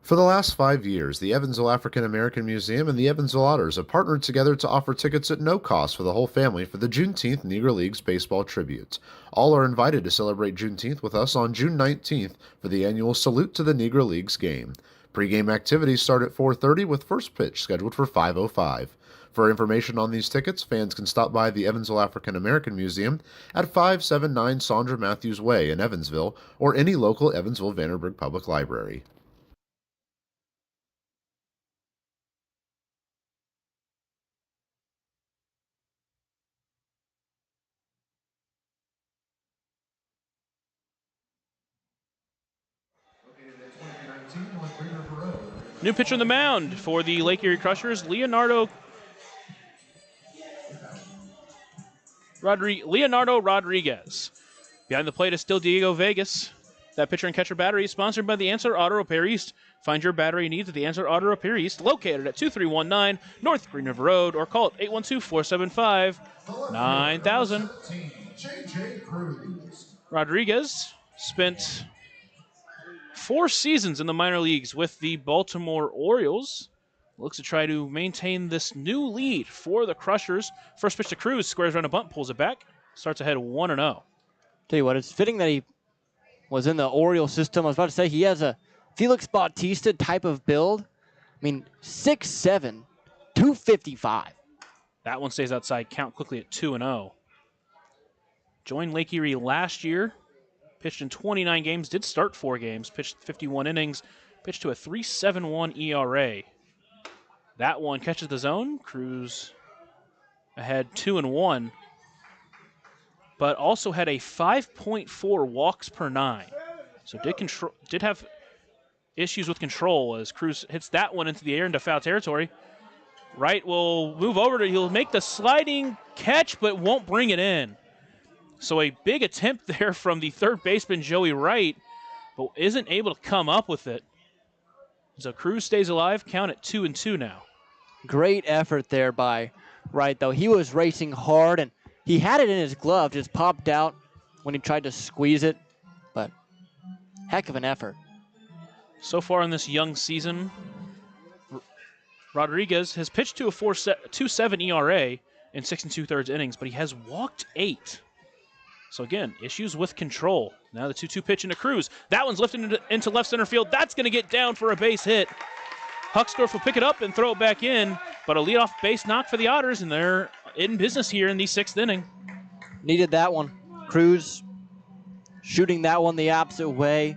For the last 5 years, the Evansville African American Museum and the Evansville Otters have partnered together to offer tickets at no cost for the whole family for the Juneteenth Negro Leagues Baseball Tribute. All are invited to celebrate Juneteenth with us on June 19th for the annual Salute to the Negro Leagues game. Pre-game activities start at 4:30 with first pitch scheduled for 5:05. For information on these tickets, fans can stop by the Evansville African American Museum at 579 Sandra Matthews Way in Evansville or any local Evansville-Vanderburgh Public Library. New pitcher on the mound for the Lake Erie Crushers, Leonardo Rodriguez. Behind the plate is still Diego Vegas. That pitcher and catcher battery is sponsored by the Answer Auto Repair East. Find your battery needs at the Answer Auto Repair East, located at 2319 North Green River Road, or call it 812-475-9000. Rodriguez spent 4 seasons in the minor leagues with the Baltimore Orioles. looks to try to maintain this new lead for the Crushers. First pitch to Cruz, squares around a bunt, pulls it back, starts ahead 1-0. Tell you what, it's fitting that he was in the Oriole system. I was about to say he has a Felix Bautista type of build. I mean, 6'7", 255. That one stays outside, count quickly at 2-0. Joined Lake Erie last year, pitched in 29 games, did start 4 games, pitched 51 innings, pitched to a 3.71 ERA. That one catches the zone. Cruz ahead 2-1, but also had a 5.4 walks per 9. So did have issues with control as Cruz hits that one into the air into foul territory. Wright will move over he'll make the sliding catch, but won't bring it in. So a big attempt there from the third baseman, Joey Wright, but isn't able to come up with it. So Cruz stays alive, count at 2-2 now. Great effort there by Wright, though. He was racing hard, and he had it in his glove, just popped out when he tried to squeeze it, but heck of an effort. So far in this young season, Rodriguez has pitched to a 2.7 ERA in 6 2/3 innings, but he has walked 8. So again, issues with control. Now the 2-2 pitch into Cruz. That one's lifted into left center field. That's going to get down for a base hit. Hucksdorf will pick it up and throw it back in, but a leadoff base knock for the Otters, and they're in business here in the 6th inning. Needed that one. Cruz shooting that one the opposite way.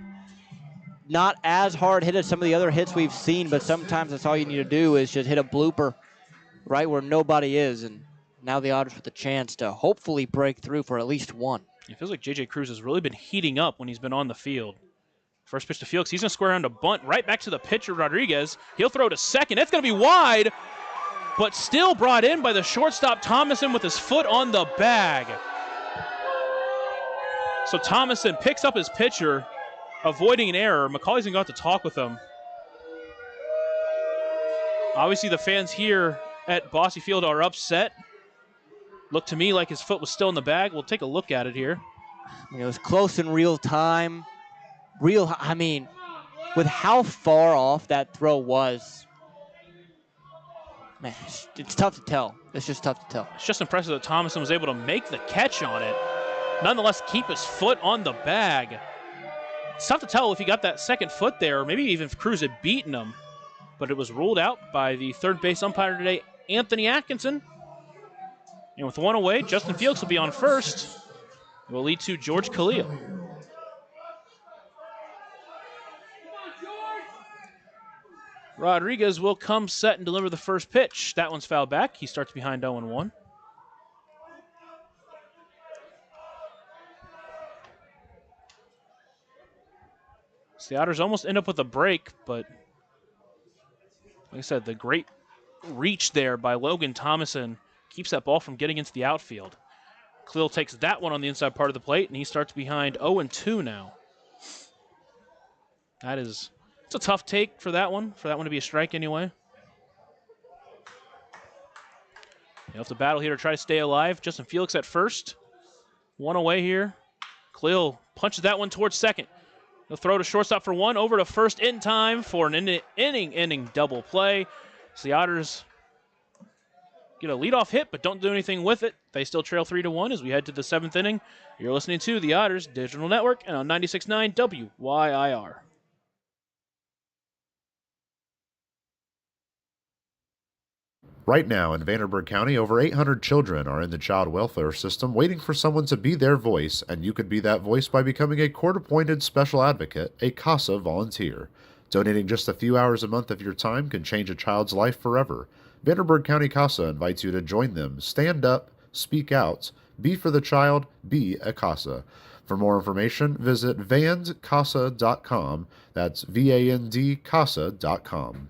Not as hard hit as some of the other hits we've seen, but sometimes that's all you need to do is just hit a blooper right where nobody is, and now the Otters with a chance to hopefully break through for at least one. It feels like J.J. Cruz has really been heating up when he's been on the field. First pitch to Felix. He's going to square around a bunt right back to the pitcher, Rodriguez. He'll throw to second. It's going to be wide, but still brought in by the shortstop, Thomason, with his foot on the bag. So Thomason picks up his pitcher, avoiding an error. McCauley's going to go out to talk with him. Obviously, the fans here at Bosse Field are upset. Looked to me like his foot was still in the bag. We'll take a look at it here. It was close in real time. I mean, with how far off that throw was, man, it's tough to tell. It's just tough to tell. It's just impressive that Thomason was able to make the catch on it. Nonetheless, keep his foot on the bag. It's tough to tell if he got that second foot there, or maybe even if Cruz had beaten him. But it was ruled out by the third base umpire today, Anthony Atkinson. And with one away, Justin Felix will be on first. It will lead to George Khalil. Rodriguez will come set and deliver the first pitch. That one's fouled back. He starts behind 0-1. So the Otters almost end up with a break, but like I said, the great reach there by Logan Thomason keeps that ball from getting into the outfield. Khalil takes that one on the inside part of the plate, and he starts behind 0-2 now. It's a tough take for that one to be a strike anyway. You'll have to battle here to try to stay alive. Justin Felix at first. One away here. Khalil punches that one towards second. He'll throw to shortstop for one, over to first in time for an inning double play. So the Otters get a leadoff hit, but don't do anything with it. They still trail 3-1 as we head to the 7th inning. You're listening to the Otters Digital Network and on 96.9 WYIR. Right now in Vanderburgh County, over 800 children are in the child welfare system waiting for someone to be their voice, and you could be that voice by becoming a court-appointed special advocate, a CASA volunteer. Donating just a few hours a month of your time can change a child's life forever. Vanderburgh County CASA invites you to join them. Stand up, speak out, be for the child, be a CASA. For more information, visit vandcasa.com. That's VAND-CASA.com.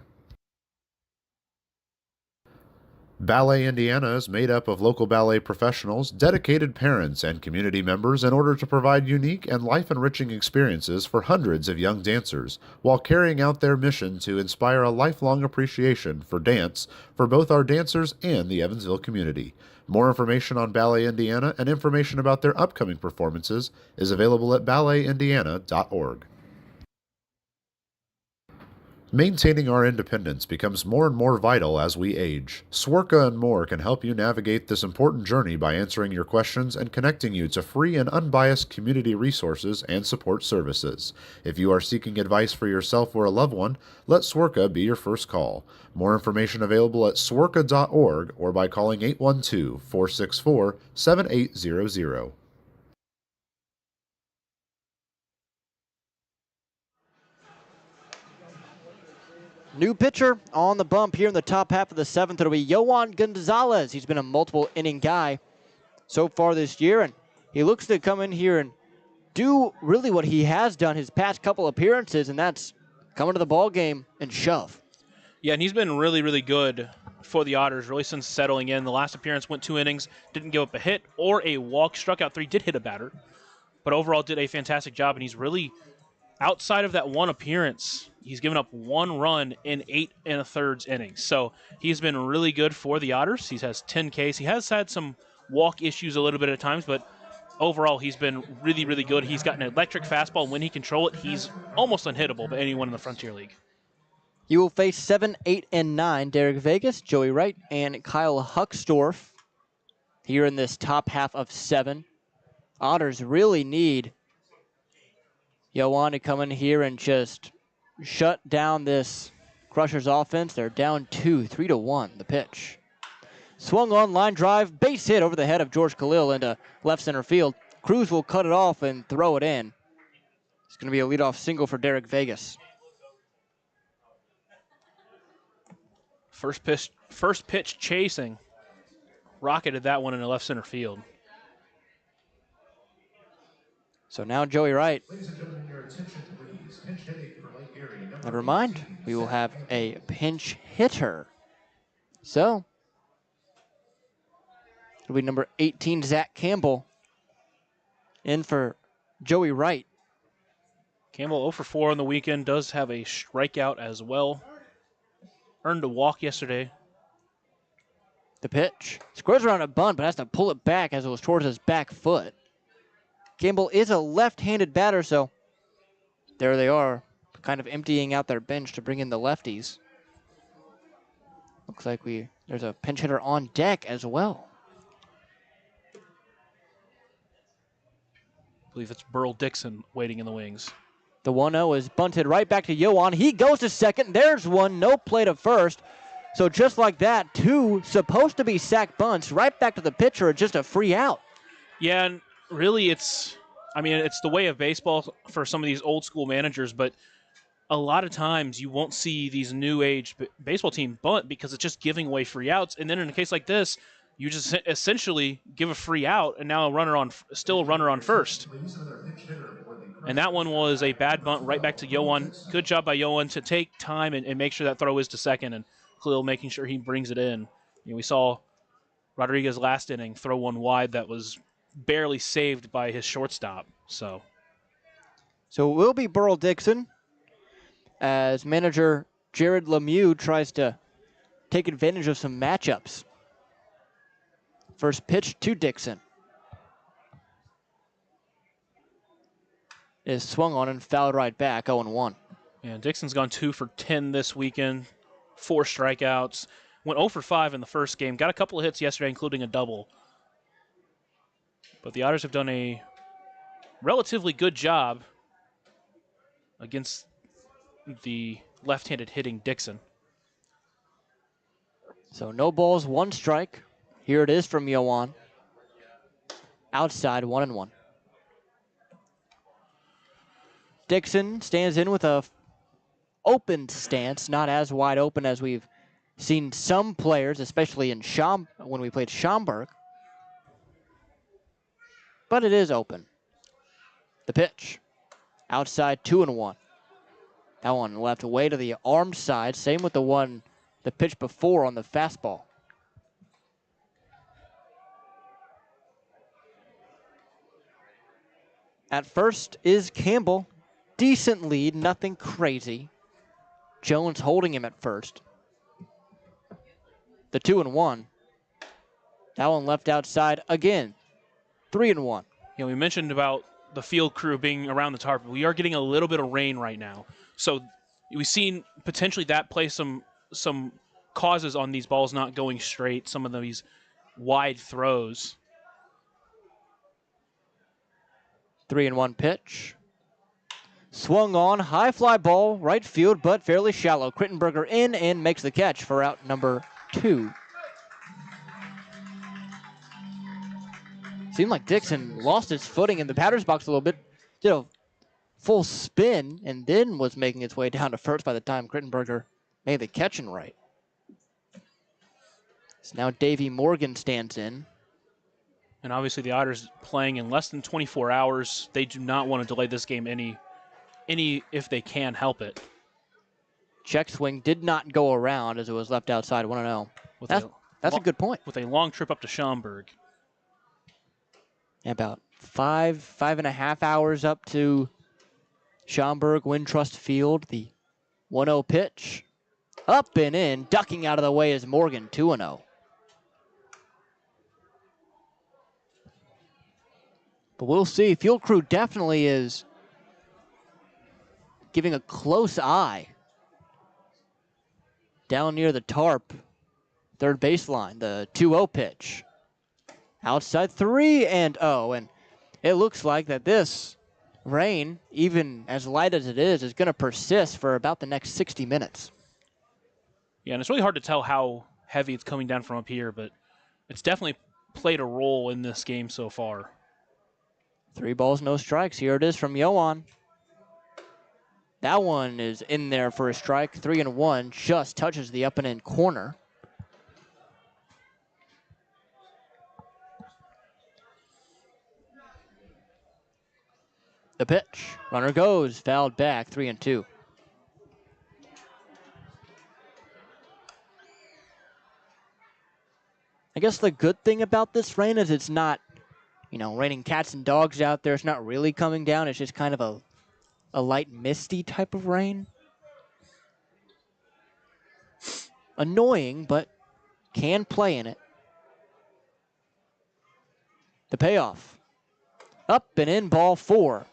Ballet Indiana is made up of local ballet professionals, dedicated parents, and community members in order to provide unique and life-enriching experiences for hundreds of young dancers, while carrying out their mission to inspire a lifelong appreciation for dance for both our dancers and the Evansville community. More information on Ballet Indiana and information about their upcoming performances is available at balletindiana.org. Maintaining our independence becomes more and more vital as we age. Swerka and more can help you navigate this important journey by answering your questions and connecting you to free and unbiased community resources and support services. If you are seeking advice for yourself or a loved one, let Swerka be your first call. More information available at swerka.org or by calling 812-464-7800. New pitcher on the bump here in the top half of the seventh. It'll be Yohan Gonzalez. He's been a multiple inning guy so far this year, and he looks to come in here and do really what he has done his past couple appearances, and that's come into the ball game and shove. Yeah, and he's been really, really good for the Otters, really since settling in. The last appearance went 2 innings, didn't give up a hit or a walk, struck out 3, did hit a batter, but overall did a fantastic job, and he's really, outside of that one appearance, he's given up 1 run in 8 1/3 innings. So he's been really good for the Otters. He has 10 Ks. He has had some walk issues a little bit at times, but overall he's been really, really good. He's got an electric fastball, and when he controls it, he's almost unhittable by anyone in the Frontier League. You will face 7, 8, and 9, Derek Vegas, Joey Wright, and Kyle Huckstorf here in this top half of 7. Otters really need Yohan to come in here and just shut down this Crushers offense. They're down 2, 3-1, the pitch. Swung on, line drive, base hit over the head of George Khalil into left center field. Cruz will cut it off and throw it in. It's going to be a leadoff single for Derek Vegas. First pitch chasing. Rocketed that one into left center field. So now Joey Wright. Ladies and gentlemen, your attention please. Pinch hitting for Lake Erie. And remind, we will have a pinch hitter. So it'll be number 18, Zach Campbell, in for Joey Wright. Campbell 0 for 4 on the weekend, does have a strikeout as well. Earned a walk yesterday. The pitch. Squares around a bunt, but has to pull it back as it was towards his back foot. Campbell is a left-handed batter, so there they are, kind of emptying out their bench to bring in the lefties. Looks like there's a pinch hitter on deck as well. I believe it's Burl Dixon waiting in the wings. The 1-0 is bunted right back to Yohan. He goes to second. There's one. No play to first. So just like that, 2 supposed to be sack bunts right back to the pitcher, just a free out. Yeah, and really it's the way of baseball for some of these old school managers, but a lot of times you won't see these new age baseball team bunt because it's just giving away free outs. And then in a case like this, you just essentially give a free out and now still a runner on first. And that one was a bad bunt right back to Yohan. Good job by Yohan to take time and make sure that throw is to second, and Khalil making sure he brings it in. We saw Rodriguez last inning throw one wide that was barely saved by his shortstop. So it will be Burl Dixon as manager Jared Lemieux tries to take advantage of some matchups. First pitch to Dixon is swung on and fouled right back, 0-1. Yeah, Dixon's gone 2 for 10 this weekend, 4 strikeouts, went 0 for 5 in the first game, got a couple of hits yesterday, including a double. But the Otters have done a relatively good job against the left-handed hitting Dixon. So no balls, 1 strike. Here it is from Yohan. Outside, 1-1. Dixon stands in with a open stance, not as wide open as we've seen some players, especially in when we played Schaumburg. But it is open. The pitch. Outside, 2-1. That one left way to the arm side. Same with the pitch before on the fastball. At first is Campbell. Decent lead, nothing crazy. Jones holding him at first. The 2-1. That one left outside again. 3-1. We mentioned about the field crew being around the target. We are getting a little bit of rain right now. So we've seen potentially that play some causes on these balls not going straight, some of these wide throws. 3-1 pitch. Swung on, high fly ball, right field, but fairly shallow. Crittenberger in and makes the catch for out number 2. Seemed like Dixon lost his footing in the batter's box a little bit. Did a full spin and then was making its way down to first by the time Crittenberger made the catch and right. So now Davey Morgan stands in. And obviously the Otters playing in less than 24 hours. They do not want to delay this game any if they can help it. Check swing did not go around as it was left outside 1-0. That's a good point. With a long trip up to Schaumburg. About 5.5 hours up to Schaumburg, Wintrust Field. The 1-0 pitch. Up and in, ducking out of the way is Morgan, 2-0. But we'll see. Field crew definitely is giving a close eye down near the tarp, third baseline, the 2-0 pitch. Outside 3-0, and it looks like that this rain, even as light as it is going to persist for about the next 60 minutes. Yeah, and it's really hard to tell how heavy it's coming down from up here, but it's definitely played a role in this game so far. 3 balls, no strikes. Here it is from Yohan. That one is in there for a strike. 3-1, just touches the up and in corner. The pitch. Runner goes, fouled back, 3-2. I guess the good thing about this rain is it's not, raining cats and dogs out there. It's not really coming down. It's just kind of a light misty type of rain. Annoying, but can play in it. The payoff. Up and in, ball 4.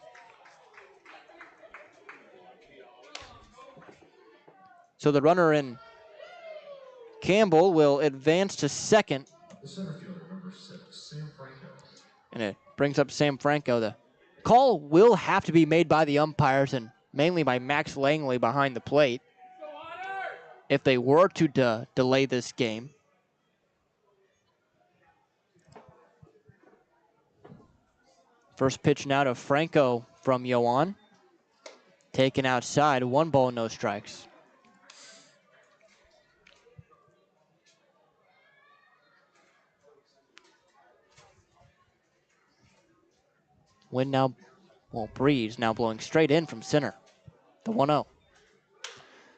So the runner in Campbell will advance to second. The center fielder, number 6, Sam Franco. And it brings up Sam Franco. The call will have to be made by the umpires and mainly by Max Langley behind the plate if they were to delay this game. First pitch now to Franco from Yohan. Taken outside, 1 ball, no strikes. Wind now, breeze now blowing straight in from center. The 1-0.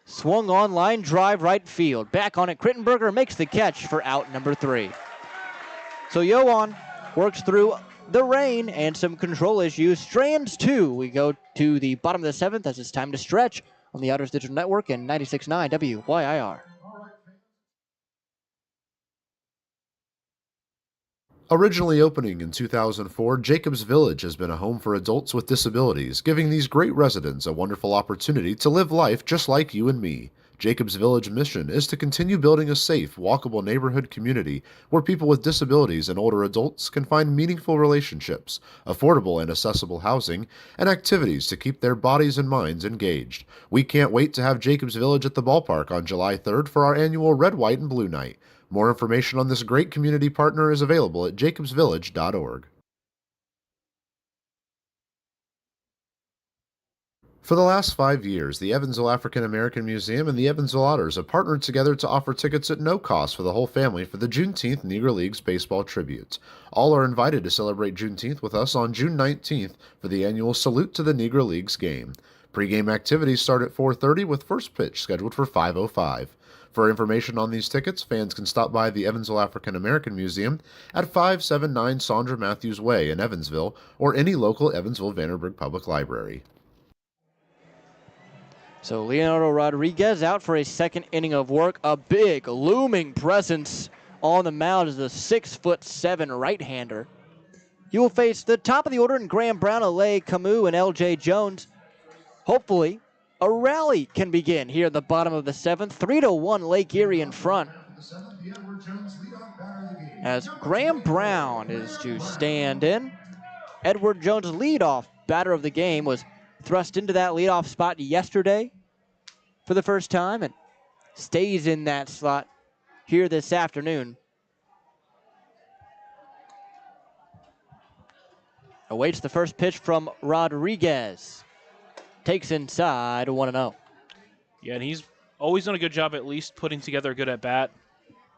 Swung on, line drive, right field. Back on it, Crittenberger makes the catch for out number 3. So Yohan works through the rain and some control issues. Strands 2. We go to the bottom of the 7th as it's time to stretch on the Otters Digital Network and 96.9 WYIR. Originally opening in 2004, Jacobs Village has been a home for adults with disabilities, giving these great residents a wonderful opportunity to live life just like you and me. Jacobs Village mission is to continue building a safe, walkable neighborhood community where people with disabilities and older adults can find meaningful relationships, affordable and accessible housing, and activities to keep their bodies and minds engaged. We can't wait to have Jacobs Village at the ballpark on July 3rd for our annual Red, White, and Blue Night. More information on this great community partner is available at jacobsvillage.org. For the last 5 years, the Evansville African American Museum and the Evansville Otters have partnered together to offer tickets at no cost for the whole family for the Juneteenth Negro Leagues Baseball Tribute. All are invited to celebrate Juneteenth with us on June 19th for the annual Salute to the Negro Leagues game. Pre-game activities start at 4:30 with first pitch scheduled for 5:05. For information on these tickets, fans can stop by the Evansville African American Museum at 579 Sandra Matthews Way in Evansville or any local Evansville-Vanderburgh Public Library. So Leonardo Rodriguez out for a second inning of work. A big, looming presence on the mound is the 6'7" right-hander. He will face the top of the order in Graham Brown, Alay Camus, and L.J. Jones. Hopefully, A rally can begin here at the bottom of the 7th. 3-1 Lake Erie in front. As Graham Brown is to stand in. Edward Jones, leadoff batter of the game, was thrust into that leadoff spot yesterday for the first time and stays in that slot here this afternoon. Awaits the first pitch from Rodriguez. Takes inside 1-0. Yeah, and he's always done a good job at least putting together a good at-bat.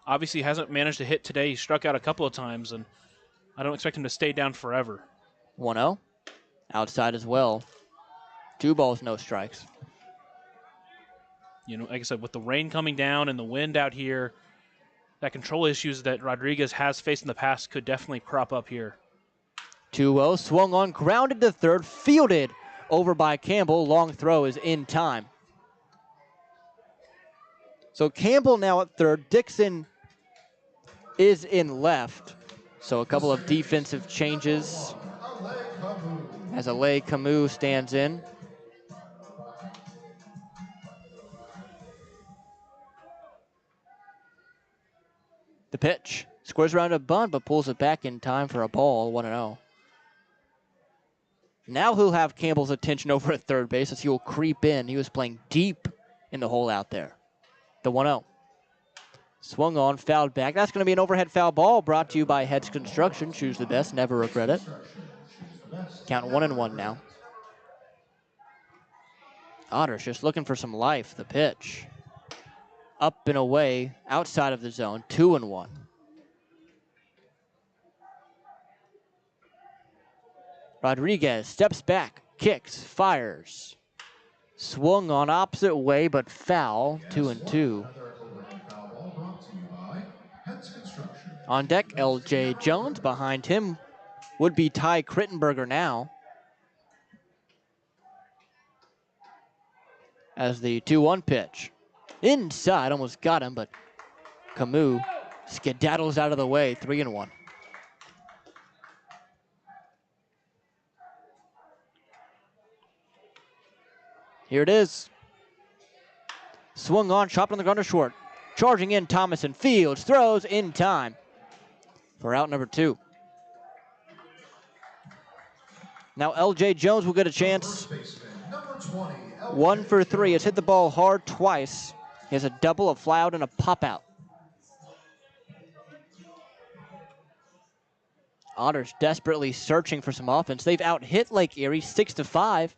Obviously hasn't managed to hit today. He struck out a couple of times, and I don't expect him to stay down forever. 1-0. Outside as well. 2 balls, no strikes. You know, like I said, with the rain coming down and the wind out here, that control issues that Rodriguez has faced in the past could definitely crop up here. 2-0, swung on, grounded to third, fielded over by Campbell. Long throw is in time. So Campbell now at third. Dixon is in left. So a couple of defensive changes as Alay Camus stands in. The pitch. Squares around a bunt, but pulls it back in time for a ball, 1-0. Now he'll have Campbell's attention over at third base as he will creep in. He was playing deep in the hole out there. The 1-0. Swung on, fouled back. That's going to be an overhead foul ball brought to you by Heads Construction. Choose the best, never regret it. Count 1-1 now. Otters just looking for some life. The pitch. Up and away, outside of the zone, 2-1. Rodriguez steps back, kicks, fires. Swung on opposite way, but foul, 2-2. On deck, L.J. Jones. Behind him would be Ty Krittenberger now. As the 2-1 pitch. Inside, almost got him, but Camus skedaddles out of the way, 3-1. Here it is. Swung on, chopped on the ground to short. Charging in, Thomas and Fields throws in time for out number 2. Now L.J. Jones will get a chance. 1 for 3. Has hit the ball hard twice. He has a double, a fly out, and a pop out. Otters desperately searching for some offense. They've out-hit Lake Erie 6-5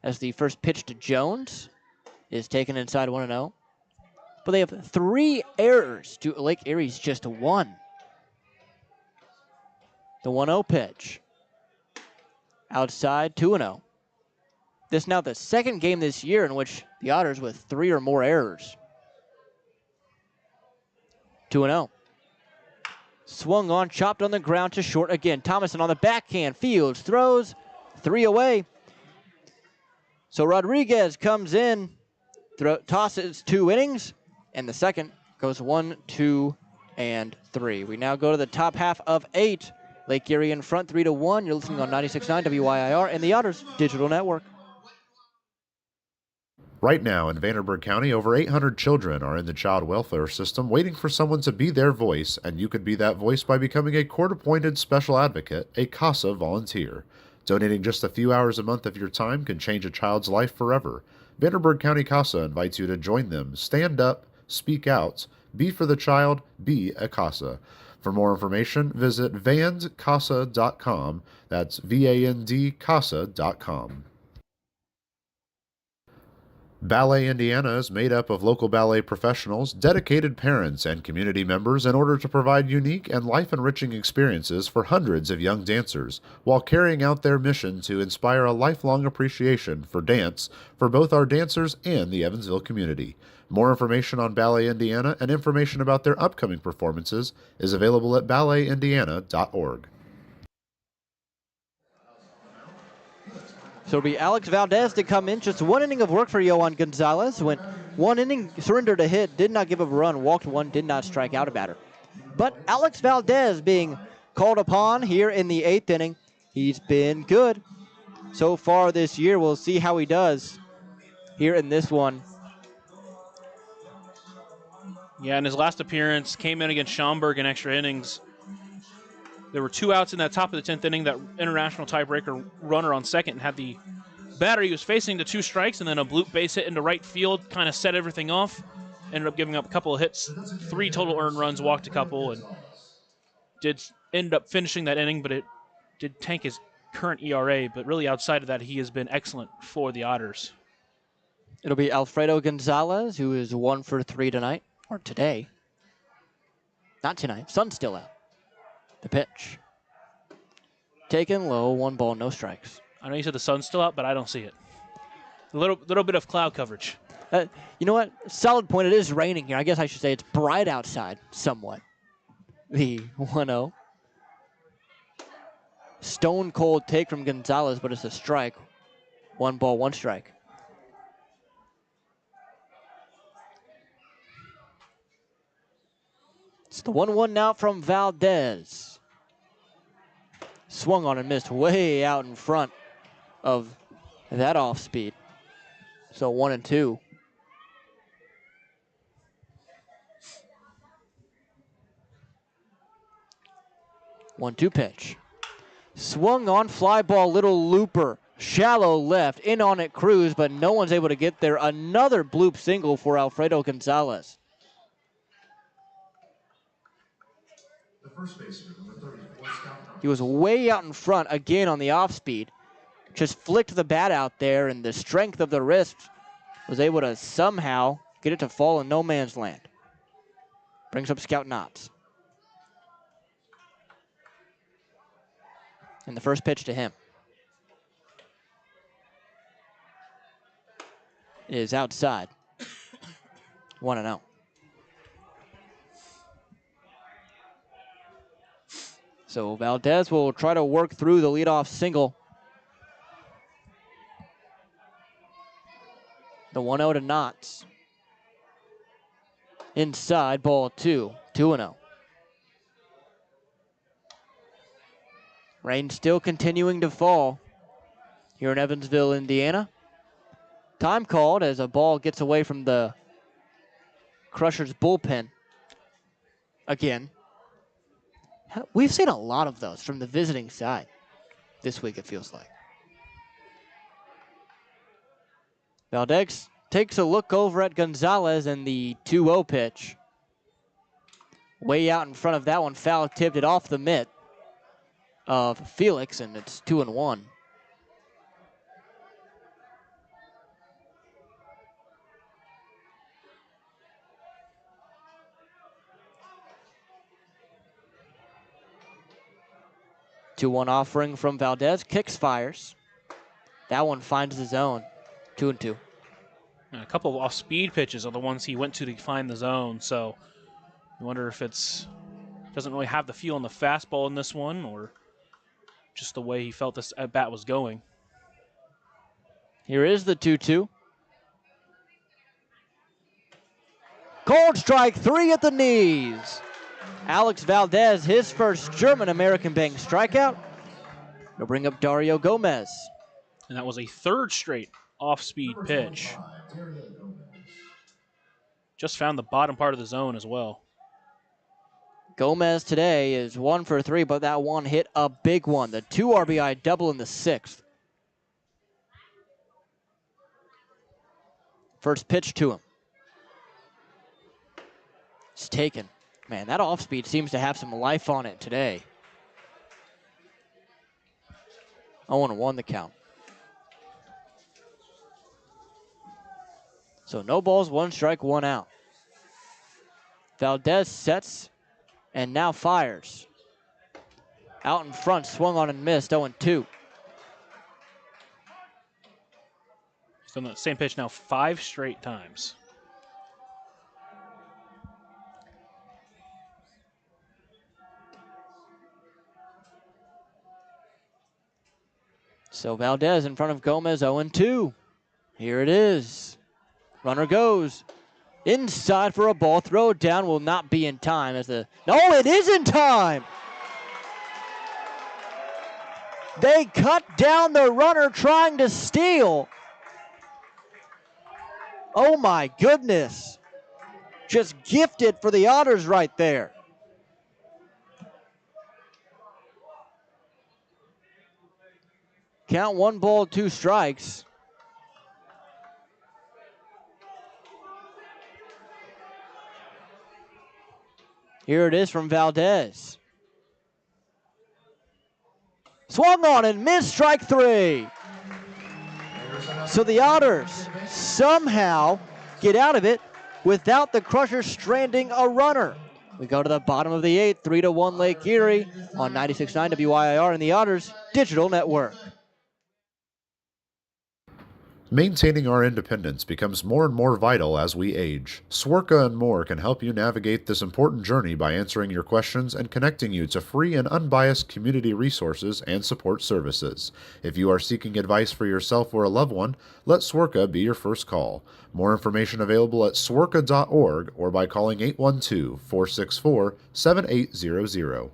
as the first pitch to Jones is taken inside 1-0. But they have 3 errors to Lake Erie's just 1. The 1-0 pitch. Outside, 2-0. This is now the second game this year in which the Otters with 3 or more errors. 2-0. Swung on, chopped on the ground to short again. Thomason on the backhand. Fields throws 3 away. So Rodriguez comes in, tosses 2 innings, and the second goes 1, 2, and 3. We now go to the top half of 8. Lake Erie in front, 3-1. You're listening on 96.9 WYIR and the Otters Digital Network. Right now in Vanderburgh County, over 800 children are in the child welfare system waiting for someone to be their voice, and you could be that voice by becoming a court-appointed special advocate, a CASA volunteer. Donating just a few hours a month of your time can change a child's life forever. Vanderburgh County CASA invites you to join them. Stand up, speak out, be for the child, be a CASA. For more information, visit vandcasa.com. That's VAND-CASA.com. Ballet Indiana is made up of local ballet professionals, dedicated parents, and community members in order to provide unique and life-enriching experiences for hundreds of young dancers, while carrying out their mission to inspire a lifelong appreciation for dance for both our dancers and the Evansville community. More information on Ballet Indiana and information about their upcoming performances is available at balletindiana.org. So it'll be Alex Valdez to come in. Just 1 inning of work for Yohan Gonzalez. Went 1 inning, surrendered a hit, did not give up a run, walked 1, did not strike out a batter. But Alex Valdez being called upon here in the 8th inning. He's been good so far this year. We'll see how he does here in this one. Yeah, in his last appearance, came in against Schaumburg in extra innings. There were 2 outs in that top of the 10th inning. That international tiebreaker runner on second and had the batter he was facing to 2 strikes, and then a bloop base hit into right field kind of set everything off. Ended up giving up a couple of hits, 3 total earned runs, walked a couple, and did end up finishing that inning, but it did tank his current ERA. But really outside of that, he has been excellent for the Otters. It'll be Alfredo Gonzalez, who is 1 for 3 tonight, or today. Not tonight. Sun's still out. The pitch. Taken low, 1 ball, no strikes. I know you said the sun's still out, but I don't see it. A little bit of cloud coverage. You know what? Solid point. It is raining here. I guess I should say it's bright outside somewhat. The 1-0. Stone cold take from Gonzalez, but it's a strike. 1 ball, 1 strike. It's the 1-1 now from Valdez. Swung on and missed way out in front of that off speed. So 1-2. One-two pitch. Swung on, fly ball, little looper. Shallow left, in on it, Cruz, but no one's able to get there. Another bloop single for Alfredo Gonzalez. The first baseman, number 34, Scott. He was way out in front again on the off speed. Just flicked the bat out there, and the strength of the wrist was able to somehow get it to fall in no man's land. Brings up Scout Knotts. And the first pitch to him is outside. 1-0. So Valdez will try to work through the leadoff single. The 1-0 to Knotts. Inside, ball 2. 2-0. Rain still continuing to fall here in Evansville, Indiana. Time called as a ball gets away from the Crushers bullpen. Again. We've seen a lot of those from the visiting side this week, it feels like. Valdez takes a look over at Gonzalez and the 2-0 pitch. Way out in front of that one, foul tipped it off the mitt of Felix, and it's 2-1. Two-one offering from Valdez. Kicks, fires. That one finds the zone. 2-2. And a couple of off-speed pitches are the ones he went to find the zone. So you wonder if it's doesn't really have the feel on the fastball in this one, or just the way he felt this at bat was going. Here is the 2-2. Cold strike, 3 at the knees. Alex Valdez, his first German-American Bank strikeout. He'll bring up Dario Gomez. And that was a 3rd straight off-speed pitch. Just found the bottom part of the zone as well. Gomez today is 1 for 3, but that one hit a big one. The 2 RBI double in the 6th. First pitch to him. It's taken. Man, that off-speed seems to have some life on it today. 0-1 the count. So no balls, 1 strike, 1 out. Valdez sets and now fires. Out in front, swung on and missed, 0-2. He's done the same pitch now 5 straight times. So Valdez in front of Gomez, 0-2. Here it is. Runner goes inside for a ball. Throw down will not be in time as the... No, it is in time! They cut down the runner trying to steal. Oh my goodness. Just gifted for the Otters right there. Count 1 ball, 2 strikes. Here it is from Valdez. Swung on and missed, strike 3. So the Otters somehow get out of it without the Crushers stranding a runner. We go to the bottom of the 8th, 3-1 Lake Erie on 96.9 WYIR and the Otters Digital Network. Maintaining our independence becomes more and more vital as we age. Swerka and more can help you navigate this important journey by answering your questions and connecting you to free and unbiased community resources and support services. If you are seeking advice for yourself or a loved one, let Swerka be your first call. More information available at swerka.org or by calling 812-464-7800.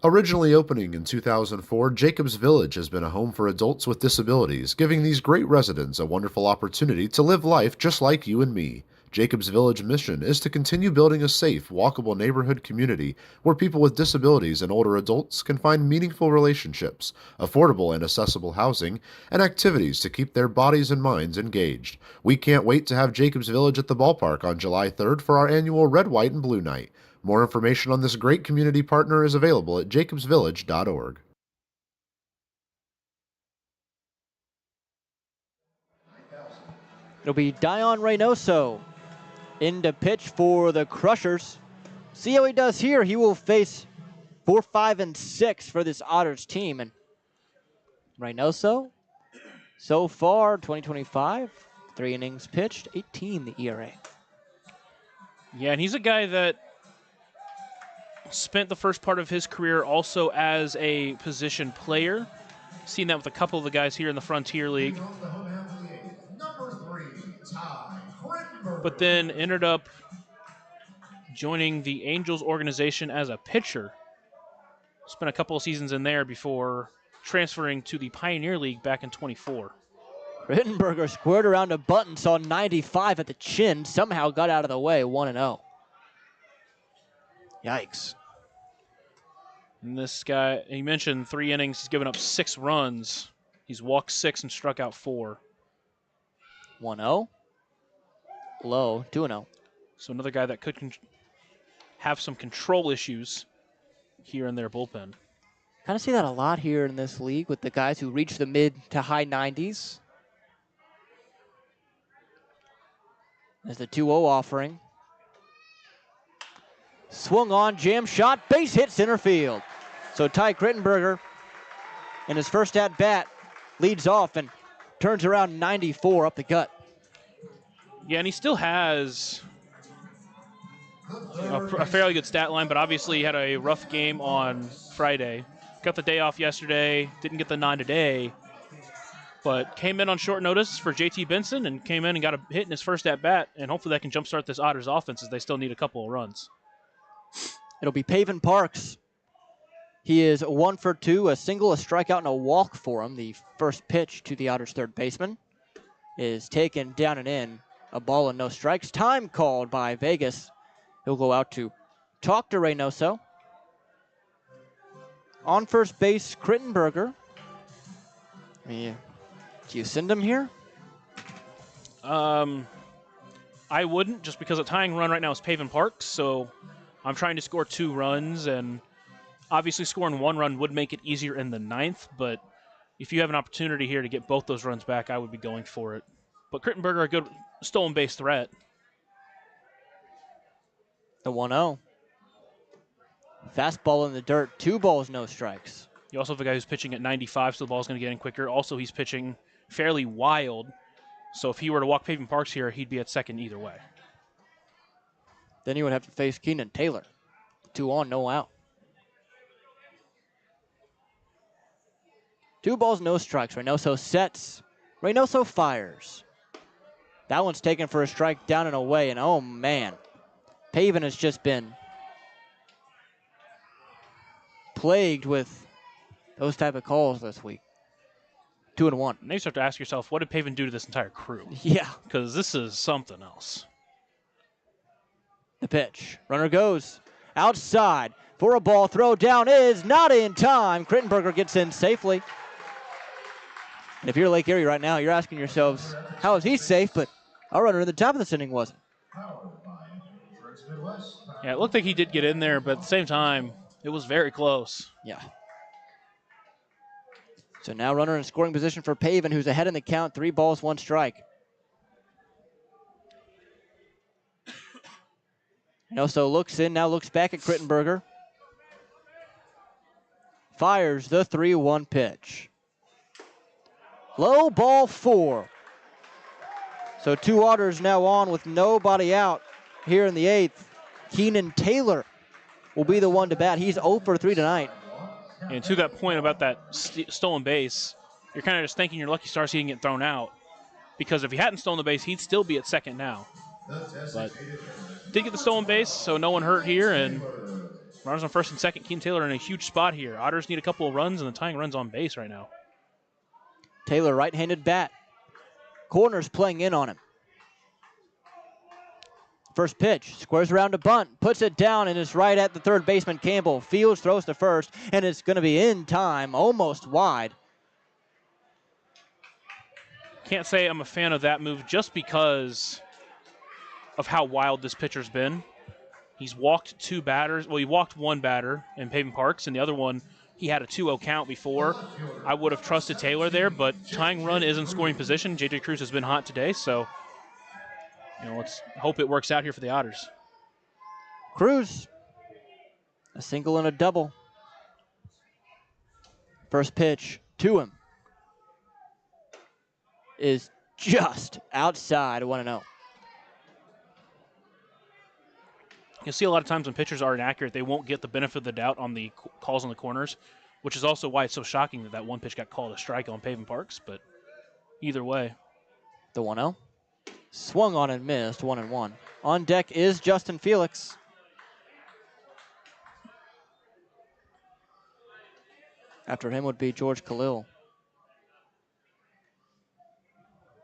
Originally opening in 2004, Jacobs Village has been a home for adults with disabilities, giving these great residents a wonderful opportunity to live life just like you and me. Jacobs Village mission is to continue building a safe, walkable neighborhood community where people with disabilities and older adults can find meaningful relationships, affordable and accessible housing, and activities to keep their bodies and minds engaged. We can't wait to have Jacobs Village at the ballpark on July 3rd for our annual Red, White, and Blue Night. More information on this great community partner is available at jacobsvillage.org. It'll be Dion Reynoso in to pitch for the Crushers. See how he does here. He will face 4, 5, and 6 for this Otters team. And Reynoso, so far, 2025, 3 innings pitched, 18 the ERA. Yeah, and he's a guy that spent the first part of his career also as a position player. Seen that with a couple of the guys here in the Frontier League. But then ended up joining the Angels organization as a pitcher. Spent a couple of seasons in there before transferring to the Pioneer League back in 24. Rittenberger squared around a button, saw 95 at the chin, somehow got out of the way, 1-0. Yikes. And this guy, he mentioned 3 innings, he's given up 6 runs. He's walked 6 and struck out 4. 1-0. Low, 2-0. So another guy that could have some control issues here in their bullpen. Kind of see that a lot here in this league with the guys who reach the mid to high 90s. There's the 2-0 offering. Swung on, jam shot, base hit center field. So Ty Crittenberger, in his first at-bat, leads off and turns around 94 up the gut. Yeah, and he still has a fairly good stat line, but obviously he had a rough game on Friday. Got the day off yesterday, didn't get the 9 today, but came in on short notice for JT Benson and came in and got a hit in his first at-bat, and hopefully that can jumpstart this Otters offense as they still need a couple of runs. It'll be Paven Parks. He is 1 for 2, a single, a strikeout, and a walk for him. The first pitch to the Otters third baseman is taken down and in. A ball and no strikes. Time called by Vegas. He'll go out to talk to Reynoso. On first base, Crittenberger. Do you send him here? I wouldn't, just because a tying run right now is Paven Parks, so I'm trying to score 2 runs, and obviously scoring 1 run would make it easier in the 9th, but if you have an opportunity here to get both those runs back, I would be going for it. But Crittenberger, a good stolen base threat. The 1-0. Fastball in the dirt, 2 balls, no strikes. You also have a guy who's pitching at 95, so the ball's going to get in quicker. Also, he's pitching fairly wild, so if he were to walk Paven Parks here, he'd be at second either way. Then he would have to face Keenan Taylor. 2 on, no out. 2 balls, no strikes. Reynoso sets. Reynoso fires. That one's taken for a strike down and away, and oh man, Pavin has just been plagued with those type of calls this week. 2-1. Now you start to ask yourself, what did Pavin do to this entire crew? Yeah. Because this is something else. The pitch. Runner goes outside for a ball. Throw down is not in time. Crittenberger gets in safely. And if you're Lake Erie right now, you're asking yourselves, how is he safe? But our runner in the top of this inning wasn't. Yeah, it looked like he did get in there, but at the same time, it was very close. Yeah. So now runner in scoring position for Pavin, who's ahead in the count. 3 balls, 1 strike. Noso looks in, now looks back at Crittenberger. Fires the 3-1 pitch. Low ball 4. So 2 Otters now on with nobody out here in the 8th. Keenan Taylor will be the one to bat. He's 0 for 3 tonight. And to that point about that stolen base, you're kind of just thanking your lucky stars he didn't get thrown out. Because if he hadn't stolen the base, he'd still be at second now. But did get the stolen base, so no one hurt here. And runners on first and second. Keenan Taylor in a huge spot here. Otters need a couple of runs, and the tying run's on base right now. Taylor, right-handed bat. Corner's playing in on him. First pitch, squares around a bunt, puts it down, and it's right at the third baseman, Campbell. Fields throws to first, and it's going to be in time, almost wide. Can't say I'm a fan of that move just because of how wild this pitcher's been. He's walked 2 batters. Well, he walked 1 batter in Pavin Parks, and the other one, he had a 2-0 count before. I would have trusted Taylor there, but tying run is in scoring position. J.J. Cruz has been hot today, so let's hope it works out here for the Otters. Cruz, a single and a double. First pitch to him is just outside 1-0. You'll see a lot of times when pitchers are inaccurate, they won't get the benefit of the doubt on the calls on the corners, which is also why it's so shocking that one pitch got called a strike on Pavin Parks, but either way. The 1-0. Swung on and missed, 1-1. On deck is Justin Felix. After him would be George Khalil.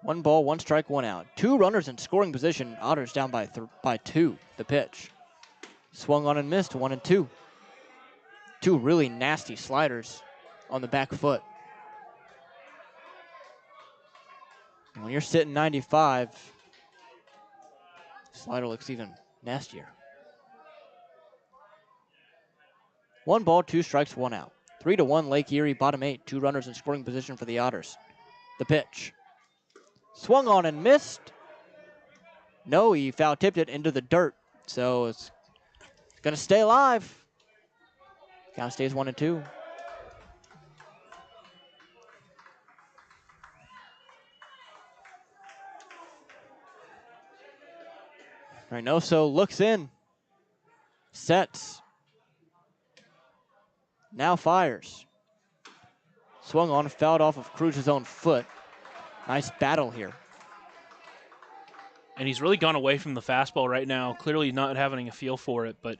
1 ball, 1 strike, 1 out. 2 runners in scoring position. Otters down by 2. The pitch. Swung on and missed, 1-2. 2 really nasty sliders on the back foot. And when you're sitting 95, slider looks even nastier. 1 ball, 2 strikes, 1 out. 3-1 Lake Erie, bottom 8. 2 runners in scoring position for the Otters. The pitch. Swung on and missed. No, he foul tipped it into the dirt. So it's going to stay alive. Count stays 1-2. Reynoso looks in. Sets. Now fires. Swung on, fouled off of Cruz's own foot. Nice battle here. And he's really gone away from the fastball right now, clearly not having a feel for it, but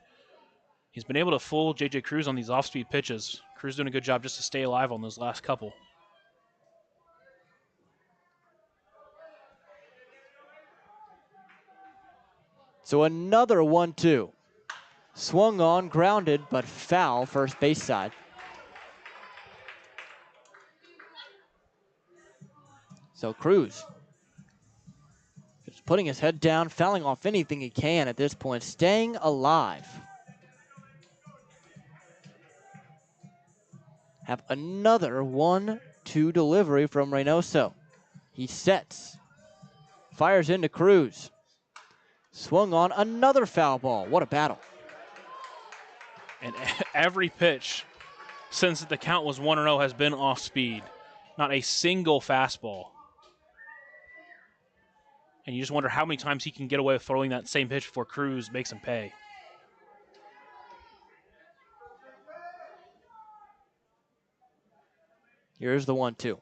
he's been able to fool J.J. Cruz on these off-speed pitches. Cruz doing a good job just to stay alive on those last couple. So another 1-2. Swung on, grounded, but foul first base side. So Cruz just putting his head down, fouling off anything he can at this point, staying alive. Have another 1-2 delivery from Reynoso. He sets, fires into Cruz. Swung on, another foul ball. What a battle. And every pitch since the count was 1-0 has been off speed. Not a single fastball. And you just wonder how many times he can get away with throwing that same pitch before Cruz makes him pay. Here's the 1-2.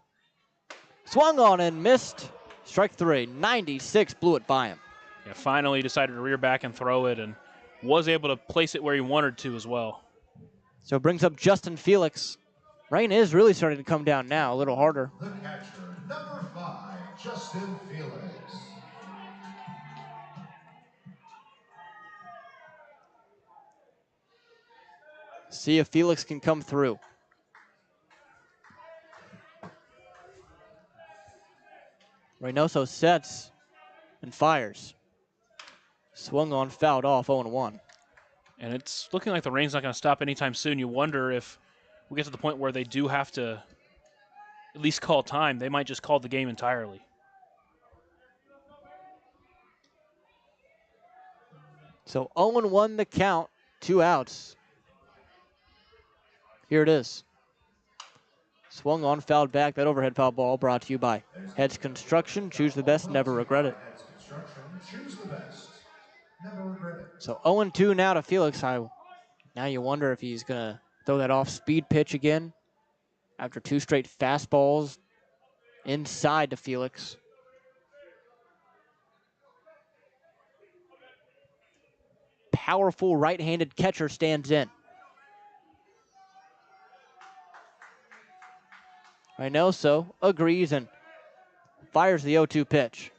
Swung on and missed. Strike three. 96 blew it by him. Yeah, finally decided to rear back and throw it and was able to place it where he wanted to as well. So it brings up Justin Felix. Rain is really starting to come down now, a little harder. The catcher, number 5, Justin Felix. See if Felix can come through. Reynoso sets and fires. Swung on, fouled off, 0-1. And it's looking like the rain's not going to stop anytime soon. You wonder if we get to the point where they do have to at least call time. They might just call the game entirely. So 0-1 the count, 2 outs. Here it is. Swung on, fouled back. That overhead foul ball brought to you by Heads Construction. Choose the best, never regret it. Heads Construction, choose the best. Never regret it. So 0-2 now to Felix. Now you wonder if he's going to throw that off-speed pitch again after 2 straight fastballs inside to Felix. Powerful right-handed catcher stands in. Reynoso agrees and fires the 0-2 pitch.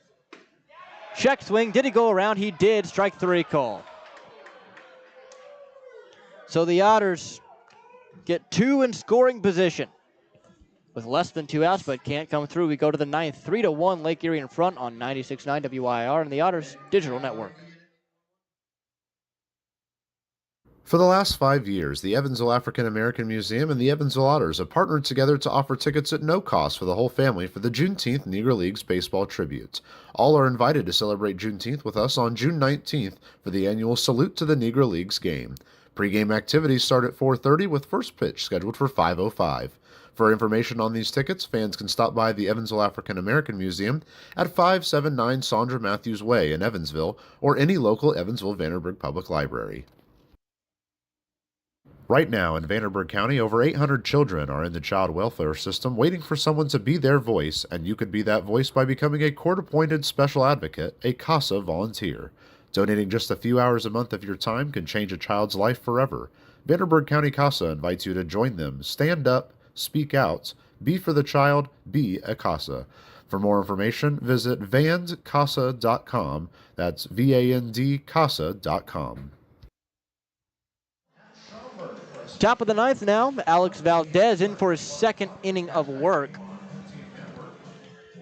Check swing. Did he go around? He did. Strike three call. So the Otters get 2 in scoring position with less than 2 outs, but can't come through. We go to the 9th. 3-1 Lake Erie in front on 96.9 WIR and the Otters Digital Network. For the last 5 years, the Evansville African American Museum and the Evansville Otters have partnered together to offer tickets at no cost for the whole family for the Juneteenth Negro Leagues Baseball Tribute. All are invited to celebrate Juneteenth with us on June 19th for the annual Salute to the Negro Leagues game. Pre-game activities start at 4:30 with first pitch scheduled for 5:05. For information on these tickets, fans can stop by the Evansville African American Museum at 579 Sandra Matthews Way in Evansville or any local Evansville Vanderburgh Public Library. Right now in Vanderburgh County, over 800 children are in the child welfare system waiting for someone to be their voice, and you could be that voice by becoming a court-appointed special advocate, a CASA volunteer. Donating just a few hours a month of your time can change a child's life forever. Vanderburgh County CASA invites you to join them. Stand up, speak out, be for the child, be a CASA. For more information, visit vandcasa.com. That's VAND-CASA.com. Top of the 9th now. Alex Valdez in for his 2nd inning of work.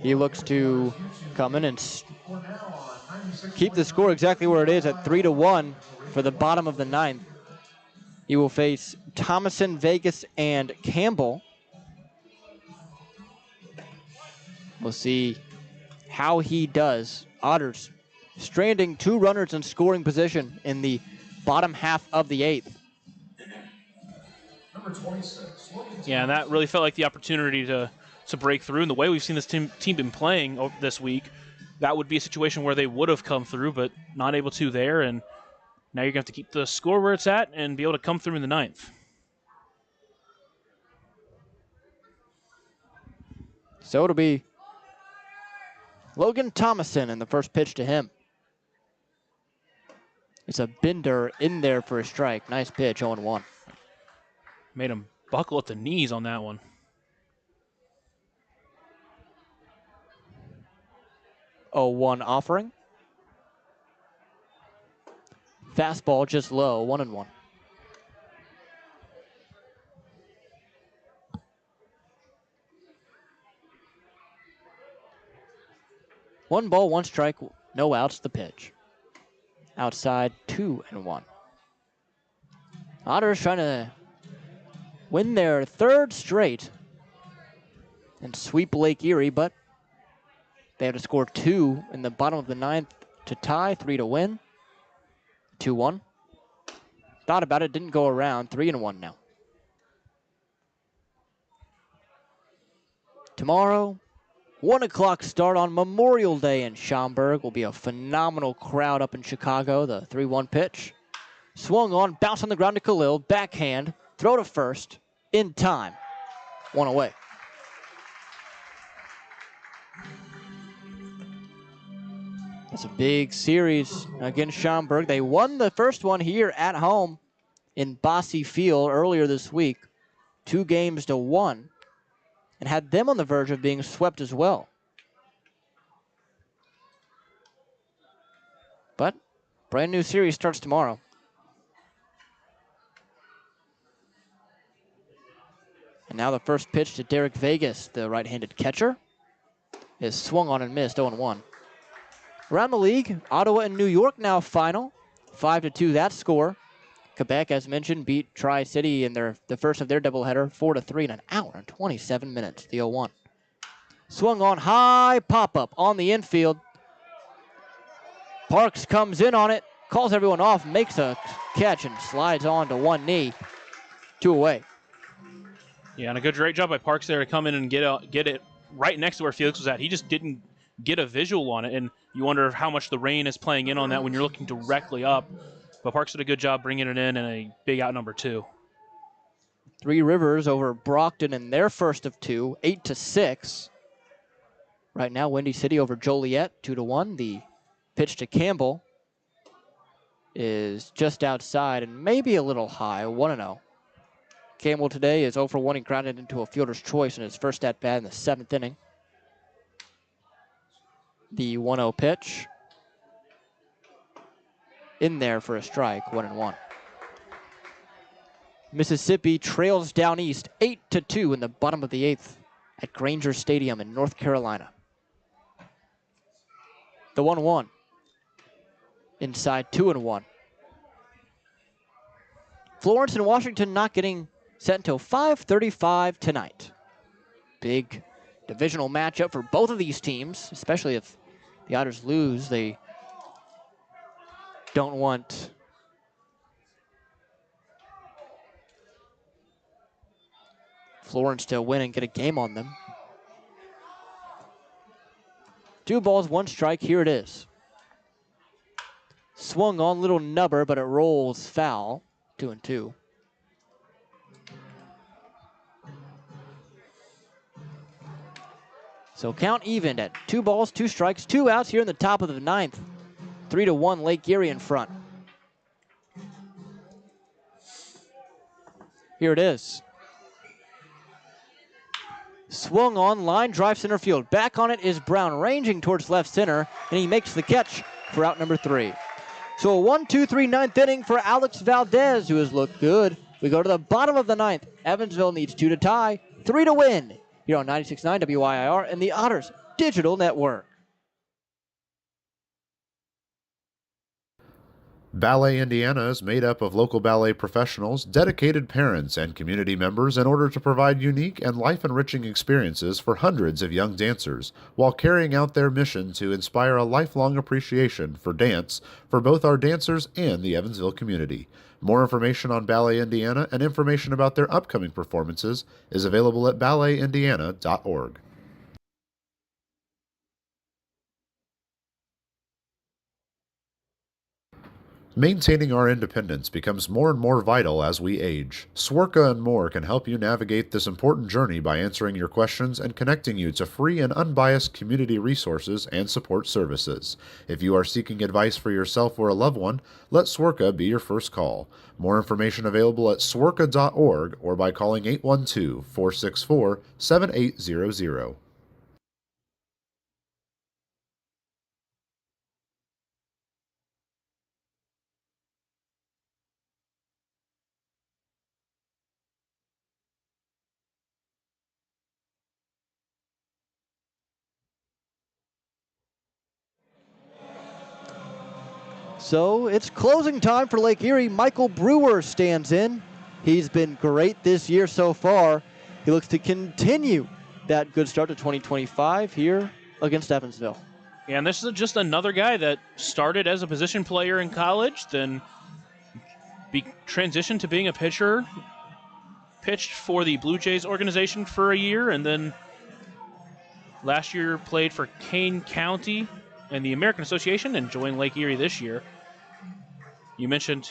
He looks to come in and keep the score exactly where it is at 3-1 for the bottom of the 9th. He will face Thomason, Vegas, and Campbell. We'll see how he does. Otters stranding 2 runners in scoring position in the bottom half of the 8th. Number 26. Yeah, and that really felt like the opportunity to break through. And the way we've seen this team been playing this week, that would be a situation where they would have come through, but not able to there. And now you're going to have to keep the score where it's at and be able to come through in the 9th. So it'll be Logan Thomason in the first pitch to him. It's a bender in there for a strike. Nice pitch, 0-1. Made him buckle at the knees on that one. 0-1 offering. Fastball just low, 1-1. One ball, 1 strike, no outs, the pitch. Outside, 2-1. Otters trying to win their 3rd straight and sweep Lake Erie, but they have to score 2 in the bottom of the 9th to tie, 3 to win. 2-1. Thought about it, didn't go around, 3-1 now. Tomorrow, 1 o'clock start on Memorial Day in Schaumburg. Will be a phenomenal crowd up in Chicago. The 3-1 pitch. Swung on, bounce on the ground to Khalil, backhand, throw to first, in time. 1 away. That's a big series against Schaumburg. They won the first one here at home in Bosse Field earlier this week, 2-1, and had them on the verge of being swept as well. But brand new series starts tomorrow. And now the first pitch to Derek Vegas, the right-handed catcher, is swung on and missed, 0-1. Around the league, Ottawa and New York now final, 5-2 that score. Quebec, as mentioned, beat Tri-City in the first of their doubleheader, 4-3 in an hour and 27 minutes, the 0-1. Swung on high, pop-up on the infield. Parks comes in on it, calls everyone off, makes a catch, and slides on to one knee. 2 away. Yeah, and a great job by Parks there to come in and get it right next to where Felix was at. He just didn't get a visual on it, and you wonder how much the rain is playing in on that when you're looking directly up. But Parks did a good job bringing it in and a big out number 2. Three Rivers over Brockton in their first of 2, 8-6. Right now, Windy City over Joliet, 2-1. The pitch to Campbell is just outside and maybe a little high, 1-0. Campbell today is 0 for 1. He grounded into a fielder's choice in his first at-bat in the 7th inning. The 1-0 pitch in there for a strike, 1-1. Mississippi trails down east, 8-2 in the bottom of the 8th at Granger Stadium in North Carolina. The 1-1. Inside, 2-1. Florence and Washington not getting set until 5:35 tonight. Big divisional matchup for both of these teams, especially if the Otters lose. They don't want Florence to win and get a game on them. 2 balls, 1 strike. Here it is. Swung on, little nubber, but it rolls foul. 2-2. So count even at 2 balls, 2 strikes, 2 outs here in the top of the 9th. 3-1 Lake Erie in front. Here it is. Swung on, line drive center field. Back on it is Brown, ranging towards left center, and he makes the catch for out number 3. So a 1-2-3 9th inning for Alex Valdez, who has looked good. We go to the bottom of the 9th. Evansville needs 2 to tie, 3 to win. Here on 96.9 WIIR and the Otters Digital Network. Ballet Indiana is made up of local ballet professionals, dedicated parents, and community members in order to provide unique and life-enriching experiences for hundreds of young dancers, while carrying out their mission to inspire a lifelong appreciation for dance for both our dancers and the Evansville community. More information on Ballet Indiana and information about their upcoming performances is available at balletindiana.org. Maintaining our independence becomes more and more vital as we age. Swerka and More can help you navigate this important journey by answering your questions and connecting you to free and unbiased community resources and support services. If you are seeking advice for yourself or a loved one, let Swerka be your first call. More information available at swerka.org or by calling 812-464-7800. So it's closing time for Lake Erie. Michael Brewer stands in. He's been great this year so far. He looks to continue that good start to 2025 here against Evansville. Yeah, and this is just another guy that started as a position player in college, then transitioned to being a pitcher, pitched for the Blue Jays organization for a year, and then last year played for Kane County and the American Association, and joined Lake Erie this year. You mentioned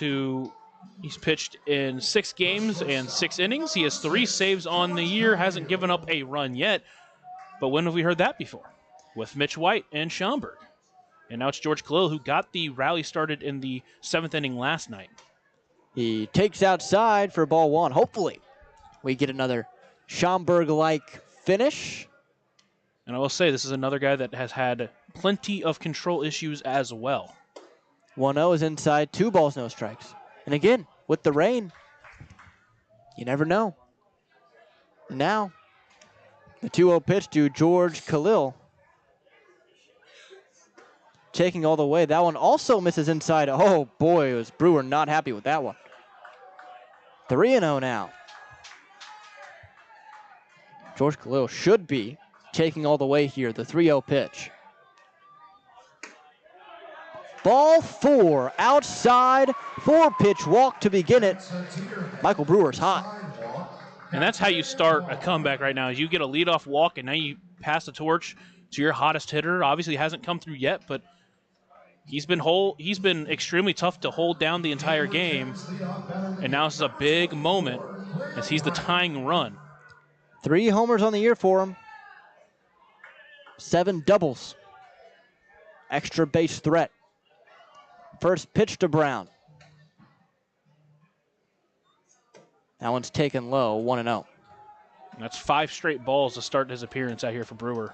he's pitched in 6 games and 6 innings. He has 3 saves on the year, hasn't given up a run yet. But when have we heard that before? With Mitch White and Schaumburg. And now it's George Khalil who got the rally started in the 7th inning last night. He takes outside for ball one. Hopefully, we get another Schaumburg-like finish. And I will say, this is another guy that has had plenty of control issues as well. 1-0 is inside, 2 balls, no strikes. And again, with the rain, you never know. Now, the 2-0 pitch to George Khalil. Taking all the way. That one also misses inside. Oh boy, was Brewer not happy with that one. 3-0 now. George Khalil should be taking all the way here. The 3-0 pitch. Ball 4 outside. 4-pitch walk to begin it. Michael Brewer's hot. And that's how you start a comeback right now. Is you get a leadoff walk, and now you pass the torch to your hottest hitter. Obviously, hasn't come through yet, but he's been extremely tough to hold down the entire game. And now this is a big moment as he's the tying run. 3 homers on the year for him. 7 doubles. Extra base threat. First pitch to Brown. That one's taken low, 1-0. That's 5 straight balls to start his appearance out here for Brewer.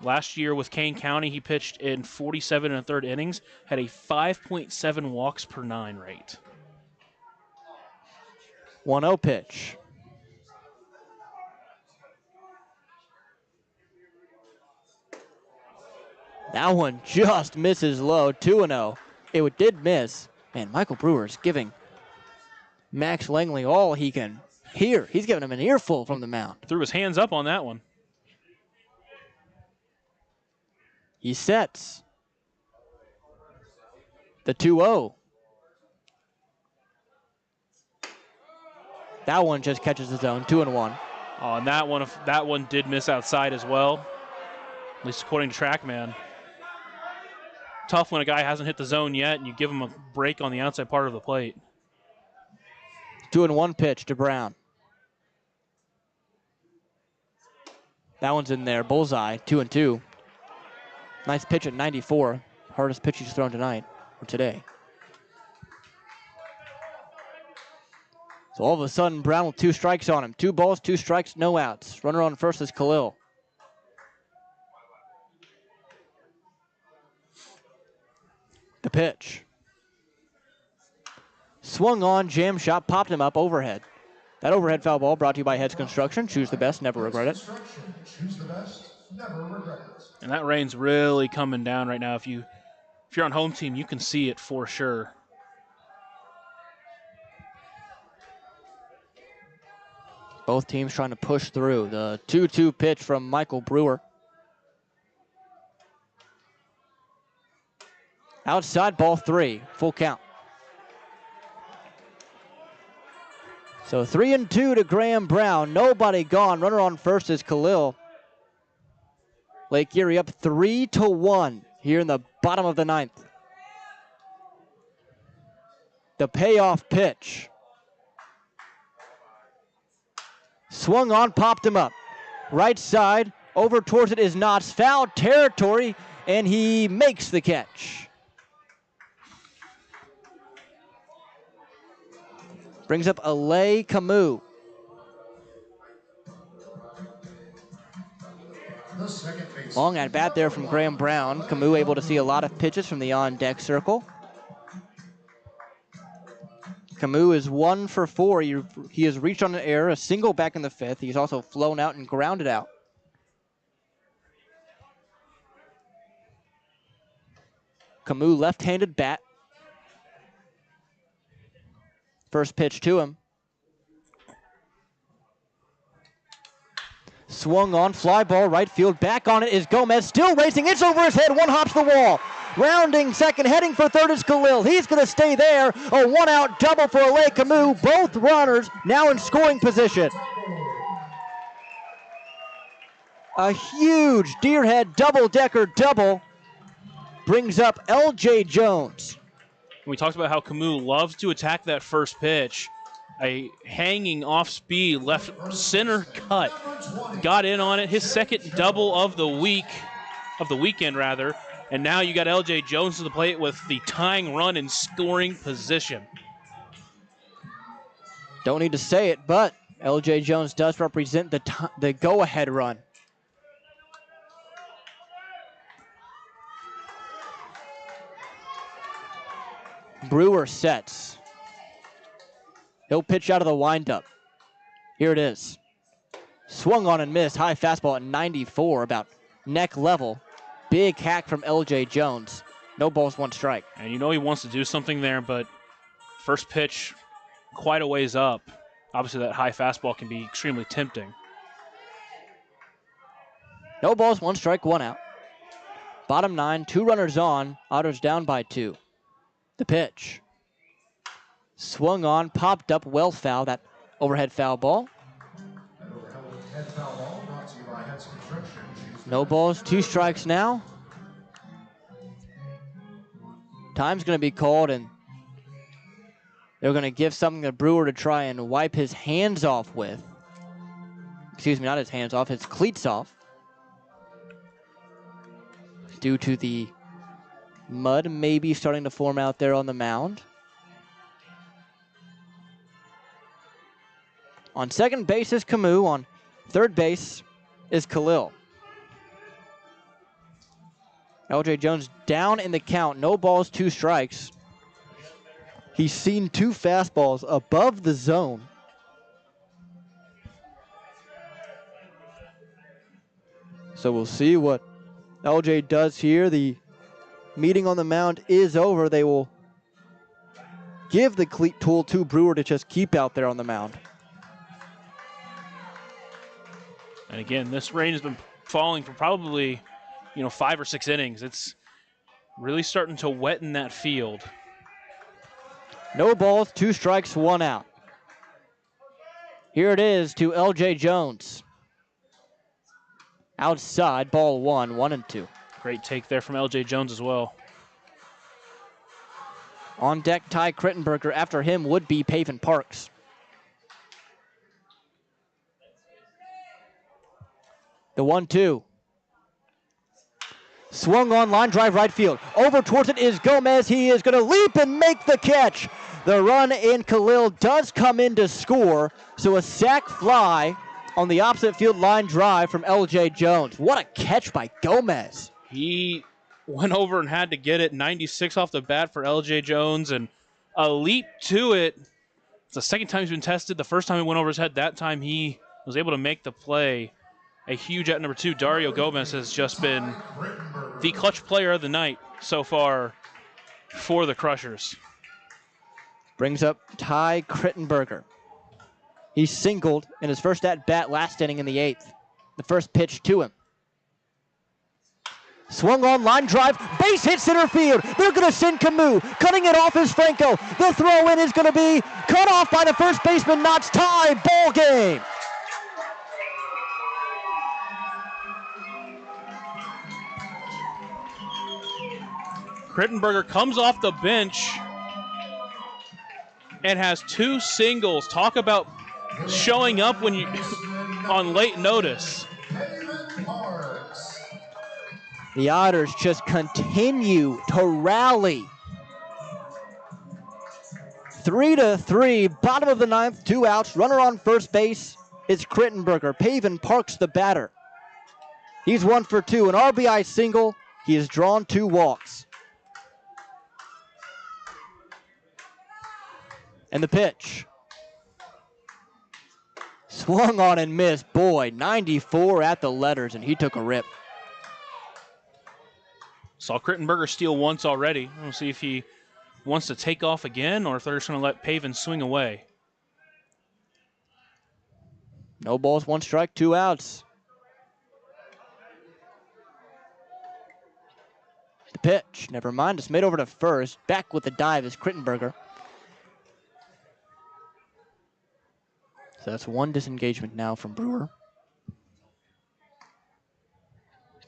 Last year with Kane County, he pitched in 47 1/3 innings, had a 5.7 walks per 9 rate. 1-0 pitch. That one just misses low, 2-0. It did miss. Man, Michael Brewer's giving Max Langley all he can hear. He's giving him an earful from the mound. Threw his hands up on that one. He sets the 2-0. That one just catches the zone, 2-1. Oh, and that one did miss outside as well, at least according to TrackMan. Tough when a guy hasn't hit the zone yet and you give him a break on the outside part of the plate. 2-1 pitch to Brown. That one's in there, bullseye, 2-2. Nice pitch at 94. Hardest pitch he's thrown tonight, or today. So all of a sudden, Brown with 2 strikes on him. 2 balls, 2 strikes, no outs. Runner on first is Khalil. The pitch. Swung on, jam shot, popped him up, overhead. That overhead foul ball brought to you by Heads Construction. Choose the best, never regret it. Choose the best, never regret it. And that rain's really coming down right now. If you're on home team, you can see it for sure. Both teams trying to push through. The 2-2 pitch from Michael Brewer. Outside, ball 3, full count. So 3-2 to Graham Brown. Nobody gone. Runner on first is Khalil. Lake Erie up 3-1 here in the bottom of the 9th. The payoff pitch. Swung on, popped him up. Right side, over towards it is Knotts. Foul territory, and he makes the catch. Brings up Alay Camus. Long at bat there from Graham Brown. Camus able to see a lot of pitches from the on-deck circle. Camus is 1 for 4. He has reached on an error, a single back in the 5th. He's also flown out and grounded out. Camus left-handed bat. First pitch to him. Swung on, fly ball, right field. Back on it is Gomez, still racing. It's over his head. One hops the wall. Rounding second, heading for third is Khalil. He's going to stay there. A one-out double for Alay Camus. Both runners now in scoring position. A huge Deerhead double-decker double brings up L.J. Jones. We talked about how Camus loves to attack that first pitch. A hanging off-speed left center cut. Got in on it. His second double of the weekend rather. And now you got LJ Jones to the plate with the tying run in scoring position. Don't need to say it, but LJ Jones does represent the go-ahead run. Brewer sets. He'll pitch out of the windup. Here it is. Swung on and missed. High fastball at 94, about neck level. Big hack from LJ Jones. No balls, one strike. And you know he wants to do something there, but first pitch quite a ways up. Obviously that high fastball can be extremely tempting. No balls, one strike, one out. Bottom 9, 2 runners on. Otters down by 2. The pitch. Swung on, popped up, well foul. That overhead foul ball. No balls, 2 strikes now. Time's going to be called, and they're going to give something to Brewer to try and wipe his hands off with. Excuse me, not his hands off, his cleats off. Due to the mud maybe starting to form out there on the mound. On second base is Camus. On third base is Khalil. LJ Jones down in the count. No balls, 2 strikes. He's seen 2 fastballs above the zone. So we'll see what LJ does here. The meeting on the mound is over. They will give the cleat tool to Brewer to just keep out there on the mound. And again, this rain has been falling for probably, 5 or 6 innings. It's really starting to wet in that field. No balls, 2 strikes, 1 out. Here it is to LJ Jones. Outside, ball 1, 1-2. Great take there from LJ Jones as well. On deck, Ty Crittenberger. After him would be Pavin Parks. The 1-2. Swung on, line drive right field. Over towards it is Gomez. He is going to leap and make the catch. The run in Khalil does come in to score. So a sac fly on the opposite field line drive from LJ Jones. What a catch by Gomez. He went over and had to get it. 96 off the bat for LJ Jones, and a leap to it. It's the second time he's been tested. The first time he went over his head, that time he was able to make the play. A huge at number 2. Dario Gomez has just been the clutch player of the night so far for the Crushers. Brings up Ty Crittenberger. He singled in his first at-bat last inning in the 8th. The first pitch to him. Swung on, line drive, base hit center field. They're going to send Camus. Cutting it off is Franco. The throw in is going to be cut off by the first baseman. Knots tie, ball game. Crittenberger comes off the bench and has 2 singles. Talk about showing up when you on late notice. The Otters just continue to rally. 3-3, bottom of the 9th, 2 outs. Runner on first base is Crittenberger. Pavin Parks the batter. He's 1 for 2, an RBI single. He has drawn 2 walks. And the pitch. Swung on and missed. Boy, 94 at the letters, and he took a rip. Saw Crittenberger steal once already. We'll see if he wants to take off again or if they're just going to let Pavin swing away. No balls, 1 strike, 2 outs. The pitch, never mind. It's made over to first. Back with the dive is Crittenberger. So that's 1 disengagement now from Brewer.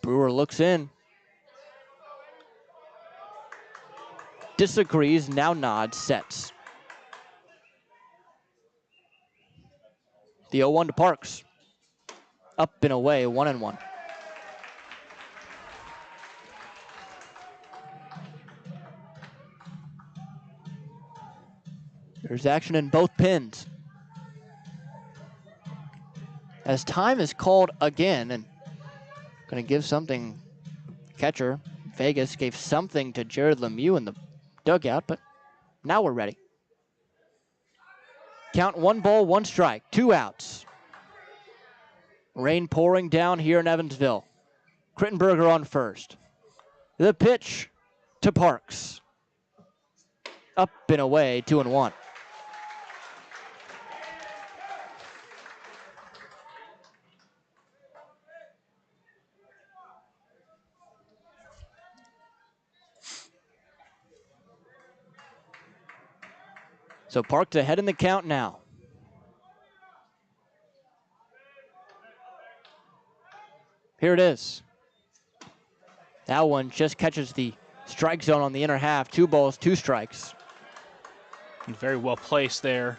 Brewer looks in. Disagrees, now nods, sets. The 0-1 to Parks. Up and away, 1-1. There's action in both pins. As time is called again, and going to give something, catcher Vegas gave something to Jared Lemieux in the dugout, but now we're ready. Count 1 ball, 1 strike, 2 outs. Rain pouring down here in Evansville. Krittenberger on first. The pitch to Parks. Up and away, 2-1. So Parks ahead in the count now. Here it is. That one just catches the strike zone on the inner half. 2 balls, 2 strikes. And very well placed there.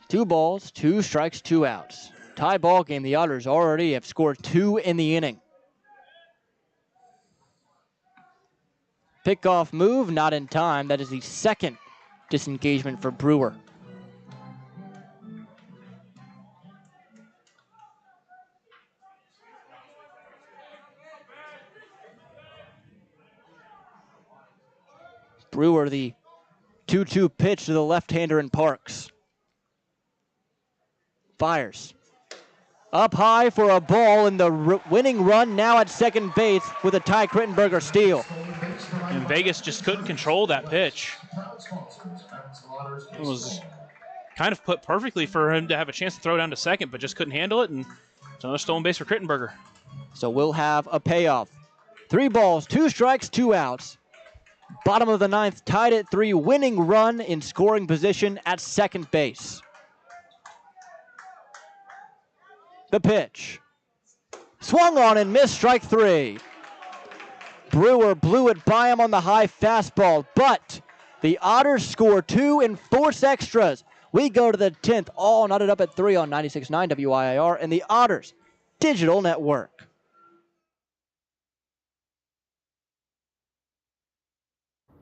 Two balls, 2 strikes, 2 outs. Tie ball game. The Otters already have scored 2 in the inning. Pickoff move, not in time. That is the second disengagement for Brewer. Brewer, the 2-2 pitch to the left-hander in Parks. Fires. Up high for a ball, and the winning run now at second base with a Ty Krittenberger steal. And Vegas just couldn't control that pitch. It was kind of put perfectly for him to have a chance to throw down to second, but just couldn't handle it, and it's another stolen base for Krittenberger. So we'll have a payoff. 3 balls, 2 strikes, 2 outs. Bottom of the 9th, tied at 3, winning run in scoring position at second base. The pitch. Swung on and missed, strike 3. Brewer blew it by him on the high fastball, but the Otters score 2 and force extras. We go to the 10th, all knotted up at 3 on 96.9 WIIR and the Otters Digital Network.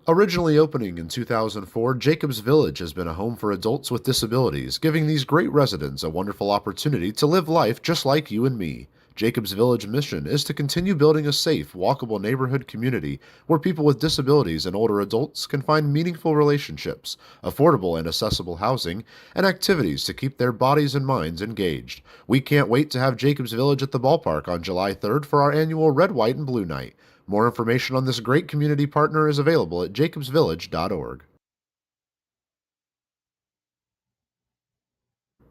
Originally opening in 2004, Jacobs Village has been a home for adults with disabilities, giving these great residents a wonderful opportunity to live life just like you and me. Jacobs Village mission is to continue building a safe, walkable neighborhood community where people with disabilities and older adults can find meaningful relationships, affordable and accessible housing, and activities to keep their bodies and minds engaged. We can't wait to have Jacobs Village at the ballpark on July 3rd for our annual Red, White, and Blue Night. More information on this great community partner is available at jacobsvillage.org.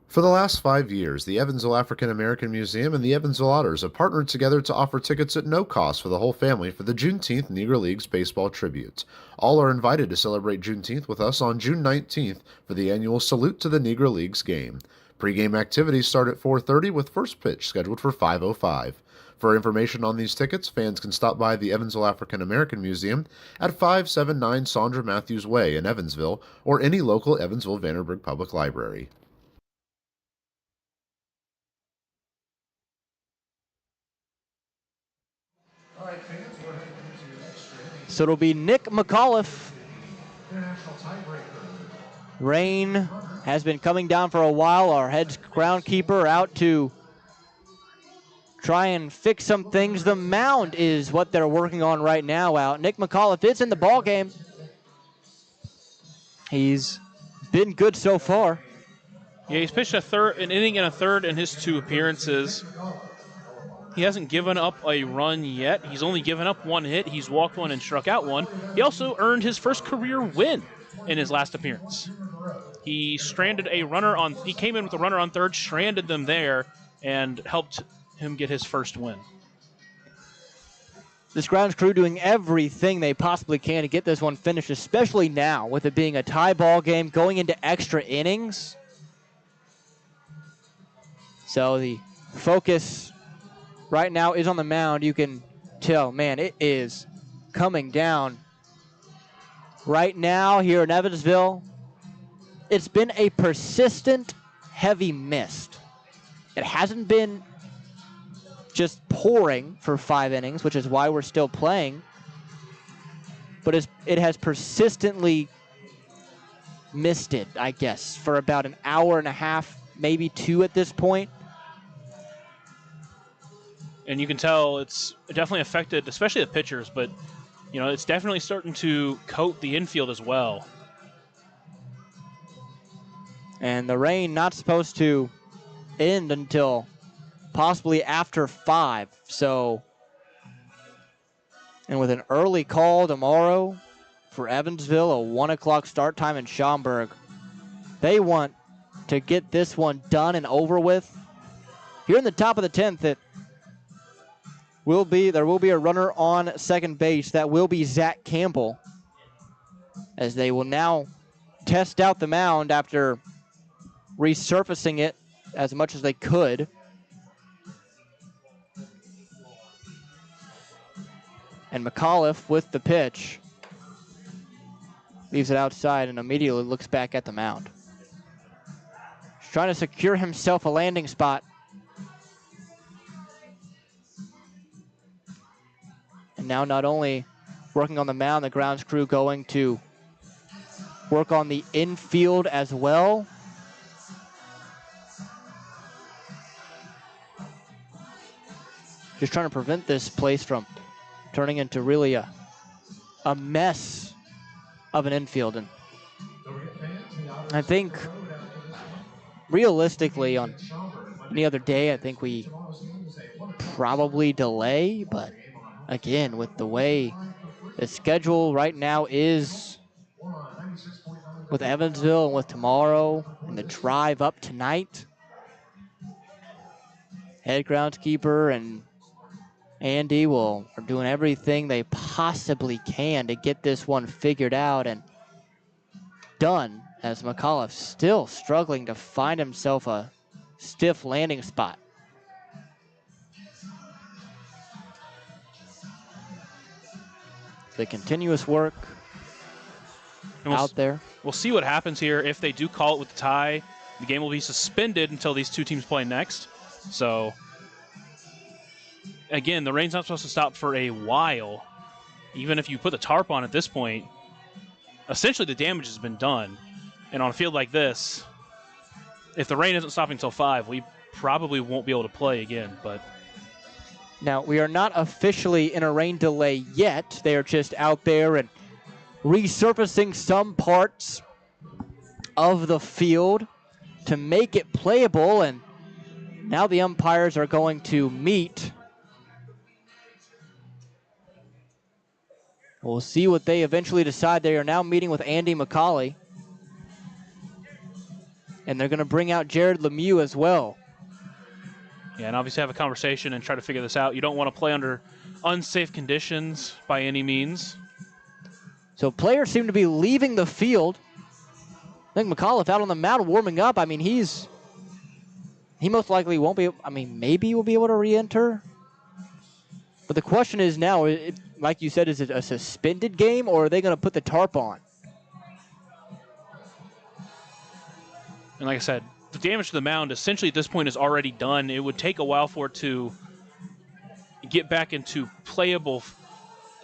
For the last 5 years, the Evansville African American Museum and the Evansville Otters have partnered together to offer tickets at no cost for the whole family for the Juneteenth Negro Leagues Baseball Tribute. All are invited to celebrate Juneteenth with us on June 19th for the annual Salute to the Negro Leagues game. Pre-game activities start at 4:30 with first pitch scheduled for 5:05. For information on these tickets, fans can stop by the Evansville African American Museum at 579 Sandra Matthews Way in Evansville or any local Evansville Vanderburgh Public Library. So it'll be Nick McAuliffe. Rain has been coming down for a while. Our head groundkeeper out to try and fix some things. The mound is what they're working on right now out. Nick McAuliffe is in the ball game. He's been good so far. Yeah, he's pitched an inning and a third in his 2 appearances. He hasn't given up a run yet. He's only given up 1 hit. He's walked 1 and struck out 1. He also earned his first career win in his last appearance. He stranded a runner on. He came in with a runner on third, stranded them there, and helped him get his first win. This grounds crew doing everything they possibly can to get this one finished, especially now with it being a tie ball game going into extra innings. So the focus right now is on the mound. You can tell, man, it is coming down. Right now here in Evansville, it's been a persistent heavy mist. It hasn't been just pouring for 5 innings, which is why we're still playing. But it has persistently missed it, I guess, for about an hour and a half, maybe 2 at this point. And you can tell it's definitely affected, especially the pitchers, but it's definitely starting to coat the infield as well. And the rain not supposed to end until possibly after 5. So, and with an early call tomorrow for Evansville, a 1 o'clock start time in Schaumburg, they want to get this one done and over with. Here in the top of the 10th, there will be a runner on second base. That will be Zach Campbell, as they will now test out the mound after resurfacing it as much as they could. And McAuliffe with the pitch leaves it outside and immediately looks back at the mound. He's trying to secure himself a landing spot. And now not only working on the mound, the grounds crew going to work on the infield as well. Just trying to prevent this place from turning into really a mess of an infield. And I think realistically on any other day, I think we probably delay, but again, with the way the schedule right now is with Evansville and with tomorrow and the drive up tonight, head groundskeeper and Andy are doing everything they possibly can to get this one figured out and done, as McAuliffe still struggling to find himself a stiff landing spot. The continuous work out there. We'll see what happens here. If they do call it with the tie, the game will be suspended until these two teams play next. So, again, the rain's not supposed to stop for a while. Even if you put the tarp on at this point, essentially the damage has been done. And on a field like this, if the rain isn't stopping until 5, we probably won't be able to play again. But now, we are not officially in a rain delay yet. They are just out there and resurfacing some parts of the field to make it playable. And now the umpires are going to meet. We'll see what they eventually decide. They are now meeting with Andy McCauley. And they're going to bring out Jared Lemieux as well. Yeah, and obviously have a conversation and try to figure this out. You don't want to play under unsafe conditions by any means. So players seem to be leaving the field. I think McAuliffe out on the mound warming up. I mean, he most likely won't be, maybe will be able to re-enter. But the question is now, like you said, is it a suspended game or are they going to put the tarp on? And like I said, the damage to the mound essentially at this point is already done. It would take a while for it to get back into playable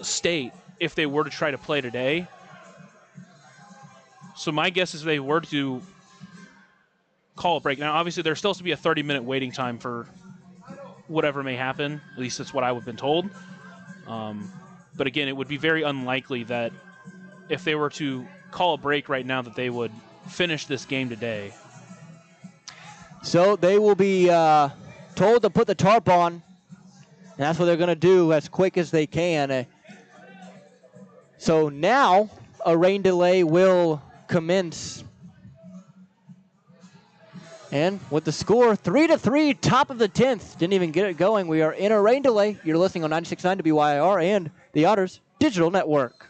state if they were to try to play today. So my guess is they were to call a break. Now, obviously, there's still to be a 30-minute waiting time for whatever may happen. At least that's what I've been told. But again, it would be very unlikely that if they were to call a break right now that they would finish this game today. So they will be told to put the tarp on, and that's what they're going to do as quick as they can. So now a rain delay will commence. And with the score 3-3, top of the 10th, didn't even get it going. We are in a rain delay. You're listening on 96.9 WYIR and the Otters Digital Network.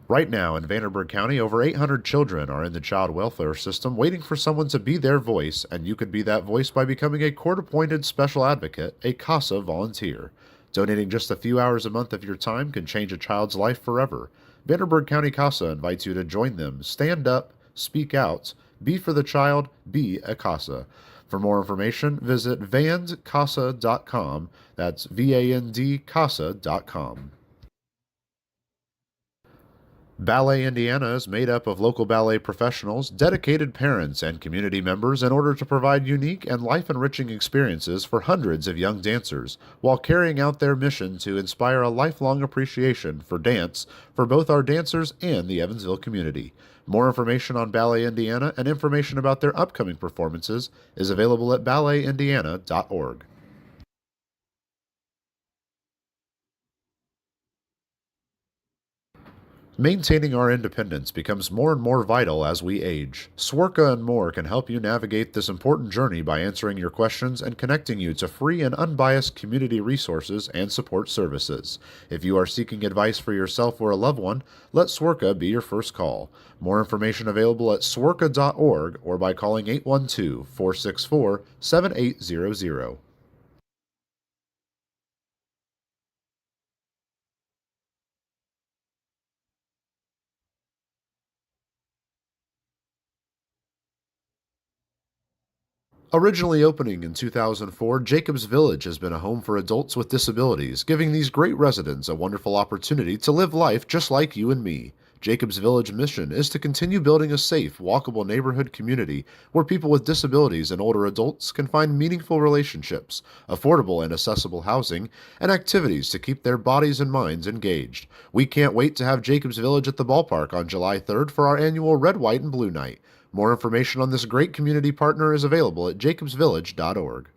Right now in Vanderburgh County, over 800 children are in the child welfare system waiting for someone to be their voice, and you could be that voice by becoming a court-appointed special advocate, a CASA volunteer. Donating just a few hours a month of your time can change a child's life forever. Vanderburgh County CASA invites you to join them. Stand up, speak out, be for the child, be a CASA. For more information, visit vandcasa.com. That's VAND-CASA.com. Ballet Indiana is made up of local ballet professionals, dedicated parents, and community members in order to provide unique and life-enriching experiences for hundreds of young dancers, while carrying out their mission to inspire a lifelong appreciation for dance for both our dancers and the Evansville community. More information on Ballet Indiana and information about their upcoming performances is available at balletindiana.org. Maintaining our independence becomes more and more vital as we age. Swerka and More can help you navigate this important journey by answering your questions and connecting you to free and unbiased community resources and support services. If you are seeking advice for yourself or a loved one, let Swerka be your first call. More information available at swerka.org or by calling 812-464-7800. Originally opening in 2004, Jacobs Village has been a home for adults with disabilities, giving these great residents a wonderful opportunity to live life just like you and me. Jacobs Village mission is to continue building a safe, walkable neighborhood community where people with disabilities and older adults can find meaningful relationships, affordable and accessible housing, and activities to keep their bodies and minds engaged. We can't wait to have Jacobs Village at the ballpark on July 3rd for our annual Red, White, and Blue Night. More information on this great community partner is available at jacobsvillage.org.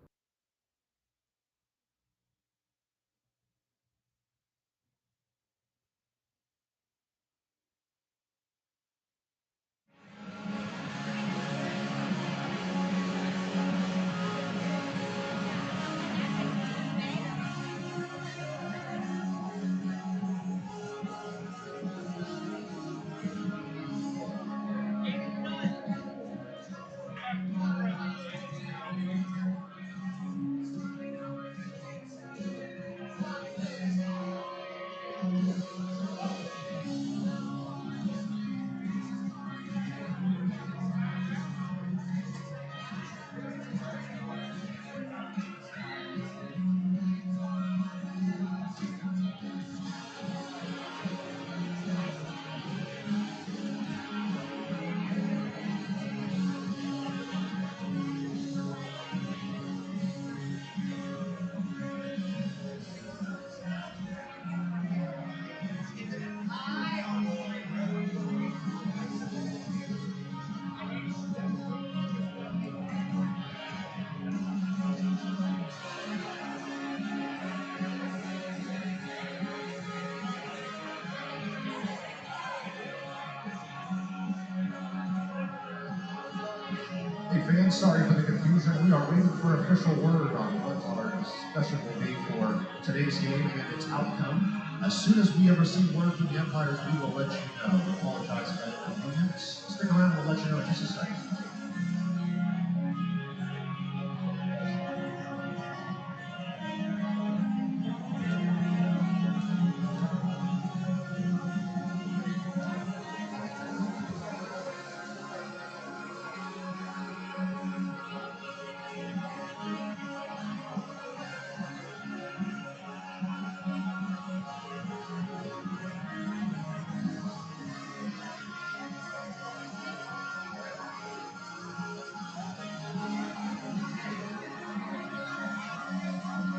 Hey fans, sorry for the confusion. We are waiting for official word on what our discussion will be for today's game and its outcome. As soon as we have received word from the umpires, we will let you know. We apologize for that inconvenience. Stick around, we'll let you know in just a second.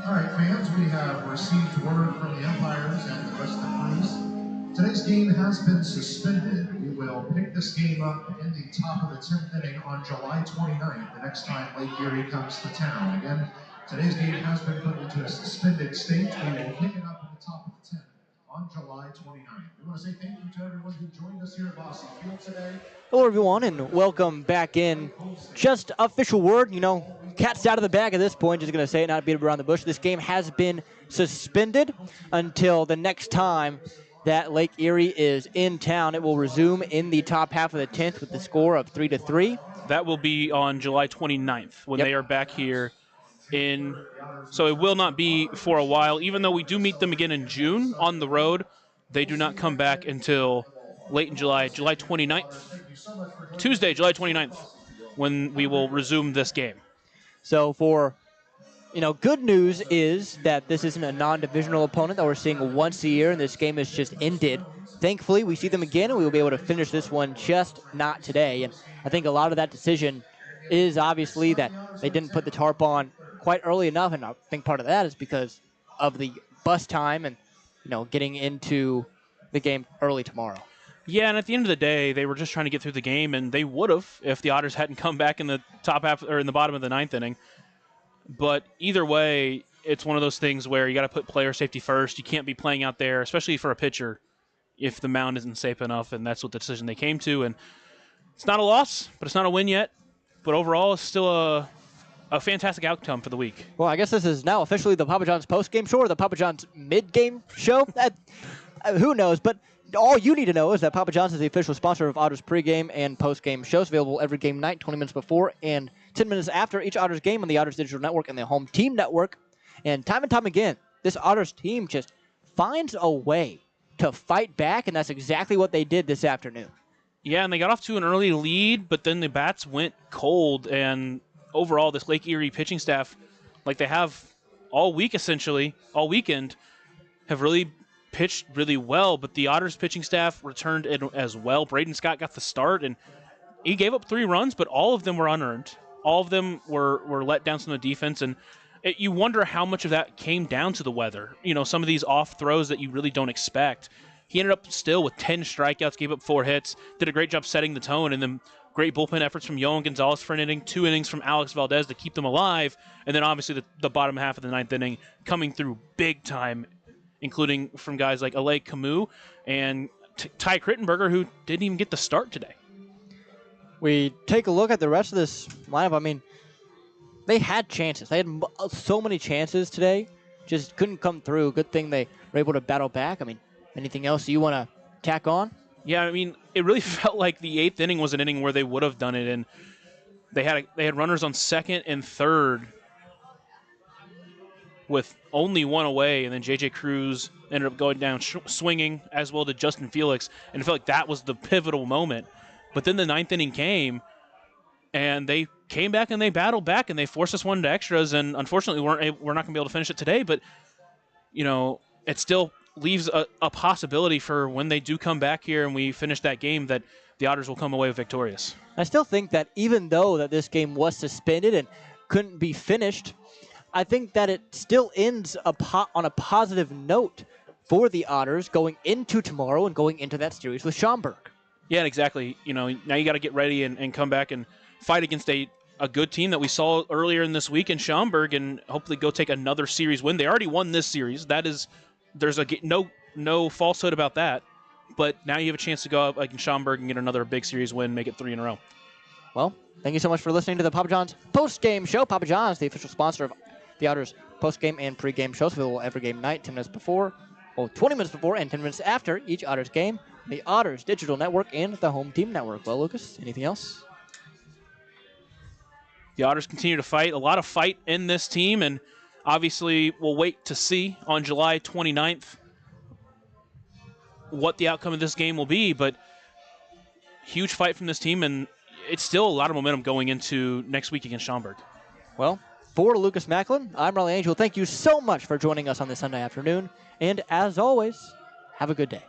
All right, fans, we have received word from the umpires and the rest of the crews. Today's game has been suspended. We will pick this game up in the top of the 10th inning on July 29th, the next time Lake Erie comes to town. Again, today's game has been put into a suspended state. We will pick it up in the top of the 10th on July 29th. We want to say thank you to everyone who joined us here at Bossy Field today. Hello, everyone, and welcome back in. Just official word, cat's out of the bag at this point. Just going to say it, not beat around the bush. This game has been suspended until the next time that Lake Erie is in town. It will resume in the top half of the 10th with the score of 3-3. That will be on July 29th when they are back here so it will not be for a while. Even though we do meet them again in June on the road, they do not come back until late in July 29th, Tuesday, July 29th, when we will resume this game. So for good news is that this isn't a non-divisional opponent that we're seeing once a year, and this game is just ended. Thankfully, we see them again, and we will be able to finish this one just not today. And I think a lot of that decision is obviously that they didn't put the tarp on quite early enough, and I think part of that is because of the bus time and getting into the game early tomorrow. Yeah, and at the end of the day, they were just trying to get through the game, and they would have if the Otters hadn't come back in the top half or in the bottom of the ninth inning. But either way, it's one of those things where you got to put player safety first. You can't be playing out there, especially for a pitcher, if the mound isn't safe enough, and that's what the decision they came to. And it's not a loss, but it's not a win yet. But overall, it's still a fantastic outcome for the week. Well, I guess this is now officially the Papa John's post-game show or the Papa John's mid-game show. Who knows? But all you need to know is that Papa John's is the official sponsor of Otters pregame and postgame shows, available every game night, 20 minutes before and 10 minutes after each Otters game on the Otters Digital Network and the Home Team Network. And time again, this Otters team just finds a way to fight back, and that's exactly what they did this afternoon. Yeah, and they got off to an early lead, but then the bats went cold, and overall, this Lake Erie pitching staff, like they have all week essentially, all weekend, have really pitched really well, but the Otters pitching staff returned it as well. Braden Scott got the start, and he gave up 3 runs, but all of them were unearned. All of them were let down from the defense, and you wonder how much of that came down to the weather. Some of these off throws that you really don't expect. He ended up still with 10 strikeouts, gave up 4 hits, did a great job setting the tone, and then great bullpen efforts from Yohan Gonzalez for an inning, 2 innings from Alex Valdez to keep them alive, and then obviously the bottom half of the 9th inning coming through big time, including from guys like Alay Camus and Ty Crittenberger, who didn't even get the start today. We take a look at the rest of this lineup. I mean, they had chances. They had so many chances today, just couldn't come through. Good thing they were able to battle back. I mean, anything else you want to tack on? Yeah, I mean, it really felt like the 8th inning was an inning where they would have done it, and they had runners on second and third with only 1 away, and then J.J. Cruz ended up going down swinging, as well did Justin Felix, and it felt like that was the pivotal moment. But then the 9th inning came, and they came back and they battled back, and they forced us 1 to extras, and unfortunately we're not going to be able to finish it today, but, it still leaves a possibility for when they do come back here and we finish that game that the Otters will come away victorious. I still think that even though that this game was suspended and couldn't be finished, I think that it still ends on a positive note for the Otters going into tomorrow and going into that series with Schaumburg. Yeah, exactly. Now you got to get ready and come back and fight against a good team that we saw earlier in this week in Schaumburg and hopefully go take another series win. They already won this series. There's no falsehood about that. But now you have a chance to go up in Schaumburg and get another big series win, make it 3 in a row. Well, thank you so much for listening to the Papa John's post-game show. Papa John's, the official sponsor of the Otters post-game and pre-game shows, available every game night, 20 minutes before and 10 minutes after each Otters game, the Otters Digital Network and the Home Team Network. Well, Lucas, anything else? The Otters continue to fight. A lot of fight in this team, and obviously we'll wait to see on July 29th what the outcome of this game will be, but huge fight from this team, and it's still a lot of momentum going into next week against Schaumburg. Well, for Lucas Macklin, I'm Riley Angel. Thank you so much for joining us on this Sunday afternoon, and as always, have a good day.